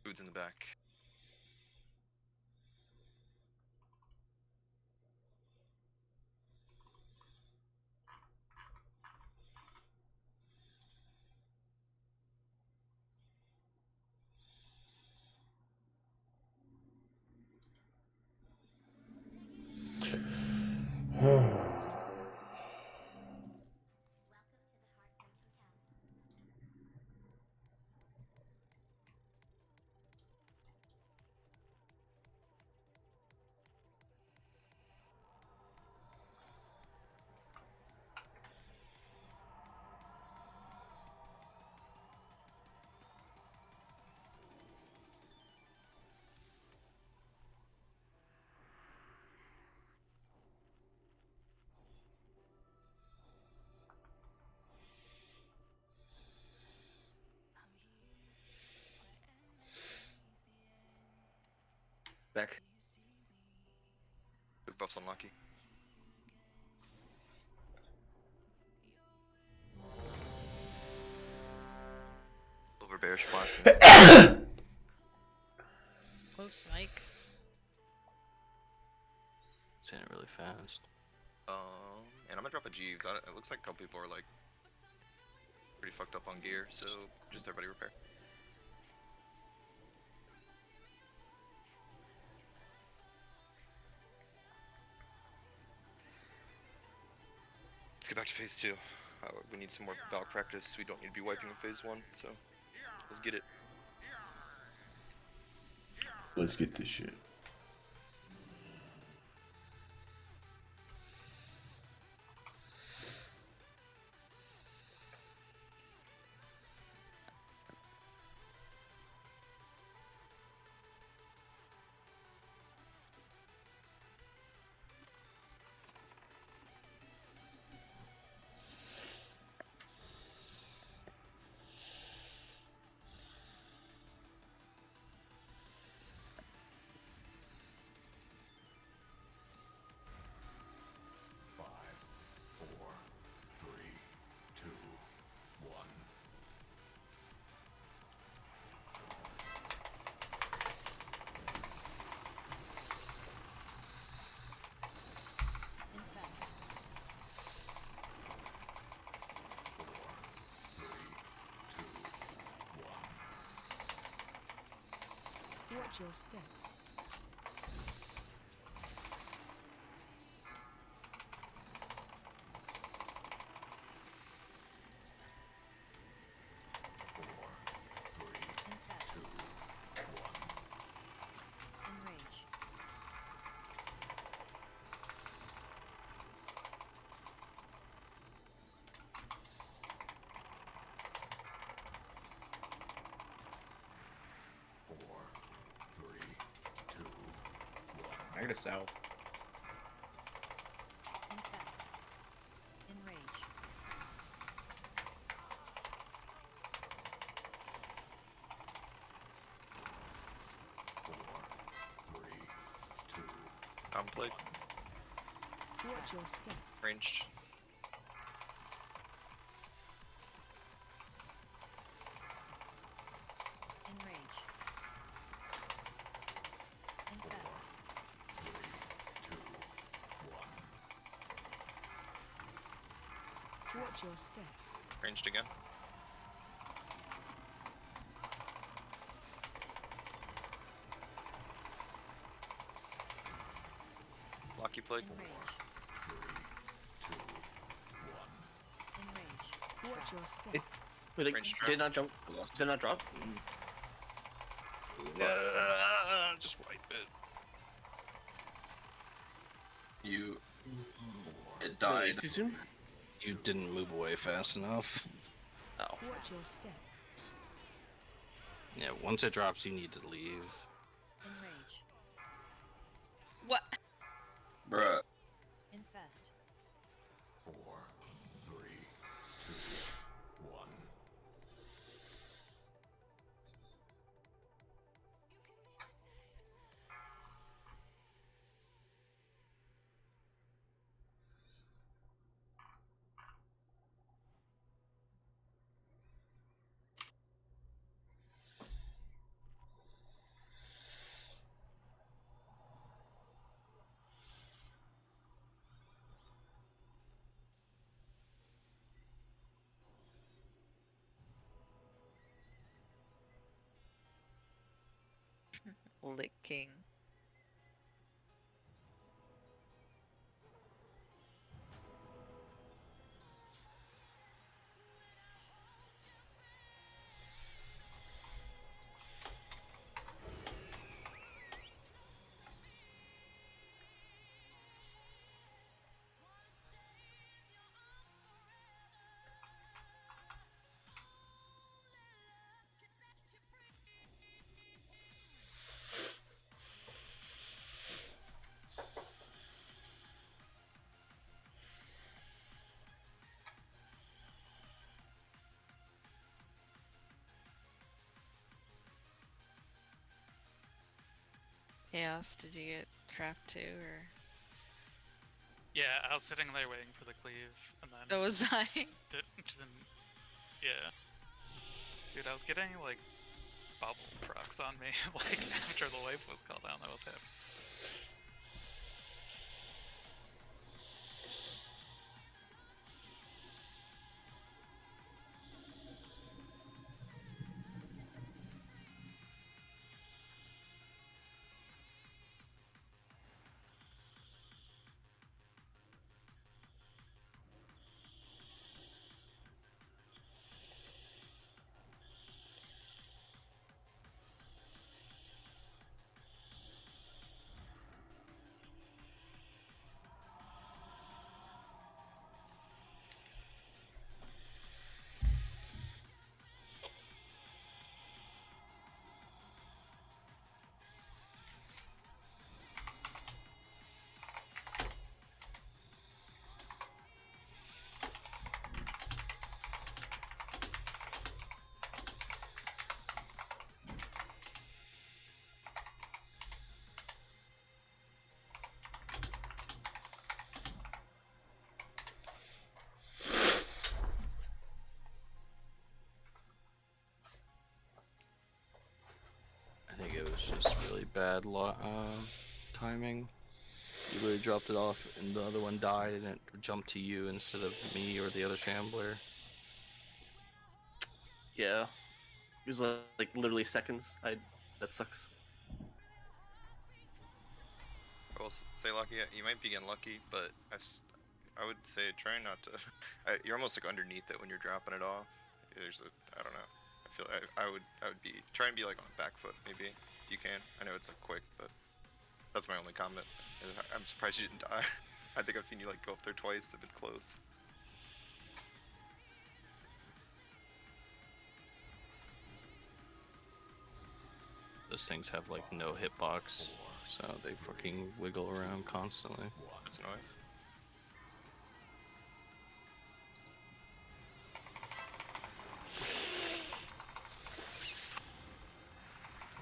Food's in the back. Back. Big buff's unlucky. Silver bearish blast. Close, Mike. Saying it really fast. And I'm gonna drop a Jeeves. It looks like a couple people are like pretty fucked up on gear, so just everybody repair. Let's get back to phase 2. We need some more Valk practice. We don't need to be wiping in phase 1, so let's get it. Let's get this shit. Watch your step. I got a south. Enrage. I'm plague. Watch your step. Ranged. Enrage. Infest. Watch your step. Ranged again. Lucky plague. Watch your step. Wait, like, Range did not jump. Did not drop. Just wipe it. You. It died. Too soon? You didn't move away fast enough. Oh. Watch your step. Yeah, once it drops, you need to leave. Enrage. What? Bruh. Infest. 4, 3, 2, 1. Licking. Chaos, did you get trapped too, or? Yeah, I was sitting there waiting for the cleave, and then. So was I. Yeah. Dude, I was getting like bubble procs on me like after the wave was called down. That was happy. I think it was just really bad timing. You literally dropped it off, and the other one died, and it jumped to you instead of me or the other shambler. Yeah, it was like literally seconds. That sucks. I will say, Lucky, you might be getting lucky, but I would say try not to. You're almost like underneath it when you're dropping it off. I don't know. I would be try and be like on back foot maybe if you can. I know it's like quick, but that's my only comment. I'm surprised you didn't die. I think I've seen you like go up there twice. They've been close. Those things have like no hitbox, so they fucking wiggle around constantly. That's annoying.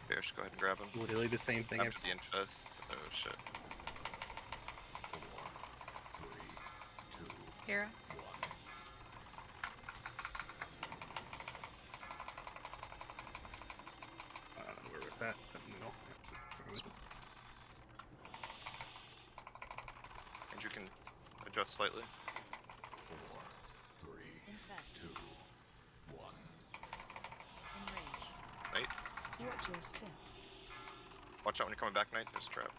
Okay, I should go ahead and grab him. Literally the same thing. After the infest. Oh shit. Hero. Where was that? Sentinel. Andrew can adjust slightly. Knight. Watch your step. Watch out when you're coming back, Knight. There's a trap.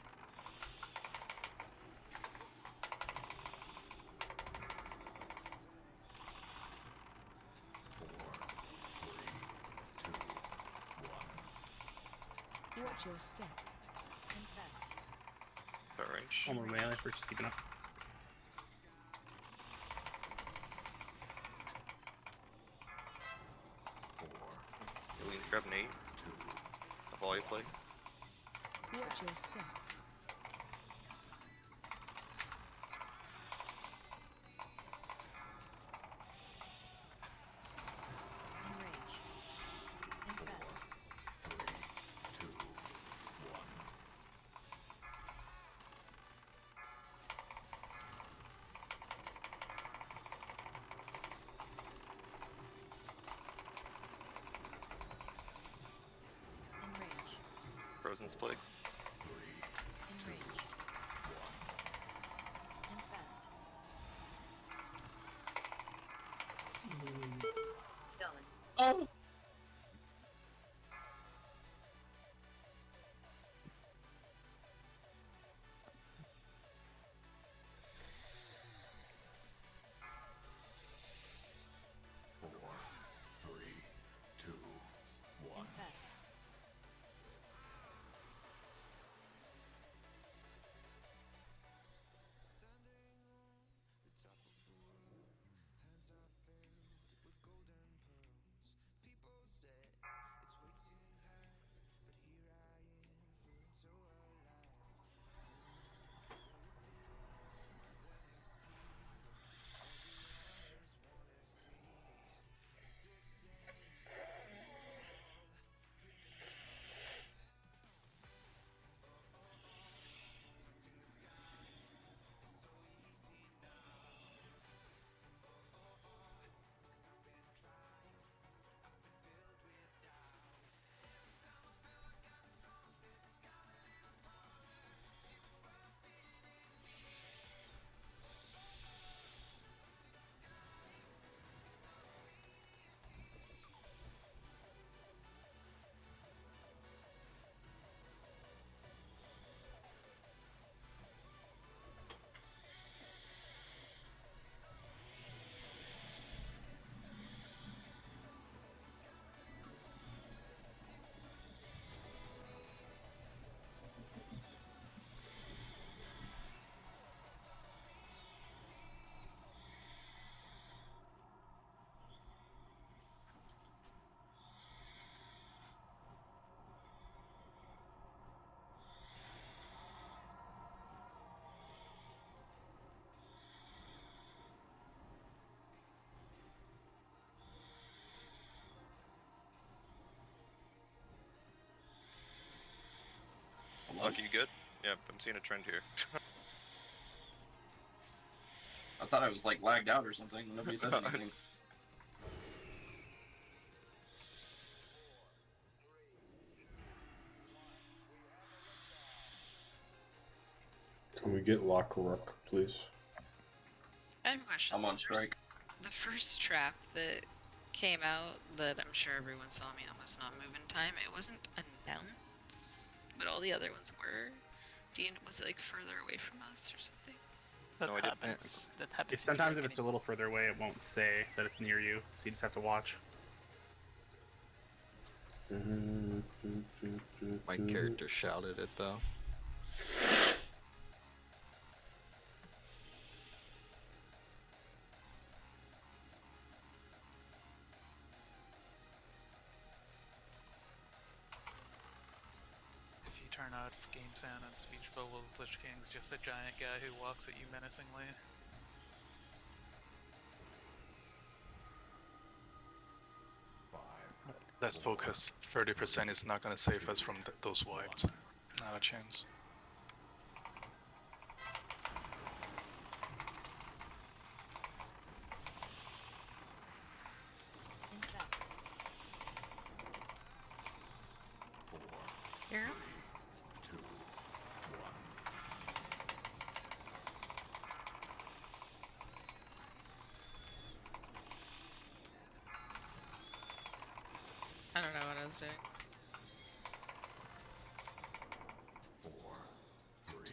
Watch your step. That range. Almost melee. We're just keeping up. We can grab Nate. A volley play. Watch your step. Frozen's plague. Oh! Lucky, you good? Yep, I'm seeing a trend here. I thought I was like lagged out or something. Nobody said anything. Can we get Lock Rook, please? I have a question. I'm on strike. The first trap that came out that I'm sure everyone saw me on was not move in time. It wasn't announced, but all the other ones were. Was it like further away from us or something? That No, I didn't. happens. That happens. Sometimes if it's a little further away, it won't say that it's near you, so you just have to watch. My character shouted it though. If you turn off game sound and speech bubbles, Lich King's just a giant guy who walks at you menacingly. That's because 30% is not gonna save us from those wiped. Not a chance. Hero? I don't know what I was doing.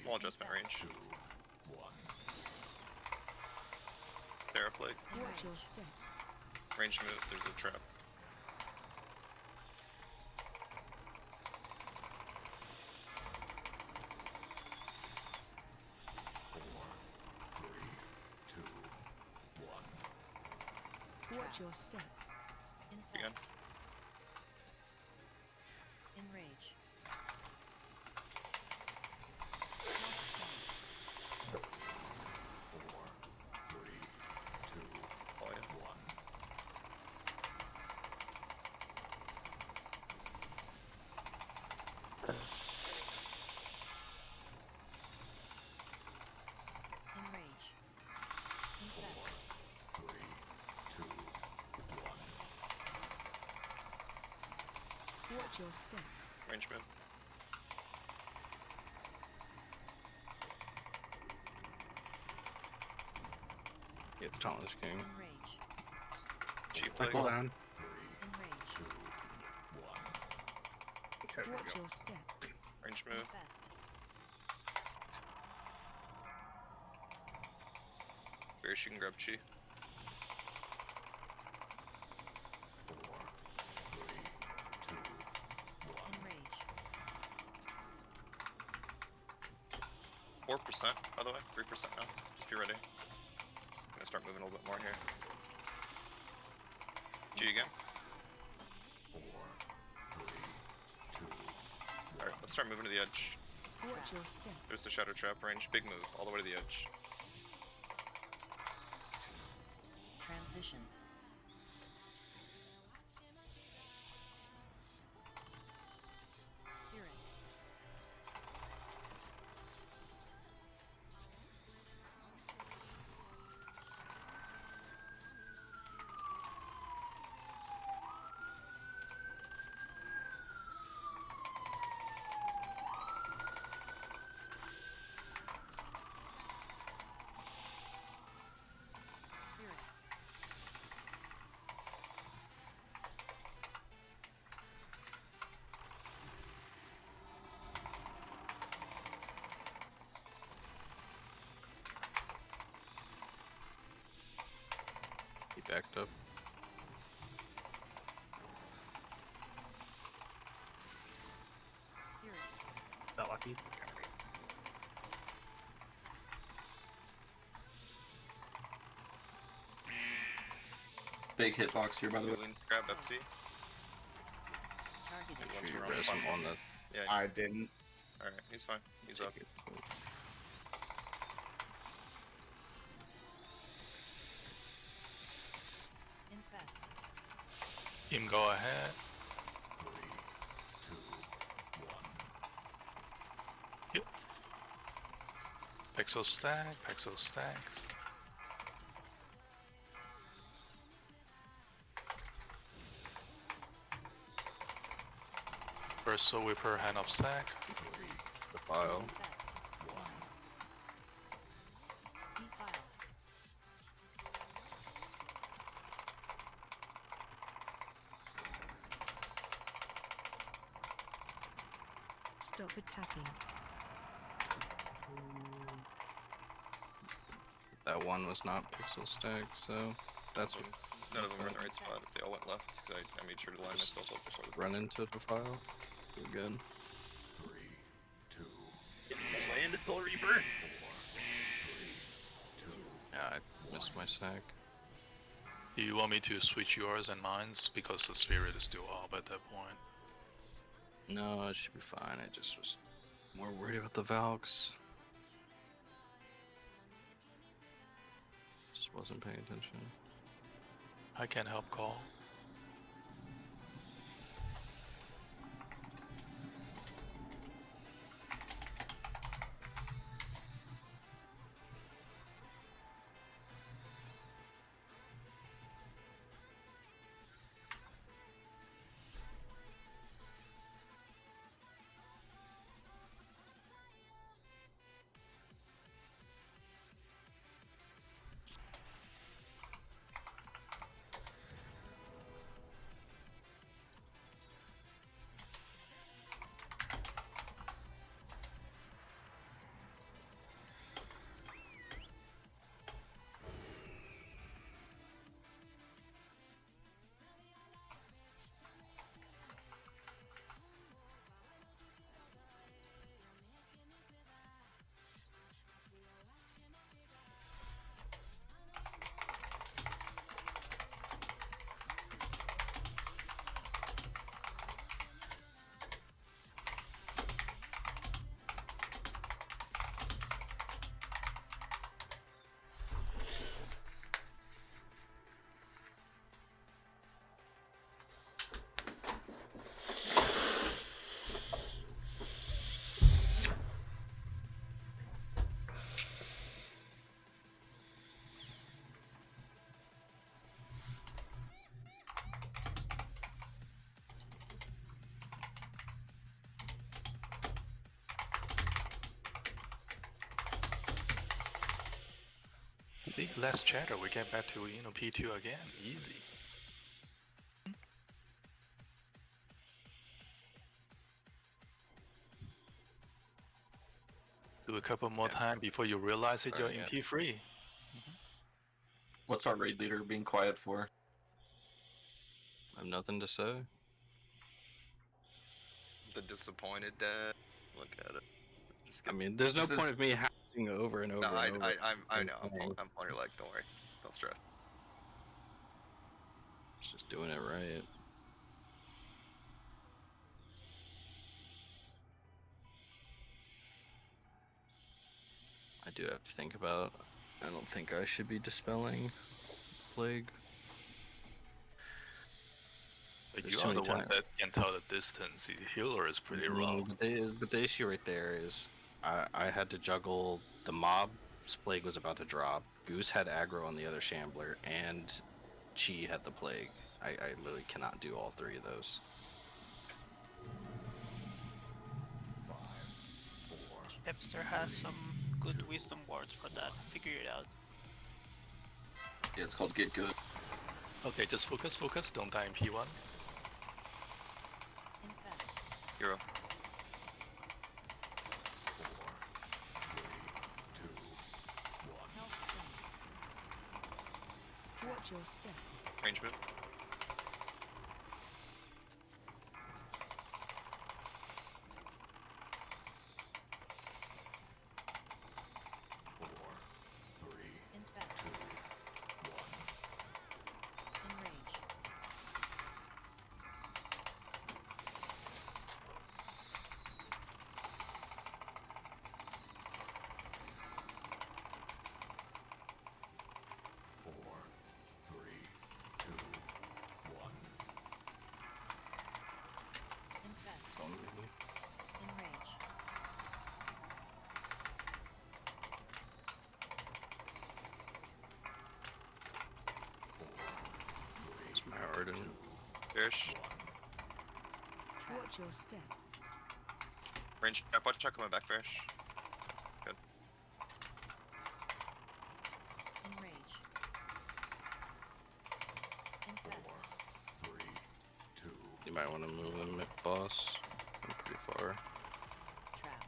Small adjustment range. Theraplague. Watch your step. Range move, there's a trap. Watch your step. Again. Enrage. Oh, yeah. Enrage. Infest. Watch your step. Range move. Yeah, it's Challenge King. Enrage. Cheap Cool plague. down. Enrage. Okay, there we Watch go. your step. Range move. Infest. Bearish, you can grab chi. Enrage. 4%, by the way. 3% now. Just be ready. I'm gonna start moving a little bit more here. G again. Alright, let's start moving to the edge. Watch your step. There's the shadow trap range. Big move, all the way to the edge. Transition. Spirit. Spirit. He backed up. Spirit. Is that lucky? Big hitbox here, by the way. Julian's grab FC. Targeted. Make Sure, you one's res around him on that. Yeah, I didn't. alright, he's fine. He's up. Infest. Him go ahead. Pixel stack, pixel stacks. First Soul Whipper, hand of stack. Defile. Defile. Stop attacking. That one was not pixel stack, so that's what. None of them were in the right spot if they all went left, because I made sure to line myself up before the Run into Defile. You're good. Land at Soul Reaper. Yeah, I missed my sack. Do you want me to switch yours and mine's? Because the spirit is still up at that point. No, it should be fine. I just was more worried about the Valks. Just wasn't paying attention. I can help call. Big less chatter, we get back to, P2 again, easy. Do a couple more time before you realize that you're in P3. What's our raid leader being quiet for? I have nothing to say. The disappointed dad. Look at it. I mean, there's no point of me hacking over and over. No, and over. I know. I'm on your leg. Don't worry. Don't stress. Just doing it right. I do have to think about. I don't think I should be dispelling plague. But you are the one that can tell the distance. The healer is pretty rough. But the issue right there is I had to juggle the mob's plague was about to drop. Goose had aggro on the other shambler, and Chi had the plague. I literally cannot do all three of those. Hipster has some good wisdom words for that. Figure it out. Yeah, it's called Get Good. Okay, just focus. Don't die in P1. Hero. 4, 3, 2, 1. Watch your step. Range move. Warden. Bearish. Watch your step. Range trap, watch out coming back, Bearish. Good. Enrage. Infest. You might want to move in mid boss. I'm pretty far. Trap.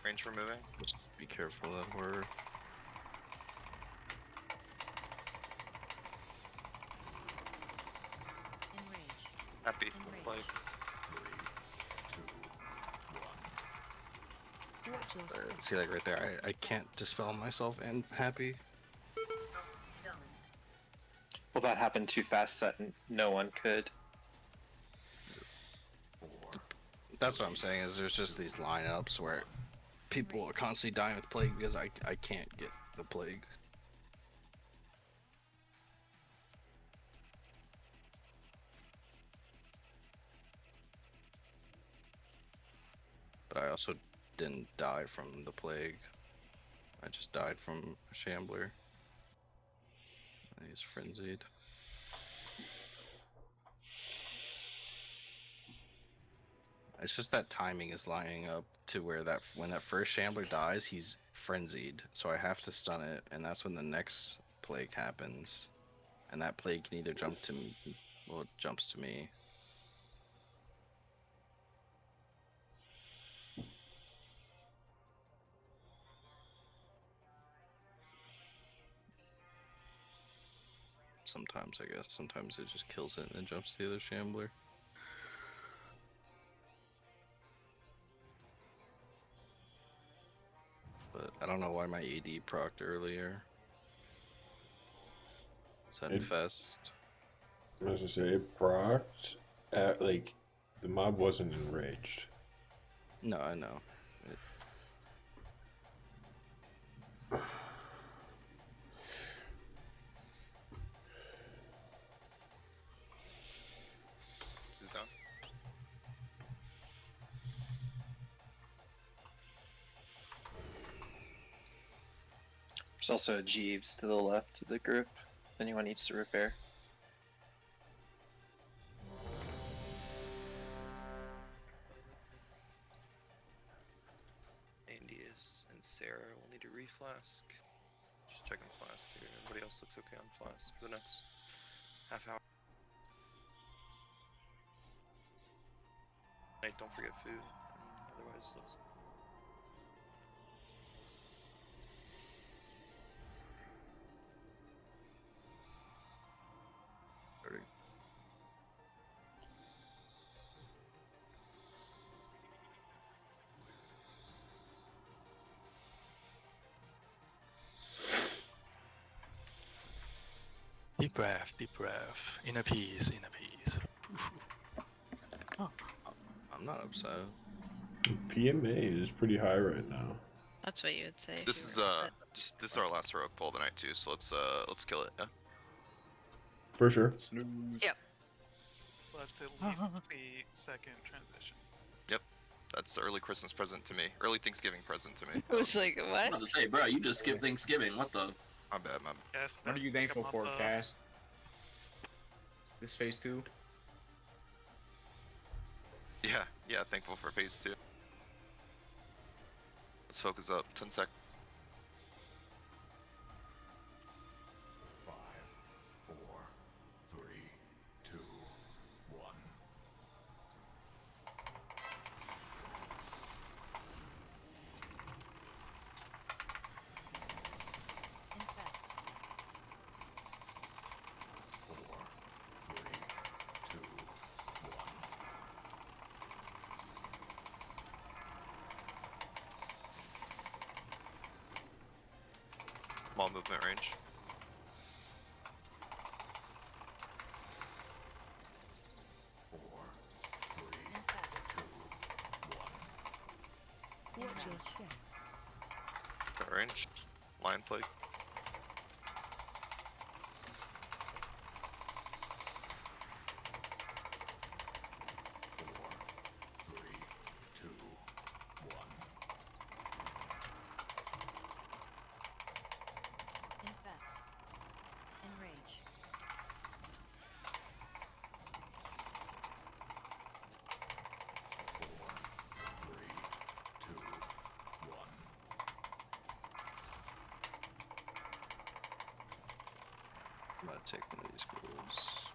Range removing. Just be careful that we're. Enrage. Happy. Enrage. Like. Watch your step. See, like right there, I can't dispel myself and happy. Well, that happened too fast that no one could. That's what I'm saying, is there's just these lineups where people are constantly dying with plague because I can't get the plague. But I also didn't die from the plague. I just died from a shambler. He's frenzied. It's just that timing is lining up to where that when that first shambler dies, he's frenzied. So I have to stun it, and that's when the next plague happens. And that plague can either jump to me, well, it jumps to me. Sometimes, I guess. Sometimes it just kills it and then jumps to the other shambler. But I don't know why my AD procced earlier. Is that infest? I was gonna say it procced at, like, the mob wasn't enraged. No, I know. Who's down? There's also a Jeeves to the left of the group. If anyone needs to repair. Andy is and Sarah will need to reflask. Just checking flask here. Everybody else looks okay on flask for the next half hour. Hey, don't forget food. Otherwise, let's. Deep breath, deep breath. Inner peace, inner peace. I'm not upset. PMA is pretty high right now. That's what you would say. This is this is our last heroic pull of the night too, so let's kill it. Yeah. For sure. Snooze. Yep. Let's at least see second transition. Yep. That's the early Christmas present to me. Early Thanksgiving present to me. I was like, I was what? about to say, bro, you just skipped Thanksgiving. What the? My bad, my bad. Yes. What are you thankful for, Cass? This phase 2? Yeah, thankful for phase 2. Let's focus up. 10 sec. 5, 4, 3, 2, 1. Infest. 4, 3, 2, 1. Small movement range. Watch your step. Got range. Lion plague. Infest. Enrage. gonna take one of these ghouls.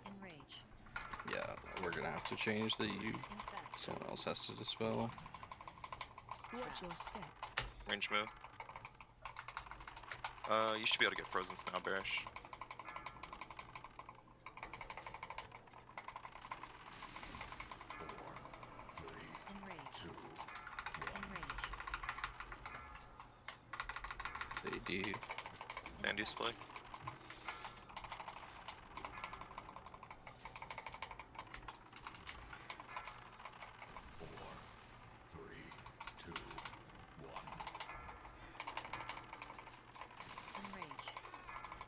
Enrage. Yeah, we're gonna have to change the U. Infest. Someone else has to dispel. Watch your step. Range move. You should be able to get frozen now, Bearish. Enrage. Enrage. AD. And display. Enrage.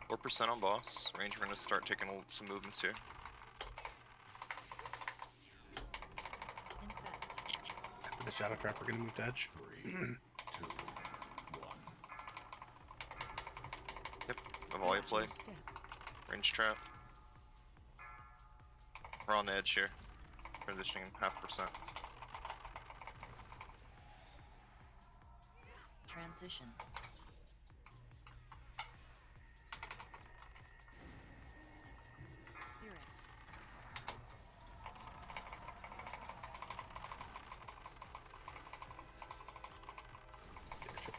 4% on boss. Range, we're gonna start taking some movements here. Infest. With the Shadow Trap, we're gonna move to edge. Yep, a volley Watch play. your step. Range trap. We're on the edge here. Transitioning 0.5%. Transition. Spirit.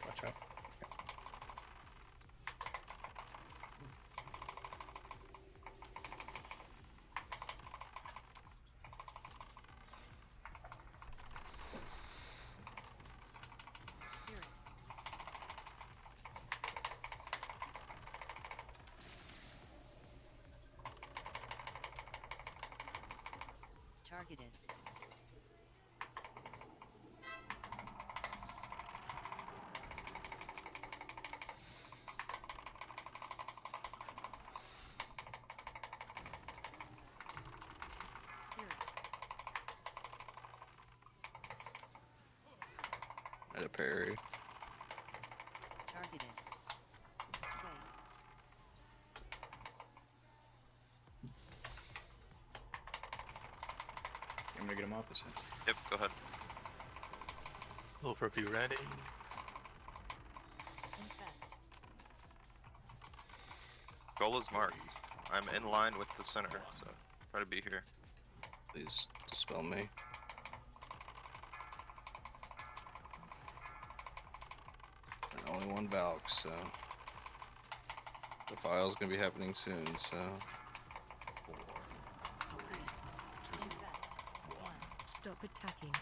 Watch out. Spirit. Targeted. Spirit. At a parry. Targeted. Sway. I'm gonna get him up. Yep, go ahead. Over, be ready. Infest. Goal is marked. I'm in line with the center, so try to be here. Please dispel me. And only one Valk, so the file's gonna be happening soon, so Infest. 1. Stop attacking.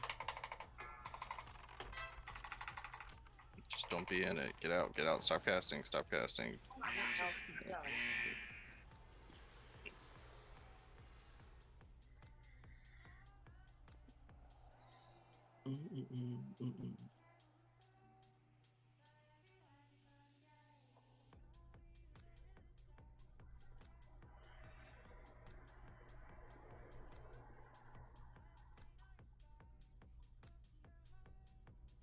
just don't be in it. Get out, stop casting, stop casting.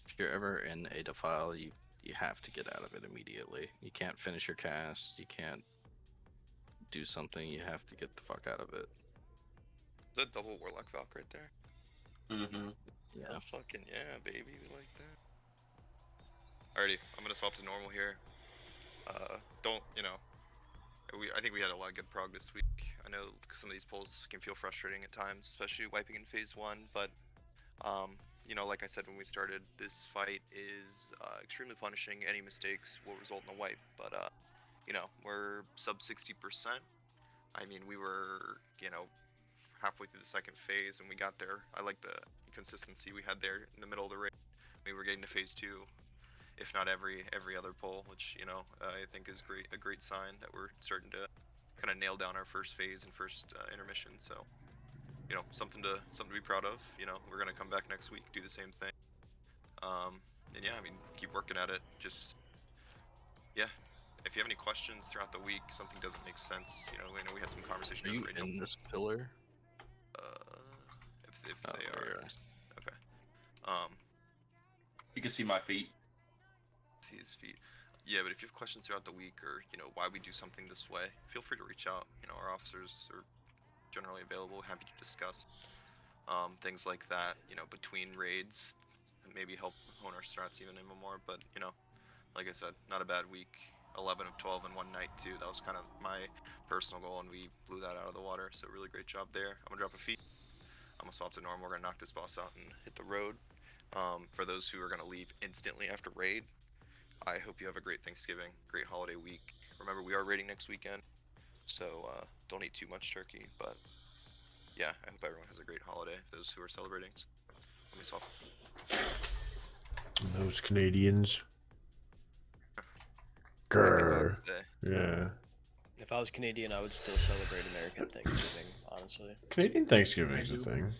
If you're ever in a defile, you have to get out of it immediately. You can't finish your cast, you can't do something, you have to get the fuck out of it. Is that double Warlock Valk right there? Mm-hmm. Yeah. Oh, fucking yeah, baby, we like that. Alrighty, I'm gonna swap to normal here. Don't, I think we had a lot of good prog this week. I know some of these pulls can feel frustrating at times, especially wiping in phase 1, but like I said when we started, this fight is extremely punishing. Any mistakes will result in a wipe, but we're sub 60%. I mean, we were, halfway through the second phase and we got there. I like the consistency we had there in the middle of the race. We were getting to phase 2, if not every other pull, which I think is a great sign that we're starting to kind of nail down our first phase and first intermission. So something to be proud of. We're gonna come back next week, do the same thing. And yeah, I mean, keep working at it. Just if you have any questions throughout the week, something doesn't make sense. I know we had some conversation. Are you in this pillar? If Oh, they there you are. are. Okay. You can see my feet. See his feet. Yeah, but if you have questions throughout the week or why we do something this way, feel free to reach out. Our officers are generally available, happy to discuss things like that. Between raids, and maybe help hone our strats even more. But like I said, not a bad week. 11 of 12 in one night too. That was kind of my personal goal, and we blew that out of the water. So really great job there. I'm gonna drop a feat. I'm gonna swap to normal. We're gonna knock this boss out and hit the road. For those who are gonna leave instantly after raid, I hope you have a great Thanksgiving, great holiday week. Remember, we are raiding next weekend, so don't eat too much turkey. But yeah, I hope everyone has a great holiday. Those who are celebrating. So, let me swap. Those Canadians. Grr. Yeah. If I was Canadian, I would still celebrate American Thanksgiving, honestly. Canadian Thanksgiving's a thing.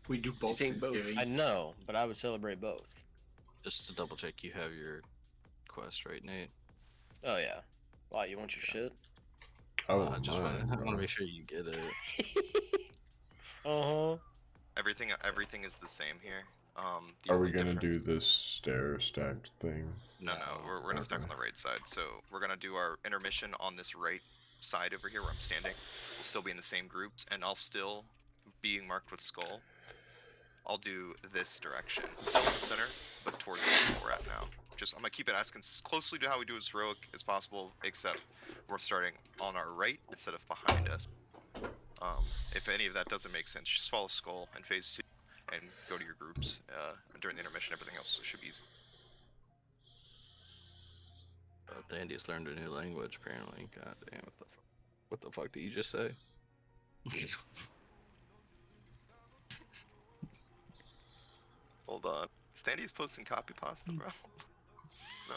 We do both Thanksgiving. I know, but I would celebrate both. Just to double check, you have your quest, right, Nate? Oh yeah. Wow, you want your shit? Oh, I just want to make sure you get it. Uh-huh. Everything is the same here. The Are only we gonna difference... do this stair stacked thing? No, we're gonna stack on the right side. So we're gonna do our intermission on this right side over here where I'm standing. We'll still be in the same groups, and I'll still being marked with skull. I'll do this direction, still in the center, but towards where we're at now. I'm gonna keep it as closely to how we do as heroic as possible, except we're starting on our right instead of behind us. If any of that doesn't make sense, just follow skull in phase 2 and go to your groups during the intermission. Everything else should be easy. Andy's learned a new language apparently. God damn, what the fuck did you just say? Hold on. Standy's posting copy pasta, bro. No.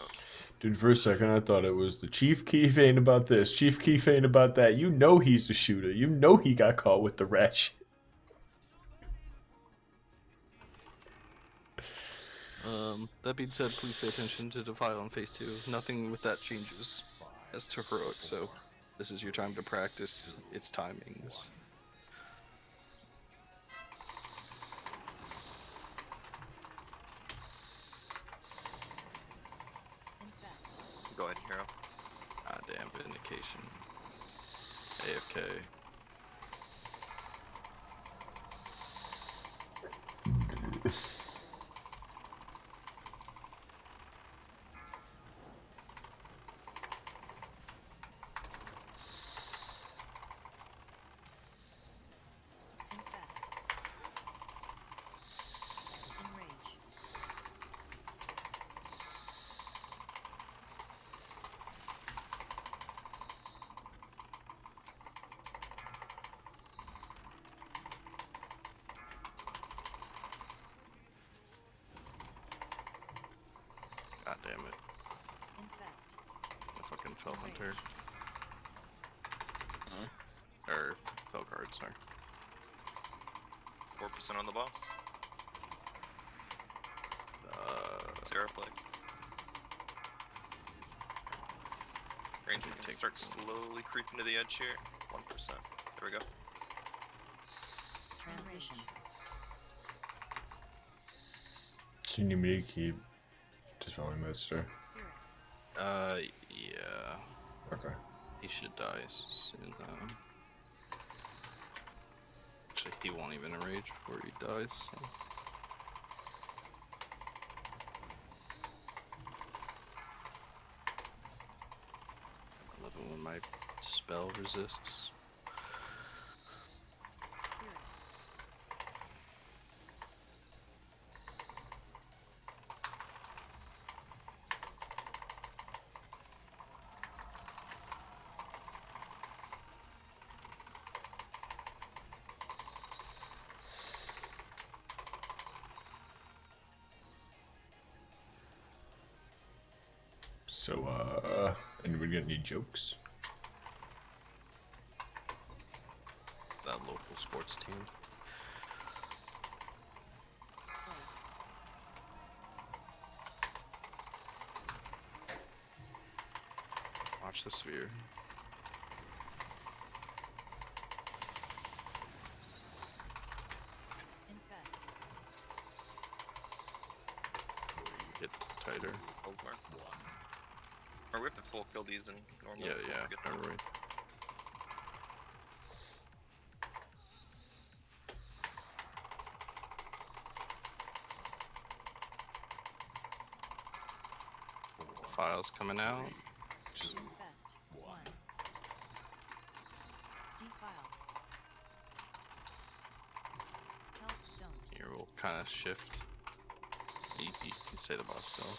Dude, for a second I thought it was the Chief Keef ain't about this, Chief Keef ain't about that. You know he's the shooter. You know he got caught with the rat shit. That being said, please pay attention to Defile on phase 2. Nothing with that changes as to heroic, so this is your time to practice its timings. Go ahead, hero. Ah, damn, Vindication. AFK. God damn it. I fucking fell hunter. Or fell guard, sorry. 4% on the boss. Zero plague. Ranger can start slowly creeping to the edge here. 1%. There we go. Transition. So you need me to keep dispelling Mister? Yeah. Okay. He should die soon, Actually, he won't even rage before he dies, so. I love it when my spell resists. So, anybody got any jokes? That local sports team. Watch the sphere. Get tighter. Or we have to full kill these in normal. Yeah, alright. Defile's coming out. Infest. 1. Defile. Health stone. Here we'll kind of shift. You can say the boss still.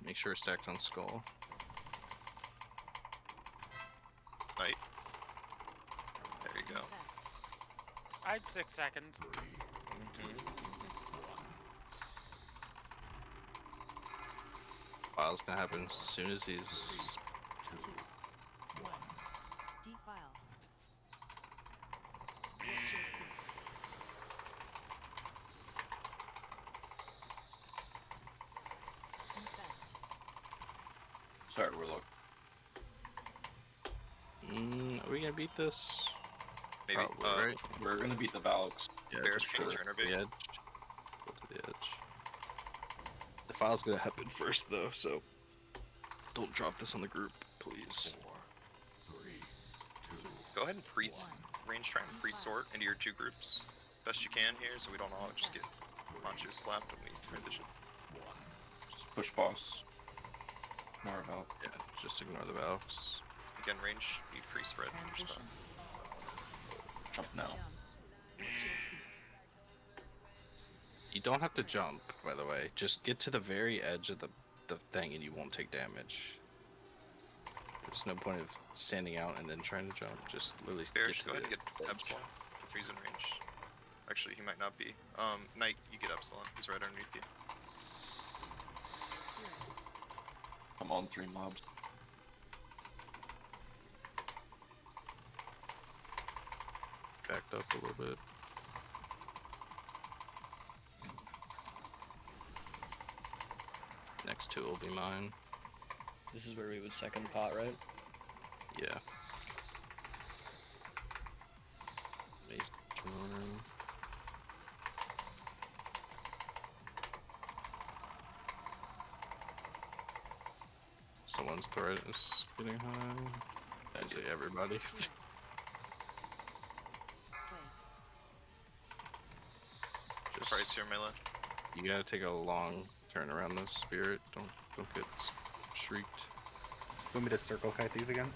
Make sure it's stacked on skull. Knight. There you go. I had 6 seconds. Defile's gonna happen as soon as he's. 2. 1. Defile. Sorry, Warlock. Are we gonna beat this? Maybe. Probably, right? We're gonna beat the Valks. Yeah, Bears just change go your to the edge. Go to the edge. Defile's gonna happen first though, so don't drop this on the group, please. 4, 3, 2. Go ahead and range try and pre-sort into your two groups best you can here, so we don't all just get poncho slapped when we transition. Just push boss. Ignore about. Yeah, just ignore the Valks. Again, range, you pre-spread your stuff. Jump now. You don't have to jump, by the way. Just get to the very edge of the thing and you won't take damage. There's no point of standing out and then trying to jump. Just literally Bears, get to go ahead the and get Epsilon if he's in range. Actually, he might not be. Knight, you get Epsilon. He's right underneath you. I'm on 3 mobs. backed up a little bit. Next two will be mine. This is where we would second pot, right? Yeah. Mage corner. Someone's threat is getting high. I say everybody. Just Price here, melee. You gotta take a long turn around this spirit. Don't get shrieked. Want me to circle kite these again?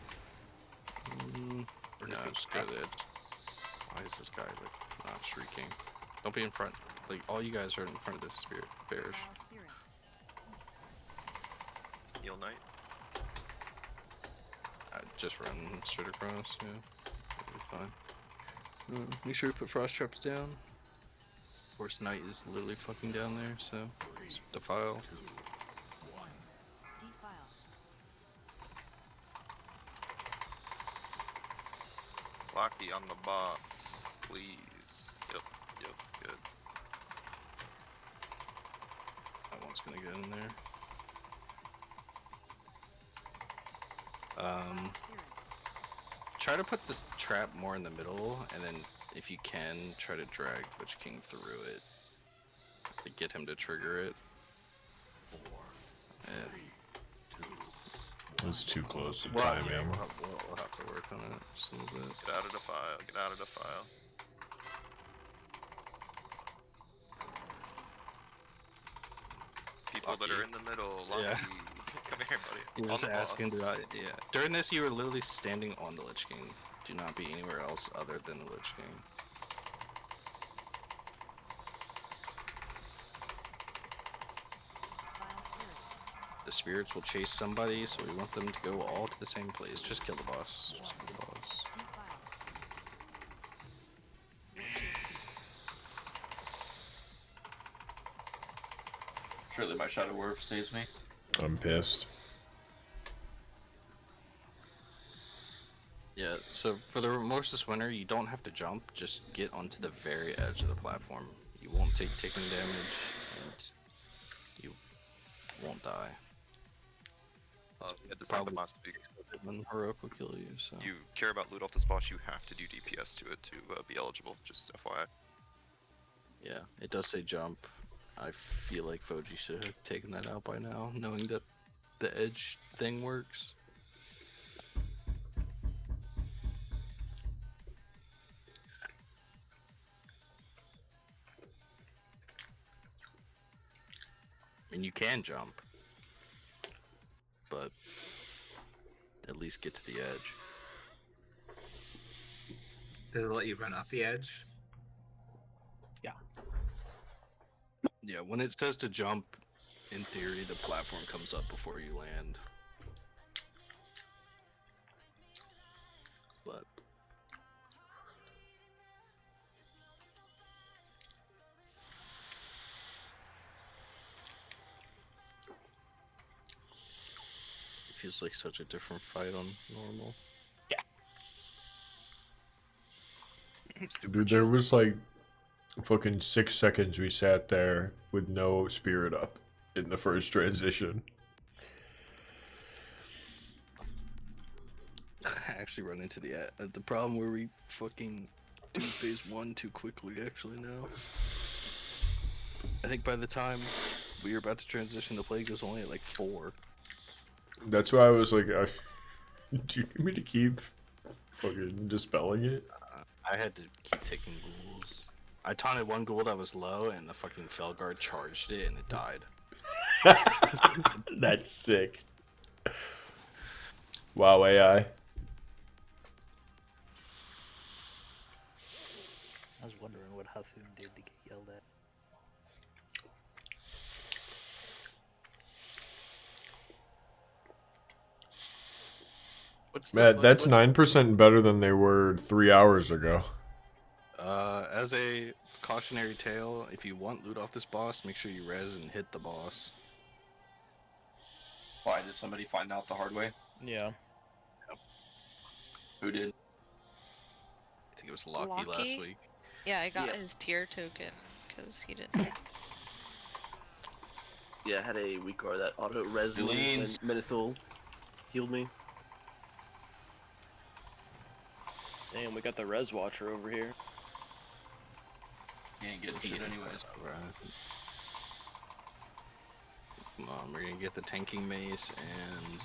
No, just go to the edge. Why is this guy like not shrieking? Don't be in front. Like all you guys are in front of this spirit. Bearish. Heal Knight. Just run straight across. Yeah, that'll be fine. Make sure you put frost traps down. Of course, Knight is literally fucking down there, so defile. Locky on the box, please. Yep, good. That one's gonna get in there. Try to put this trap more in the middle, and then if you can, try to drag Lich King through it to get him to trigger it. It was too close to Well, timing. yeah, we'll have to work on it just a little bit. Get out of defile, get out of defile. People that are in the middle, Lucky. Yeah. Come here, buddy. You're just asking to, yeah. During this, you were literally standing on the Lich King. Do not be anywhere else other than the Lich King. The spirits will chase somebody, so we want them to go all to the same place. Just kill the boss. Just kill the boss. Surely my Shadow Werf saves me. I'm pissed. Yeah, so for the Remorseless Winter, you don't have to jump, just get onto the very edge of the platform. You won't take taking damage, and you won't die. It does Probably must be. When Heroic will kill you, so. You care about loot off this boss, you have to do DPS to it to be eligible, just FYI. Yeah, it does say jump. I feel like Foji should have taken that out by now, knowing that the edge thing works. mean, you can jump, but at least get to the edge. Does it let you run off the edge? Yeah, when it says to jump, in theory, the platform comes up before you land. But it feels like such a different fight on normal. Dude, there was like fucking 6 seconds we sat there with no spirit up in the first transition. I actually run into the problem where we fucking do phase 1 too quickly actually now. I think by the time we were about to transition, the plague was only at like 4. That's why I was like, do you need me to keep fucking dispelling it? I had to keep taking ghouls. I taunted one ghoul that was low, and the fucking Felguard charged it, and it died. That's sick. Wow, AI. I was wondering what Hathun did to get yelled at. Man, that's 9% better than they were 3 hours ago. As a cautionary tale, if you want loot off this boss, make sure you res and hit the boss. Why, did somebody find out the hard way? Yeah. Yep. Who did? I think it was Locky last week. Yeah, I got his tier token because he didn't. Yeah, I had a Weakar that auto res me and Menethil healed me. Damn, we got the res watcher over here. He ain't getting shit anyways. Right. Come on, we're gonna get the tanking mace and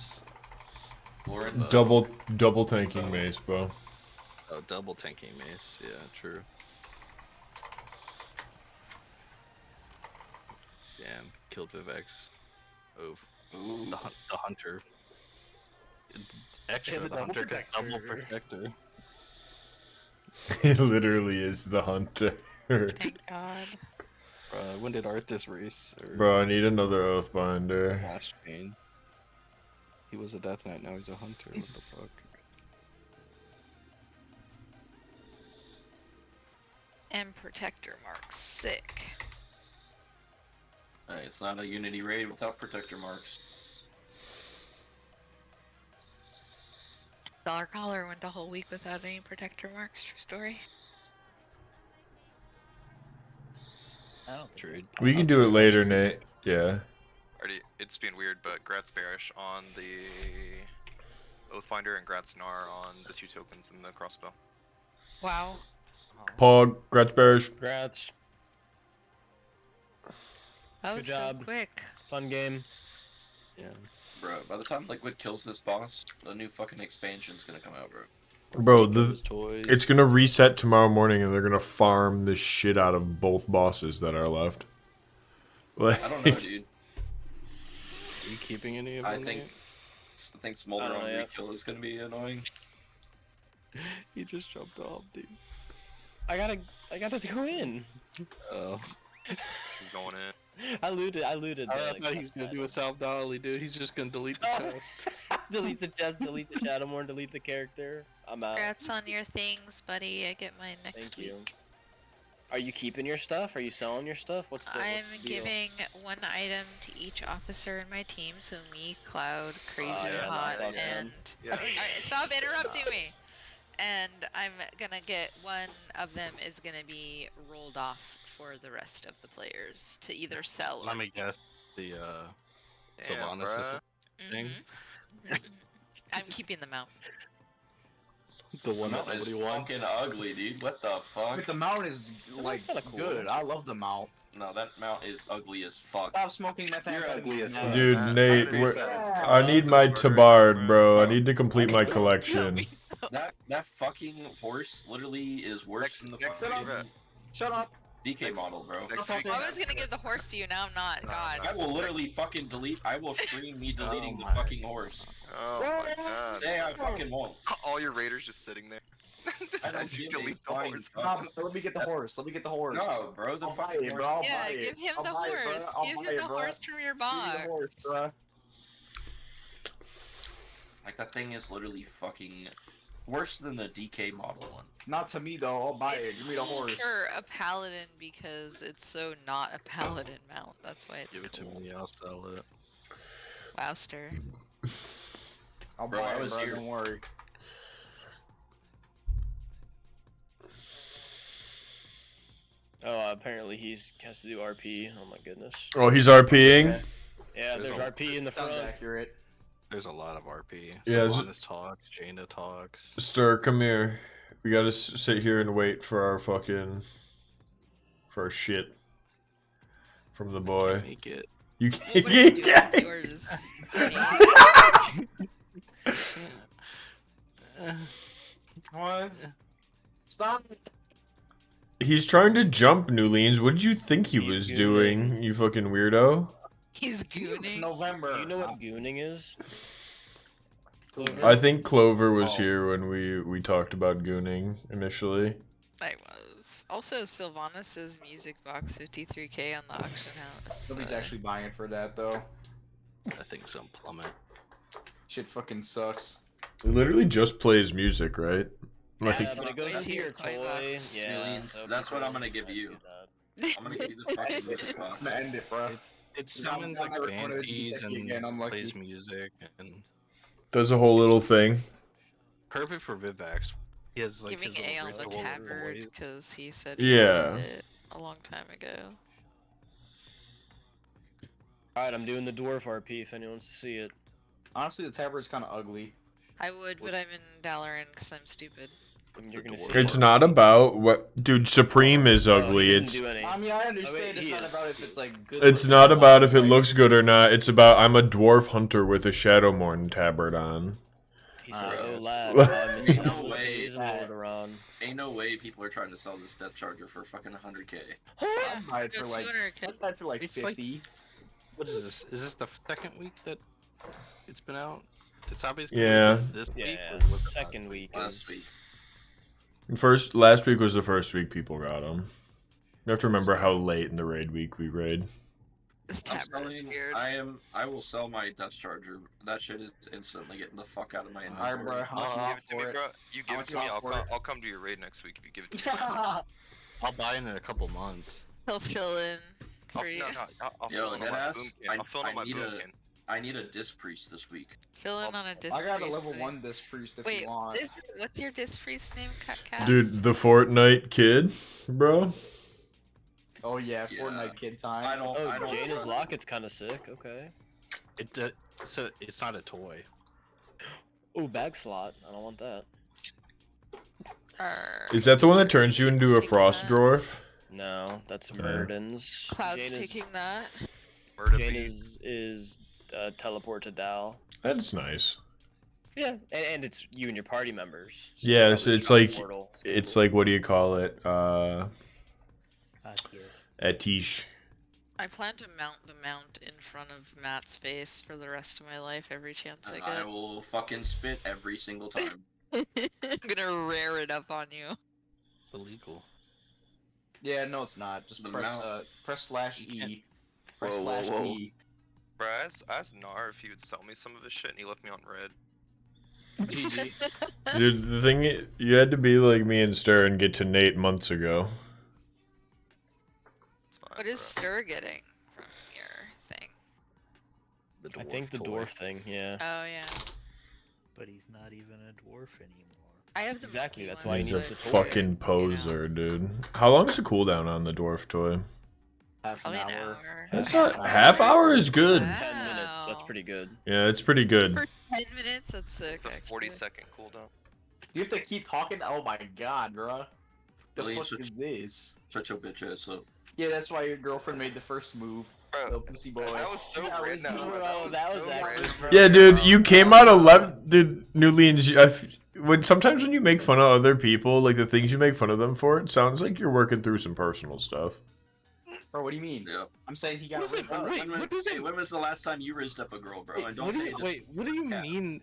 Double tanking mace, bro. Oh, double tanking mace. Yeah, true. Damn, killed Vivex. Oof. The hunter. Extra, Yeah, the hunter gets double protector. It literally is the hunter. Thank God. When did Arthas race? Bro, I need another Oathbinder. Last chain. He was a Death Knight, now he's a hunter. What the fuck? And protector marks, sick. Hey, it's not a Unity raid without protector marks. Dollar Collar went a whole week without any protector marks, true story. I don't think We can do it later, Nate. Yeah. Already, it's been weird, but Gratz Bearish on the Oathbinder and Gratz Nar on the 2 tokens and the crossbow. Wow. Pog, Gratz Bearish. Grats. That Good was job. so quick. Fun game. Yeah. Bro, by the time Liquid kills this boss, the new fucking expansion's gonna come out, bro. Bro, it's gonna reset tomorrow morning and they're gonna farm the shit out of both bosses that are left. I don't know, dude. Are you keeping any of them? I think Smolder on rekill is gonna be annoying. He just jumped off, dude. I gotta go in. Oh. He's going in. I looted. I thought he's gonna do a South Dolly, dude. He's just gonna delete the chest. Delete the chest, delete the Shadowmourne, delete the character. I'm out. Congrats on your things, buddy. I get mine next Thank you. week. Are you keeping your stuff? Are you selling your stuff? What's the I'm deal? giving 1 item to each officer in my team, so me, Cloud, Crazy, yeah, Hot, fuck and... Yeah. Alright, stop interrupting me! And I'm gonna get one of them is gonna be rolled off for the rest of the players to either sell or Let me guess. The Damn, Sylvanas is bruh. the thing. I'm keeping them out. The one Mount that is nobody wants. fucking ugly, dude. What the fuck? But the mount is like kinda cool. good. I love the mount. No, that mount is ugly as fuck. Stop smoking methamphetamine. Dude, Matt, Nate, Matt is, I need my Tabard, bro. I need to complete my collection. That fucking horse literally is worse than the Next fucking... event. Shut up. DK model, bro. Next week, I was gonna give the horse to you, now I'm not. God. I will literally fucking delete. I will stream me deleting the fucking horse. Oh my god. Say I fucking won't. All your raiders just sitting there. I don't As you give a delete the flying horse. fuck. Let me get the horse. Let me get the horse. No, bro, the I'll buy fucking it, horse. bro. I'll Yeah, buy it. give him I'll the buy it, bro. horse. I'll Give buy him it, the bro. horse from your Give me box. the horse, bro. Like that thing is literally fucking worse than the DK model one. Not to me though. I'll buy it. Give me the horse. Sure, a paladin because it's so not a paladin mount. That's why it's Give it to cool. me, I'll sell it. Wowster. I'll Bro, buy I it, was bro. here. Don't worry. Oh, apparently he's has to do RP. Oh my goodness. Oh, he's RPing? Yeah, there's RP in the front. Sounds accurate. There's a lot of RP. Yeah, Sylvanas talks, Jaina talks. Stir, come here. We gotta sit here and wait for our shit from the boy. Make it. You What can't are you doing get with yours? What? Stop. He's trying to jump, Newleans. What did you think he was gooning. doing, you fucking weirdo? He's It's gooning. November. Do you know what gooning is? I think Clover was Oh. here when we talked about gooning initially. I was. Also, Sylvanas' music box 53k on the auction house. Nobody's actually buying for that though. I think some plummet. Shit fucking sucks. It literally just plays music, right? Like, Yeah, but it goes Wait into till your your coin toy. box. Yeah, Millions. so That's what I'm people gonna give can't you. do that. I'm gonna give you the fucking music box. I'm gonna end it, bro. It summons like never band wanted to keys check and again, I'm lucky. plays music and does a whole little thing. perfect for Vivax. He has like Giving his A little on the ritual tabard voice. because he said he Yeah. wanted it a long time ago. Alright, I'm doing the dwarf RP if anyone wants to see it. Honestly, the tabard's kind of ugly. I would, but I'm in Dalaran because I'm stupid. You're gonna see It's it. not about what, dude. Supreme is Oh, he ugly. didn't It's do any. I mean, I understand Oh, wait, it's he not is. about if it's like good. it's looking not or about if it like- looks good or not. It's about I'm a dwarf hunter with a Shadowmourne tabard on. He said, Uh, "Oh lad, What? I'm No missing way. days in Lordaeron." Ain't no way people are trying to sell this Death Charger for fucking 100k. I'd buy it for Go like. 200K. I'd buy it for like It's like- 50. What is this? Is this the second week that it's been out? Tasabe's Yeah. This week Yeah, or was it second week Last is. week. Last week was the first week people got them. You have to remember how late in the raid week we raid. This I'm tabard is selling, weird. I will sell my Death Charger. That shit is instantly getting the fuck out of my Alright, inventory. bro. How much you Give want it to me, for it? bro. You How give it much to you me. want for it? I'll come to your raid next week if you give it to me. I'll buy it in a couple months. He'll fill in for you. I'll Yo, fill in on my deadass, boom can. I'll fill in on my need boom a- can. I need a Disc Priest this week. Fill in on a disc. I got a priest level thing. 1 disc priest if Wait, you want. what's your disc priest name, Cast? Dude, the Fortnite kid, bro. Oh yeah, Fortnite kid time. I don't. Oh, I don't Jaina's trust- locket's kind of sick. Okay. So it's not a toy. Oh, bag slot. I don't want that. Is that the one that turns you into a frost dwarf? No, that's Okay. Murden's. Cloud's taking that. Jaina's is teleport to Dal. That's nice. Yeah, and it's you and your party members. So Yeah, probably it's try like portal. it's like what do you call it? Atish. I plan to mount the mount in front of Matt's face for the rest of my life every chance I And get. I will fucking spit every single time. I'm gonna rear it up on you. It's illegal. Yeah, no, it's not. Just The press mount. press /E. Press Whoa, whoa, whoa. /E. Bro, I asked Nar if he would sell me some of his shit, and he left me on red. GG. Dude, the thing you had to be like me and Stir and get to Nate months ago. What is Stir getting from your thing? I think the dwarf thing. Yeah. Oh yeah. But he's not even a dwarf anymore. I have the Exactly. monkey That's one, why he He's a needs the toy. fucking poser, dude. How long is the cooldown on the dwarf toy? Half an Probably an hour. hour. That's not half hour is good. 10 minutes. That's pretty good. Yeah, it's pretty good. For 10 minutes, that's sick. The Actually. 40-second cooldown. Do you have to keep talking? Oh my god, bro. The Really, fuck shut- is this? Shut your bitch ass up. Yeah, that's why your girlfriend made the first move. Bro, Little pussy boy. that was so That was random. so- That was that was so actually random. Yeah, dude, you came out 11. Dude, New Leans, sometimes when you make fun of other people, like the things you make fun of them for, it sounds like you're working through some personal stuff. Bro, what do you mean? Yeah. I'm saying he got Wait, rizzed up. when was the last time you rizzed up a girl, bro? And don't say what do you mean?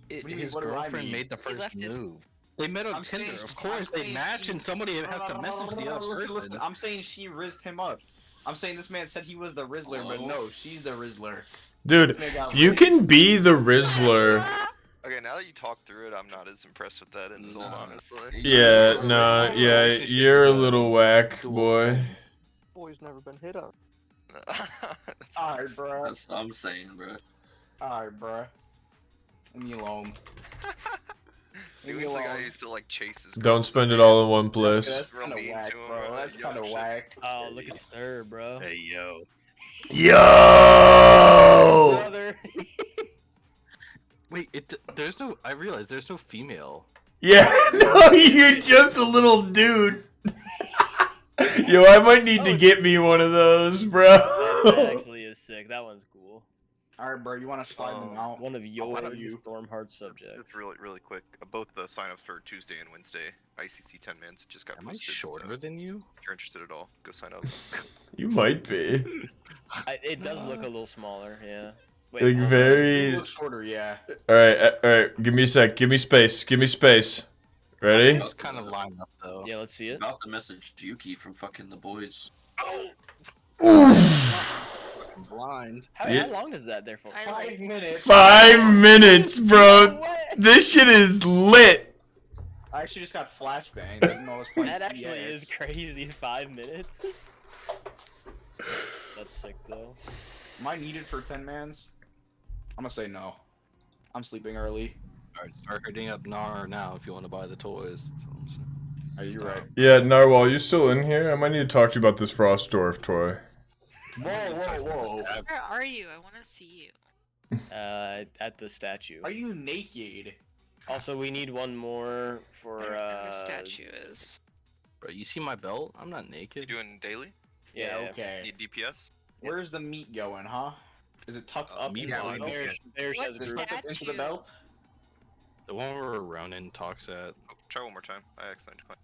His girlfriend made the first move. They met on Tinder. Of course, they match, and somebody has to message the other person. Listen, I'm saying she rizzed him up. I'm saying this man said he was the Rizzler, but no, she's the Rizzler. Dude, you can be the Rizzler. Okay, now that you talk through it, I'm not as impressed with that insult, honestly. Yeah, nah, yeah, you're a little whack, boy. Boy's never been hit up. Alright, bro. That's what I'm saying, bro. Alright, bro. Leave me alone. He was the guy who used to like chase his. Don't spend it all in one place. That's kind of whack, bro. That's kind of whack. Oh, look at Stir, bro. Hey, yo. Yo! Brother. Wait, there's no. I realize there's no female. Yeah, no, you're just a little dude. Yo, I might need to get me one of those, bro. That actually is sick. That one's cool. Alright, bro, you want to slide them out? One of your Stormheart subjects. Just really quick. Both the signups for Tuesday and Wednesday, ICC 10-mans just got posted. Am I shorter than you? If you're interested at all, go sign up. You might be. It does look a little smaller, yeah. Wait, like very. You look shorter, yeah. All right. Give me a sec. Give me space. Ready? That's kind of lined up though. Yeah, let's see it. About to message Yuki from fucking the boys. Blind. How long is that there for? 5 minutes. 5 minutes, bro. This shit is lit. I actually just got flashbanged. I didn't know I was playing That actually CS. is crazy. 5 minutes. That's sick though. Am I needed for 10-mans? I'm gonna say no. I'm sleeping early. Alright, start hitting up Nar now if you want to buy the toys. That's what I'm saying. Are you right? Yeah, Narwhal, you still in here? I might need to talk to you about this Frostdorf toy. Whoa. Where are you? I want to see you. At the statue. Are you naked? Also, we need one more for The statue is. Bro, you see my belt? I'm not naked. You doing daily? Yeah. Okay. Need DPS? Where's the meat going, huh? Is it tucked up into yeah, the belt? There's What has a group. Tucked up into the belt? The one where Ronan talks at. Oh, try one more time. I accidentally declined.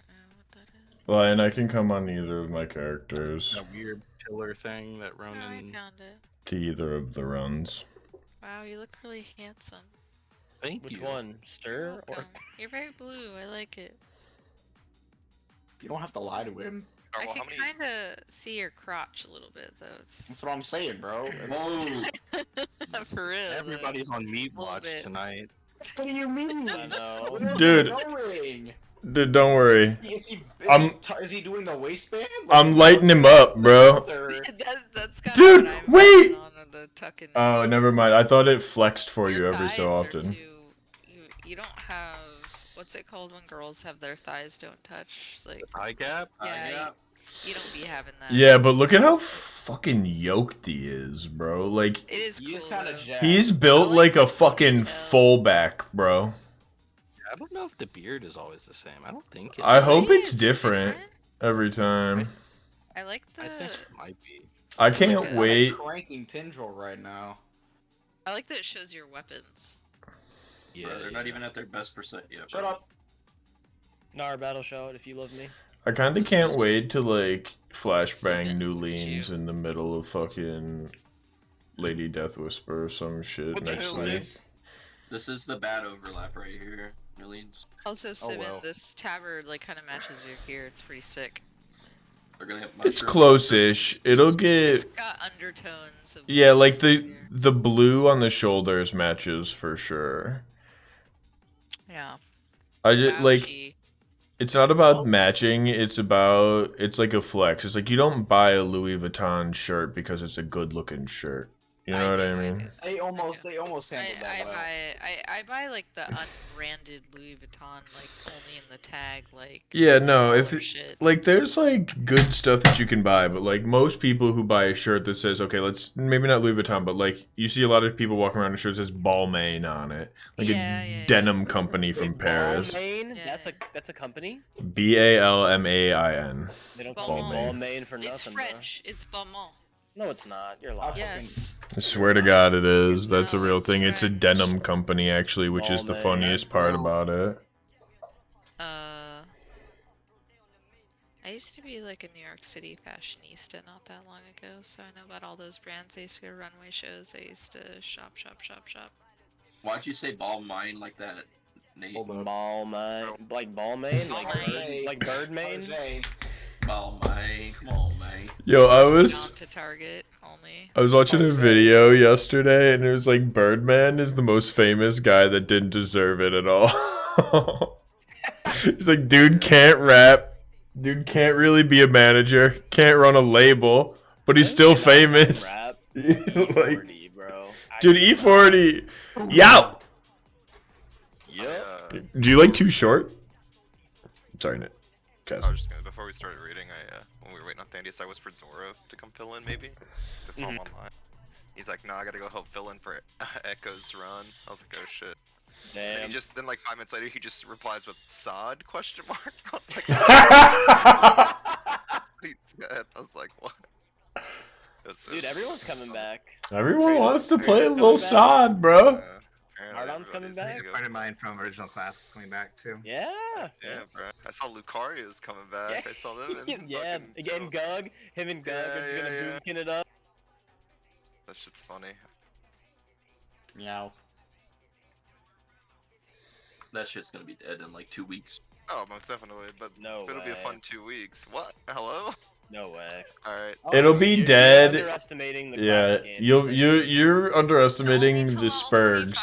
I don't know what that is. Lion, I can come on either of my characters. That weird pillar thing that Oh, I Ronan. found it. To either of the runs. Wow, you look really handsome. Thank Which you. one? Stir or? Welcome. You're very blue. I like it. You don't have to lie to him. I Narwhal, can how many? kind of see your crotch a little bit, though. It's That's what I'm saying, bro. Whoa! for real. though. Everybody's on meat Little watch bit. tonight. What do you mean? I know. Where's he Dude. going? Dude, don't worry. Is he doing the waistband? I'm lighting him up, bro. That's kind Dude, of what I'm wait! working on the tucking. Oh, never mind. I thought it flexed for you Your every so thighs are often. you don't have what's it called when girls have their thighs don't touch? Like Thigh gap? yeah, you don't be having that. Yeah, but look at how fucking yoked he is, bro. Like, It is He is cool, kind though. of jacked. he's built like a fucking fullback, bro. I don't know if the beard is always the same. I don't think it I is. hope Really? it's Is it different every time. I like the I think it might be. I Like can't a- wait. Cranking Tindril right now. I like that it shows your weapons. Yeah, Bro, they're not even at their best percent yet. Shut bro. up. Nar battle shout if you love me. I kind of can't wait to like flashbang Steven, New look at Leans you. in the middle of fucking Lady Death Whisper or some shit What the next hell, week. dude? This is the bad overlap right here, Millions. Also, Steven, well. this tabard like kind of matches your gear. It's pretty sick. They're gonna have It's mushrooms. close-ish. It'll It's get got undertones of yeah, like gear. the blue on the shoulders matches for sure. Yeah. I just like Ouchie. it's not about matching. It's like a flex. It's like you don't buy a Louis Vuitton shirt because it's a good-looking shirt. You know what I mean? They almost handled that well. I buy like the unbranded Louis Vuitton, like only in the tag, like Yeah, no, if $1 shit. like there's like good stuff that you can buy, but like most people who buy a shirt that says, okay, let's maybe not Louis Vuitton, but like you see a lot of people walking around with a shirt that says Balmain on it, like a denim company from Paris. Balmain? That's a company. BALMAIN. They don't call it Balmain. Balmain for nothing. It's French. It's Balmain. No, it's not. You're lying. Yes. I swear to God, it is. That's a real thing. It's a denim company, actually, which is the funniest part about it. I used to be like a New York City fashionista not that long ago, so I know about all those brands. I used to go to runway shows. I used to shop. Why'd you say ball mine like that, Nate? Ball mine, like ball mane, like bird mane. Ball mine, come on, man. Yo, I Down was to Target only. I was watching a video yesterday, and it was like Birdman is the most famous guy that didn't deserve it at all. He's like, dude can't rap. Dude can't really be a manager. Can't run a label, but he's still famous. Like, bro. dude, E40. Yow. Yep. Do you like Too Short? Sorry, Nick. I was just gonna, before we started reading, when we were waiting on Thandius, I whispered Zoro to come fill in, maybe. I saw him online. He's like, nah, I gotta go help fill in for Echo's run. I was like, oh shit. Damn. And then like 5 minutes later, he just replies with Sod question mark. I was like, I was like, what? Dude, everyone's coming back. Everyone wants to play a little Sod, bro. Hardon's coming back. A friend of mine from original class is coming back too. Yeah. Yeah, bro. I saw Lucario's coming back. I saw them. Yeah, again, Gug. Him and Gug are just gonna boomkin it up. That shit's funny. Meow. That shit's gonna be dead in like 2 weeks. Oh, most definitely. But no it'll be a fun 2 weeks. What? Hello? No way. All right. It'll be dead. You're underestimating the Yeah, classic game. you're underestimating the Spurgs.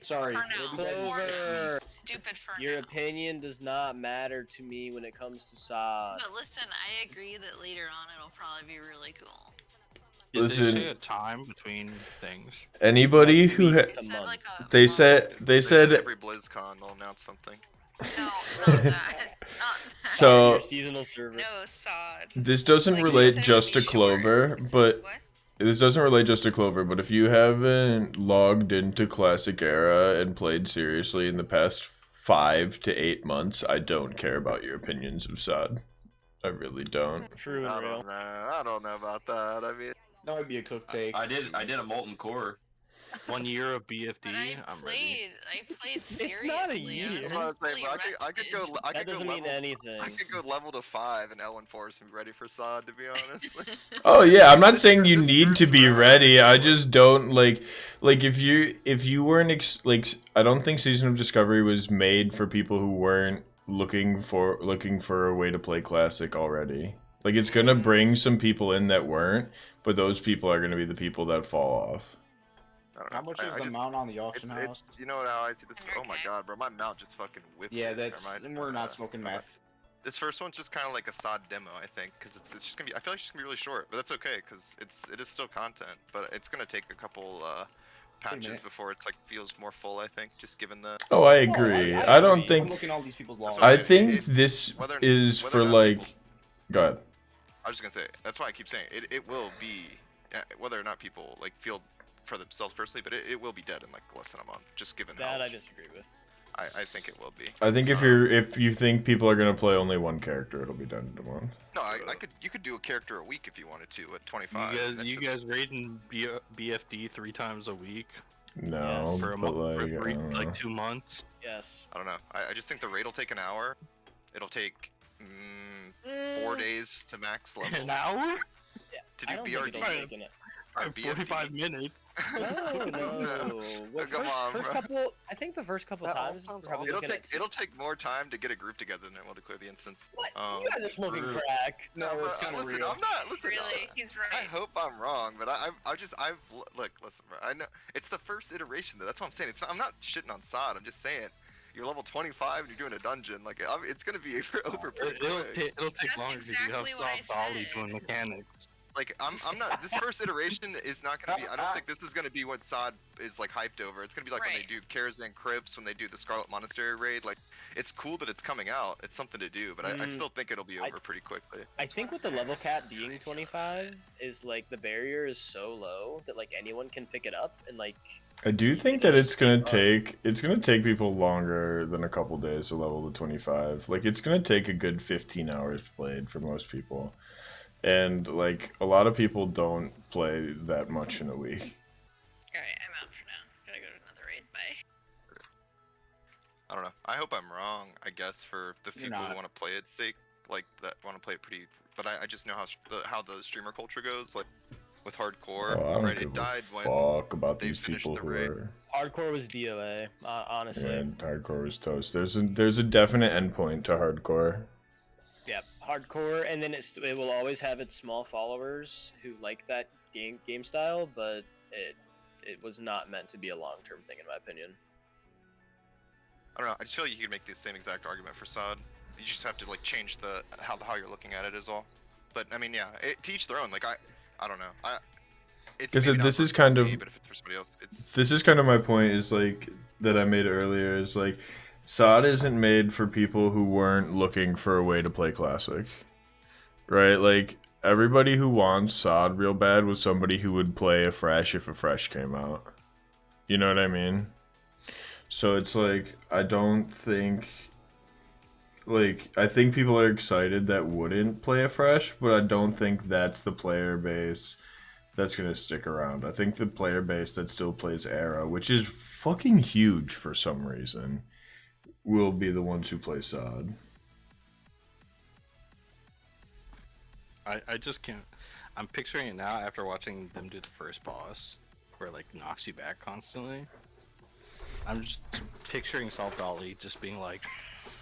Sorry, Clover. Stupid for Your opinion does not matter to me when it comes to Sod. But listen, I agree that later on it'll probably be really cool. Did they say Listen, a time between things? anybody who they said every BlizzCon they'll announce something. No, not that. so Your seasonal server. No, Sod. this doesn't relate just to Clover, but this doesn't relate just to Clover, but if you haven't logged into Classic Era and played seriously in the past 5 to 8 months, I don't care about your opinions of Sod. I really don't. True and real. I don't know about that. I mean, that would be a cook take. I did a molten core. 1 year of BFD. I'm ready. I played seriously. It's not a year. I could go. That doesn't mean anything. I could go level to 5 and Ellen Force and be ready for Sod. To be honest. Oh yeah, I'm not saying you need to be ready. I just don't like if you weren't I don't think Season of Discovery was made for people who weren't looking for a way to play Classic already. Like, it's gonna bring some people in that weren't, but those people are gonna be the people that fall off. How much is the mount on the auction house? You know how I see this? Oh my god, bro, my mount just fucking whipped. Yeah, we're not smoking meth. This first one's just kind of like a Sod demo, I think, because it's just gonna be. I feel like it's just gonna be really short, but that's okay, because it is still content, but it's gonna take a couple patches before it's like feels more full. I think, just given the. Oh, I agree. I don't think. I'm looking at all these people's logs. I think this is for like. Go ahead. I was just gonna say that's why I keep saying it will be whether or not people like feel for themselves personally, but it will be dead in like less than a month, just given that. I disagree with. I think it will be. I think if you think people are gonna play only one character, it'll be done in a month. No, you could do a character a week if you wanted to at 25. You guys raiding BFD 3 times a week? No, yes. For a month, for like 2 months. Yes. I don't know. I just think the raid will take an hour. It'll take 4 days to max level. An hour? To do BRD. 45 minutes. No. Come on, first bro. couple. I think the first couple times. Probably it'll take more time to get a group together than it will to clear the instance. What? You guys are smoking crack. No, it's kind of real. I'm not. Listen, really, he's right. I hope I'm wrong, but I've look, listen, bro. I know it's the first iteration though. That's what I'm saying. I'm not shitting on Sod. I'm just saying. You're level 25 and you're doing a dungeon. Like, it's gonna be over pretty quick. It'll take longer because you have soft volley doing mechanics. Like, I'm not. This first iteration is not gonna be. I don't think this is gonna be what Sod is like hyped over. It's gonna be like when they do Karazhan Crypts, when they do the Scarlet Monastery raid. Like, it's cool that it's coming out. It's something to do, but I still think it'll be over pretty quickly. I think with the level cap being 25 is like the barrier is so low that like anyone can pick it up and like. I do think that it's gonna take people longer than a couple days to level to 25. Like, it's gonna take a good 15 hours played for most people. and like a lot of people don't play that much in a week. Alright, I'm out for now. Gotta go to another raid. Bye. I don't know. I hope I'm wrong. I guess for the You're people who not. want to play it sake, like that want to play it pretty. But I just know how the streamer culture goes. Like with hardcore, Oh, I don't right? give It died a when fuck about they these finished people the who raid. are. Hardcore was DOA, honestly. And hardcore was toast. There's a definite endpoint to hardcore. Yeah, hardcore, and then it will always have its small followers who like that game style, but it was not meant to be a long term thing, in my opinion. I don't know. I just feel like you could make the same exact argument for SOD. You just have to like change the how you're looking at it is all. But I mean, yeah, to each their own. Like I don't know. It's maybe not This for is kind of me, but if it's for somebody else, it's. this is kind of my point. Is like that I made earlier. Is like SOD isn't made for people who weren't looking for a way to play classic, right? Like everybody who wants SOD real bad was somebody who would play a fresh if a fresh came out. You know what I mean? So it's like I don't think. Like, I think people are excited that wouldn't play a fresh, but I don't think that's the player base that's going to stick around. I think the player base that still plays Era, which is fucking huge for some reason, will be the ones who play SOD. I just can't. I'm picturing it now after watching them do the first boss, where it, like, knocks you back constantly. I'm just picturing Salt Dolly just being like,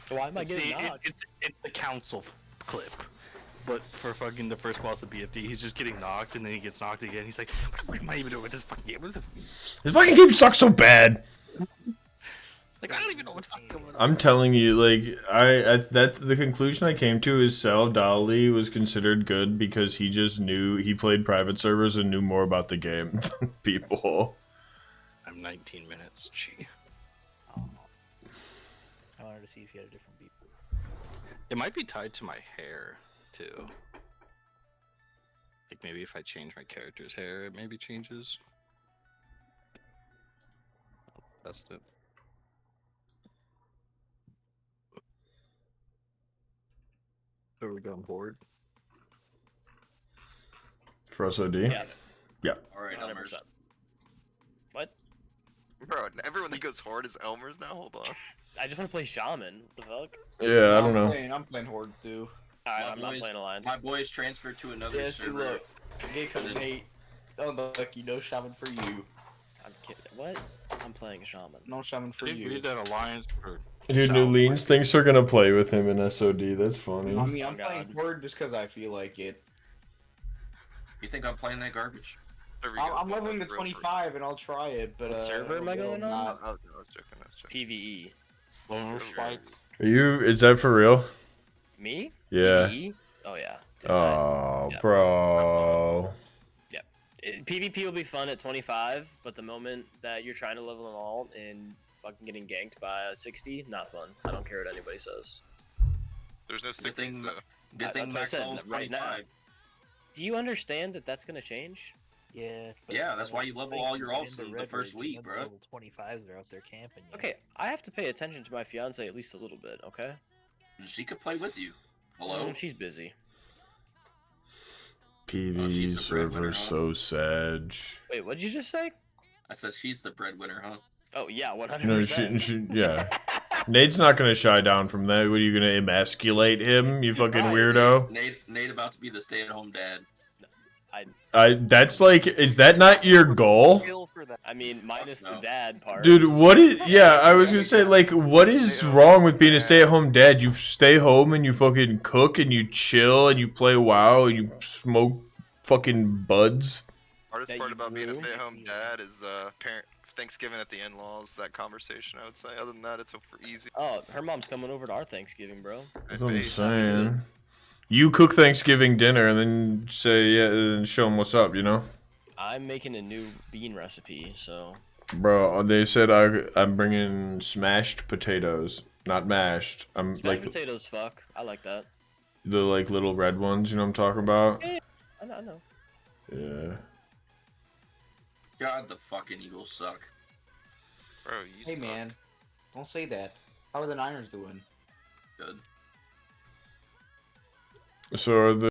why am I getting knocked? It's the council clip. But for fucking the first boss of BFD, he's just getting knocked and then he gets knocked again. He's like, what the fuck am I even doing with this fucking game? This fucking game sucks so bad! Like, I don't even know what's fucking going on. I'm telling you, like, I that's the conclusion I came to is Sal Dali was considered good because he just knew, he played private servers and knew more about the game than people. I'm 19 minutes, gee. I wanted to see if you had a different beat. It might be tied to my hair, too. Like, maybe if I change my character's hair, it maybe changes. I'll test it. Are we going forward? For us OD? Yeah. Yeah. Alright, 100%. Elmers. What? Bro, everyone that goes hard is Elmers now. Hold on. I just want to play Shaman. What the fuck? Yeah, I don't know. I'm playing Horde too. Alright, My I'm not boys- playing Alliance. My boys transferred to another Yeah, see, server. look. Gecko Nate. Oh, look, you know Shaman for you. I'm kidding. What? I'm playing Shaman. No Shaman for I didn't you. read that Alliance for... Dude, New Leans thinks we're gonna play with him in SOD. That's funny. I mean, I'm Oh, playing God. Horde just because I feel like it. You think I'm playing that garbage? There we go. I'm leveling to Real 25 and I'll try it, but What server am I going on? not- I was joking. I was joking. PvE. Loner Spike. Are you, is that for real? Me? Yeah. PvE? Oh yeah. Oh, Yeah. bro. PvP will be fun at 25, but the moment that you're trying to level them all and fucking getting ganked by a 60, not fun. I don't care what anybody says. There's no Good 60s thing, though. good thing That's what I max said, level is right now. 25. Do you understand that that's gonna change? Yeah. but Yeah, that's why you level all your in ults the in the red first raid, week, none of bro. the Level 25s are out there camping. Yet. Okay, I have to pay attention to my fiance at least a little bit, okay? She could play with you. Hello? She's busy. PvE she's the breadwinner, server huh? so sad. Wait, what did you just say? I said she's the breadwinner, huh? Oh yeah, 100%. No, yeah. Nate's not gonna shy down from that. What are you gonna emasculate him? You fucking weirdo. Nate about to be the stay-at-home dad. That's like, is that not your goal? I mean, minus the dad part. Dude, what is, yeah, I was gonna say, like, what is wrong with being a stay-at-home dad? You stay home and you fucking cook and you chill and you play WoW and you smoke fucking buds. Hardest part about being a stay-at-home dad is parent Thanksgiving at the in-laws. That conversation, I would say. Other than that, it's easy. Oh, her mom's coming over to our Thanksgiving, bro. That's what I'm saying. You cook Thanksgiving dinner and then say, yeah, and show them what's up, you know? I'm making a new bean recipe, so. Bro, they said I'm bringing smashed potatoes, not mashed. I'm Smashed like potatoes, fuck. I like that. the like little red ones, you know what I'm talking about? Yeah, I know. Yeah. God, the fucking Eagles suck. Bro, you Hey man, don't say that. How are the Niners doing? Good. So are the